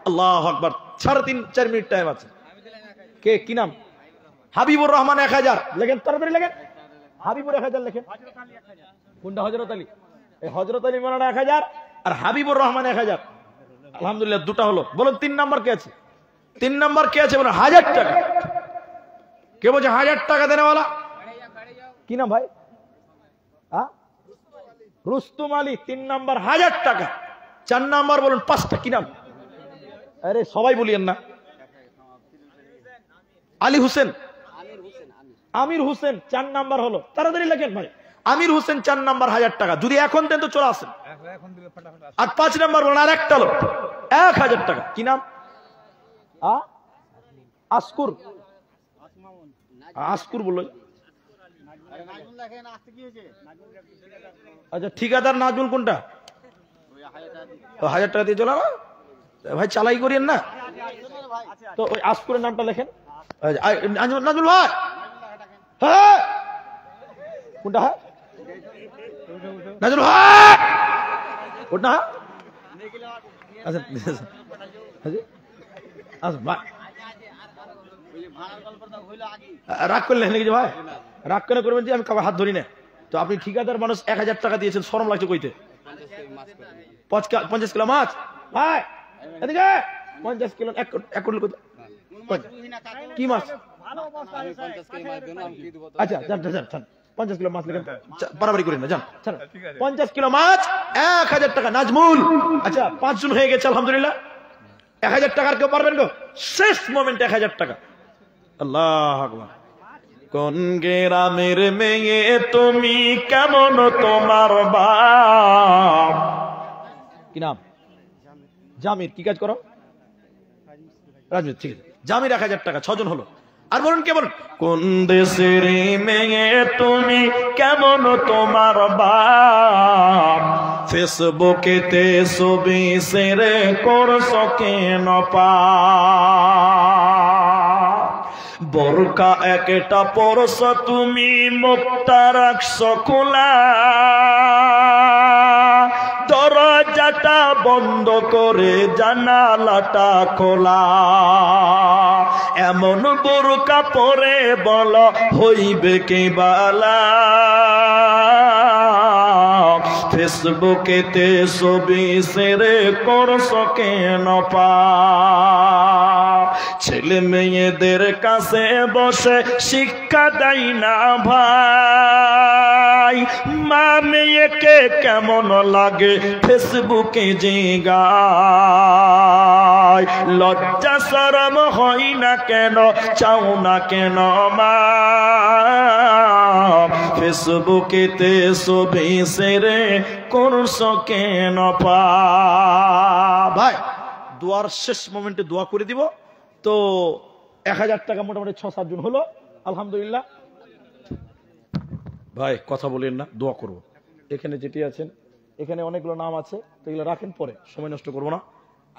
আল্লাহু আকবার। 3.5-4 মিনিট টাইম আছে। কে কি নাম? হাবিবুর রহমান 1,000 লেখেন, তাড়াতাড়ি লেখেন। হাবিবুর 1,000 লেখেন। কোনটা? হযরত আলী। এই হযরত আলী মাওলানা 1,000 আর হাবিবুর রহমান 1,000। আলহামদুলিল্লাহ, দুটো হলো। বলুন 3 নাম্বার কে আছে? 3 নাম্বার কে আছে? বলুন 1,000 টাকা। কে বলছে 1,000 টাকা দেনেওয়ালা? কি নাম ভাই? রুস্তম আলী। 3 নাম্বার 1,000 টাকা। 4 নাম্বার বলুন 5টা, কি নাম? আরে সবাই বলিয়েন না। আলী হোসেন, আমির হোসেন 4 নাম্বার হলো। তাড়াতাড়ি লেখেন ভাই। আমির হোসেন 4 নাম্বার 1,000 টাকা। যদি এখন দেন তো চলে আসেন। আর 5 নাম্বার বলুন আর একটা লোক 1,000 টাকা। কি নাম? আসকুর। আসকুর বললো। আচ্ছা ঠিকাদার নাজমুল কোনটা? 1,000 টাকা দিয়ে চলে না, ভাই চালাই করিয়েন না তো। ওই আশপুরের নামটা লেখেন। নাজমুল ভাই, হ্যাঁ কোনটা? হ্যাঁ নাজমুল ভাই কোনটা? আচ্ছা আচ্ছা ভাই রাগ করলেন নাকি ভাই? রাগ কেন করবেন যে আমি কাবার হাত ধরি না তো? আপনি ঠিকাদার মানুষ, 1000 টাকা দিয়েছেন, শরম লাগছে কইতে। 50 কিলো মাছ ভাই, এদিকে 50 কিলো, 1 কোটি কি মাছ? আচ্ছা যান 50 কিলো মাছ লেখেন, বাড়াবাড়ি করেন না, যান 50 কিলো মাছ 1000 টাকা নাজমুল। আচ্ছা 5 জন হয়ে গেছে আলহামদুলিল্লাহ। 1000 টাকার কেউ পারবেন গো? শেষ মোমেন্টে 1000 টাকা। আল্লাহ আকবার। কোন গ্রামের মেয়ে তুমি, কেমন তোমার বাপ? কি নাম? জামির। কি কাজ করো? রাজমিস্ত্রি। ঠিক আছে, জামির 1000 টাকা, 6 জন হলো। আর বলুন কে বলুন? কোন দেশের মেয়ে তুমি, কেমন তোমার বাপ? ফেসবুকেতে ছবি শেয়ার করছো কেন পা? বোরকা একটা পরছো তুমি, মুখটা রাখছো খোলা, দরজাটা বন্ধ করে জানালাটা খোলা। এমন বোরকা পরে বল হইবে কে বালা? ফেসবুকেতে ছবি শেয়ার করছো কেন পা? ছেলে মেয়েদের কাছে বসে শিক্ষা দেয় না ভাই, মা মেয়েকে কেমন লাগে ফেসবুকে জিগায়। লজ্জা শরম হয় না কেন, চাও না কেন মা? ফেসবুকেতে ছবি শেয়ার করছো কেন পা? ভাই দোয়ার শেষ মোমেন্টে দোয়া করে দিব তো 1000 টাকা মোটামুটি 6-7 জন হলো আলহামদুলিল্লাহ। ভাই কথা বলেন না, দোয়া করব। এখানে যেটি আছেন, এখানে অনেকগুলো নাম আছে, তো এগুলো রাখেন, পরে সময় নষ্ট করবো না।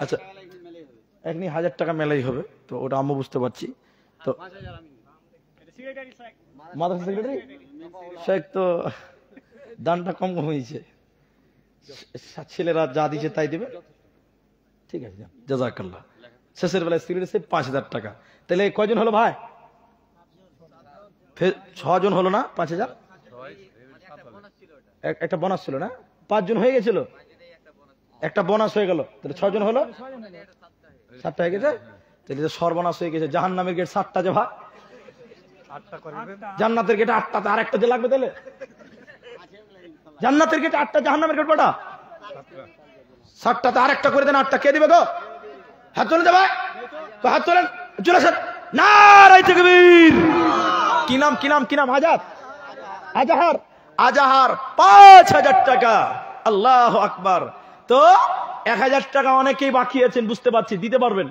আচ্ছা এখনই 1000 টাকা মেলাই হবে তো, ওটা আমি বুঝতে পারছি। তো মাদ্রাসা সেক্রেটারি শেখ তো দানটা কম হয়েছে, ছেলেরা যা দিচ্ছে তাই দেবে। ঠিক আছে জাযাকাল্লাহ। শেষের বেলায় সেক্রেটারি 5000 টাকা। তাহলে কয়জন হলো ভাই? 6 জন হলো না? 5000 একটা বোনাস ছিল না? 5 জন হয়ে গেছিল, একটা বোনাস হয়ে গেল, তাহলে 6 জন হলো, 7টা হয়ে গেছে। তাহলে সর্বনাশ হয়ে গেছে। জাহান্নামের গেট 7টা যে ভাই, জান্নাতের গেটে 8টা, আর একটা যে লাগবে। তাহলে জান্নাতের গেটে 8টা, জাহান্নামের গেট কটা? 7টা, আর একটা করে দেন 8টা। কে দিবে গো? হাত তোলেন ভাই, হাত তোলেন, চলে আসেন। নারায়ে তাকবীর। কি নাম? কি নাম? কি নাম? আজাহার। 5000 টাকা। আল্লাহু আকবার। তো 1000 টাকা অনেকেই বাকি আছেন, বুঝতে পারছি, দিতে পারবেন।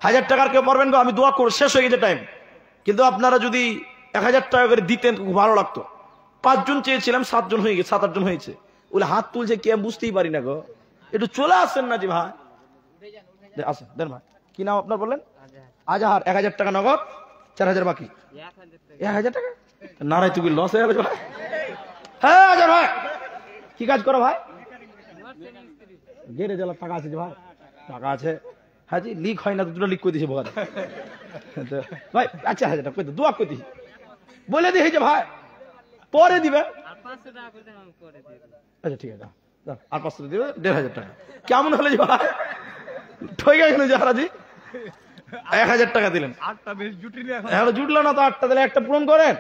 1000 টাকার কেউ পারবেন গো? আমি দোয়া করব, শেষ হয়ে গেছে টাইম, কিন্তু আপনারা যদি 1000 টাকা করে দিতেন খুব ভালো লাগতো। 5 জন চেয়েছিলাম, 7 জন হয়ে গেছে, 7-8 জন হয়েছে। ওগুলো হাত তুলছে কে বুঝতেই পারি না গো। একটু চলে আসেন না জি ভাই, আসেন দেন ভাই। কি নাম আপনার বললেন? আজাহার। 1000 টাকা নগদ, 4000 বাকি। 1000 টাকা নারায় তুমি লস হয়ে যাবে ভাই। হ্যাঁ আজাহার ভাই, কি কাজ করো ভাই? গেড়ে জ্বালার টাকা আছে ভাই? টাকা আছে। হ্যাঁ জি, লিক হয় না তো, দুটো লিক করে দিয়েছে ভাই। আচ্ছা 1000 টাকা দোয়া করে দিই, বলে দিই যে ভাই পরে দিবে। আচ্ছা ঠিক আছে, আর 500 দিবে, 1500 টাকা। কেমন হলে যে ভাই ঠকে গেল জাহারাজি? 1000 টাকা দিলেন, এখন জুটলো না তো 8টা, দিলে একটা পূরণ করেন।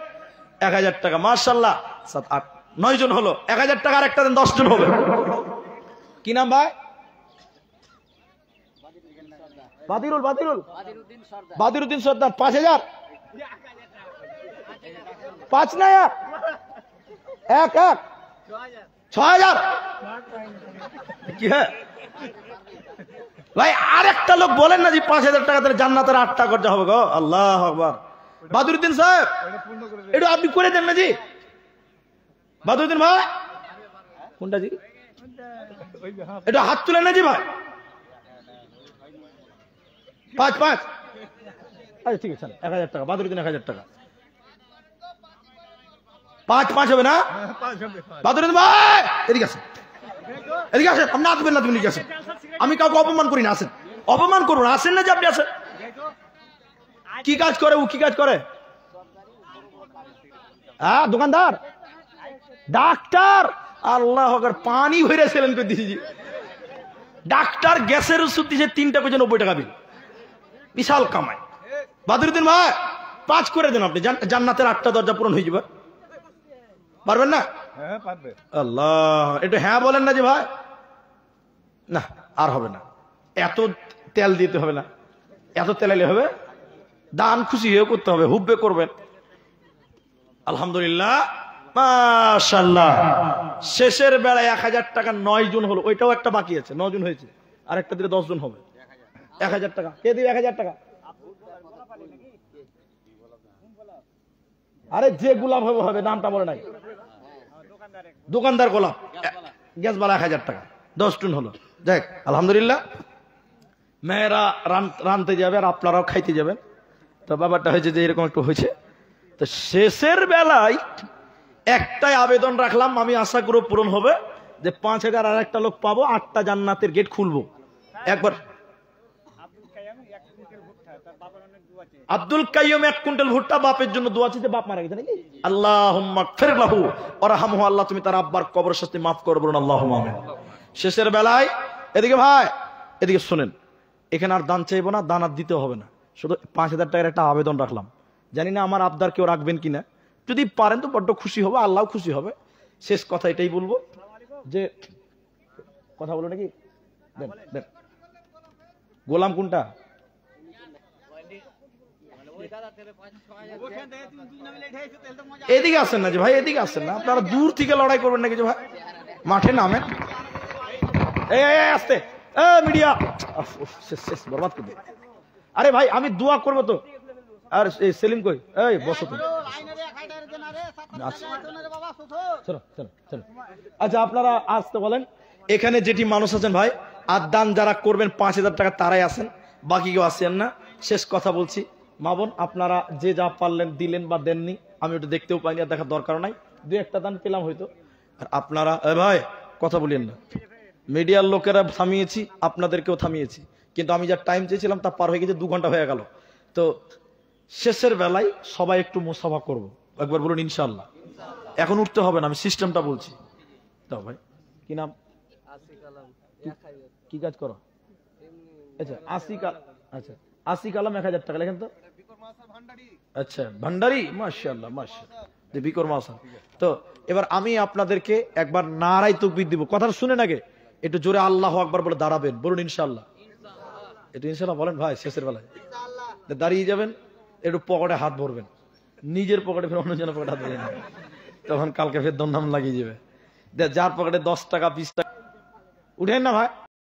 1000 টাকা মাশাআল্লাহ, 7, 8, 9 জন হলো। 1000 টাকা আর একটা দেন, 10 জন হবে। কি নাম ভাই? বাদিরুদ্দিন সর্দার। 5000, 5 না 1, 6000। কি হ্যাঁ ভাই, আর একটা লোক বলেন না যে 5000 টাকা তাহলে জান্নাতের 8টা খরচা হবে গো। আল্লাহু আকবার। বাদরুদ্দিন সাহেব এটা আপনি করে দেন না জি? বাদরুদ্দিন ভাই কোনটা জি? এটা হাত তুলেন না জি ভাই? 5 5 আচ্ছা ঠিক আছে 1000 টাকা বাদরুদ্দিন 1000 টাকা 5 5 হবে না বাদরুদ্দিন ভাই এদিকে আসেন এদিকে আসেন আপনি আসবেন না তুমি এদিকে আসেন আমি কাউকে অপমান করি না আসেন অপমান করুন আসেন না যে আপনি আসেন কি কাজ করে ও কি কাজ করে হ্যাঁ দোকানদার ডাক্তার আল্লাহ আকবার পানি ভরে সেলেন করে দিয়েছি ডাক্তার গ্যাসের ওষুধ দিয়েছে 3টা করে 90 টাকা বিল বিশাল কামাই বাদরুদ্দিন ভাই 5 করে দেন আপনি জান্নাতের 8টা দরজা পূরণ হয়ে যাবে পারবেন না হ্যাঁ পারবে আল্লাহ একটু হ্যাঁ বলেন না যে ভাই না আর হবে না এত তেল দিতে হবে না এত তেলাইলে হবে দান খুশি হয়ে করতে হবে হুব্বে করবেন আলহামদুলিল্লাহ মাশাআল্লাহ শেষের বেলায় 1000 টাকা 9 জন হলো ওইটাও একটা বাকি আছে 9 জন হয়েছে আর একটা দিলে 10 জন হবে 1000 টাকা কে দিবে 1000 টাকা আরে যে গোলাপ হবে হবে নামটা বলে নাই দোকানদার গোলাপ গ্যাস বালা 1000 টাকা 10 টন হলো দেখ আলহামদুলিল্লাহ মেয়েরা রানতে যাবে আর আপনারাও খাইতে যাবেন তো ব্যাপারটা হয়েছে যে এরকম একটু হয়েছে তো শেষের বেলায় একটাই আবেদন রাখলাম আমি আশা করে পূরণ হবে যে 5000 আর একটা লোক পাবো 8টা জান্নাতের গেট খুলবো একবার আব্দুল কাইয়ুম 1 কুইন্টাল ভুট্টা বাপের জন্য দোয়া চেয়েছে বাপ মারা গেছে নাকি আল্লাহুম্মা গফির লাহু ওয়ারহামহু আল্লাহ তুমি তার আব্বার কবর শাস্তি maaf করো বলুন আল্লাহুম্মা আমিন শেষের বেলায় এদিকে ভাই এদিকে শুনেন এখানে আর দান চাইবো না দান আর দিতে হবে না শুধু 5000 টাকার একটা আবেদন রাখলাম জানি না আমার আবদার কেউ রাখবেন কিনা যদি পারেন তো বড্ড খুশি হবে আল্লাহ খুশি হবে শেষ কথা এটাই বলবো যে কথা বলো নাকি দেন দেন গোলাম কোনটা এদিকে আসেন না যে ভাই এদিকে আসেন না আপনারা দূর থেকে লড়াই করবেন নাকি যে ভাই মাঠে নামেন এই আসতে মিডিয়া শেষ বরবাদ করে আরে ভাই আমি দোয়া করবো তো আর সেলিম কই এই বসো তুমি আচ্ছা আপনারা আসতে বলেন এখানে যেটি মানুষ আছেন ভাই আর দান যারা করবেন 5000 টাকা তারাই আসেন বাকি কেউ আসেন না শেষ কথা বলছি মা বোন আপনারা যে যা পারলেন দিলেন বা দেননি আমি ওটা দেখতেও পাইনি আর দেখার দরকার নাই 2-1টা দান পেলাম হয়তো আর আপনারা ভাই কথা বলেন না মিডিয়ার লোকেরা থামিয়েছি আপনাদেরকেও থামিয়েছি কিন্তু আমি যা টাইম চেয়েছিলাম তা পার হয়ে গেছে 2 ঘন্টা হয়ে গেল তো শেষের বেলায় সবাই একটু মুসাফা করব একবার বলুন ইনশাআল্লাহ এখন উঠতে হবে না আমি সিস্টেমটা বলছি দাও ভাই কি নাম কি কাজ করো আচ্ছা 80 কালাম 1000 টাকা লেখেন তো আচ্ছা ভান্ডারি মাশাআল্লাহ মাশাআল্লাহ বিকর মাসা তো এবার আমি আপনাদেরকে একবার নারায়ে তাকবীর দিব কথা শুনেন আগে একটু জোরে আল্লাহু আকবার বলে দাঁড়াবেন বলুন ইনশাআল্লাহ এটা ইনশাআল্লাহ বলেন ভাই শেষের বেলায় ইনশাআল্লাহ দাঁড়িয়ে যাবেন একটু পকেটে হাত ভরবেন নিজের পকেটে ফের অন্যজনের পকেটে হাত ভরবেন তখন কালকে ফের দন্ডাম লাগিয়ে যাবে যার পকেটে 10 টাকা 20 টাকা উঠেন না ভাই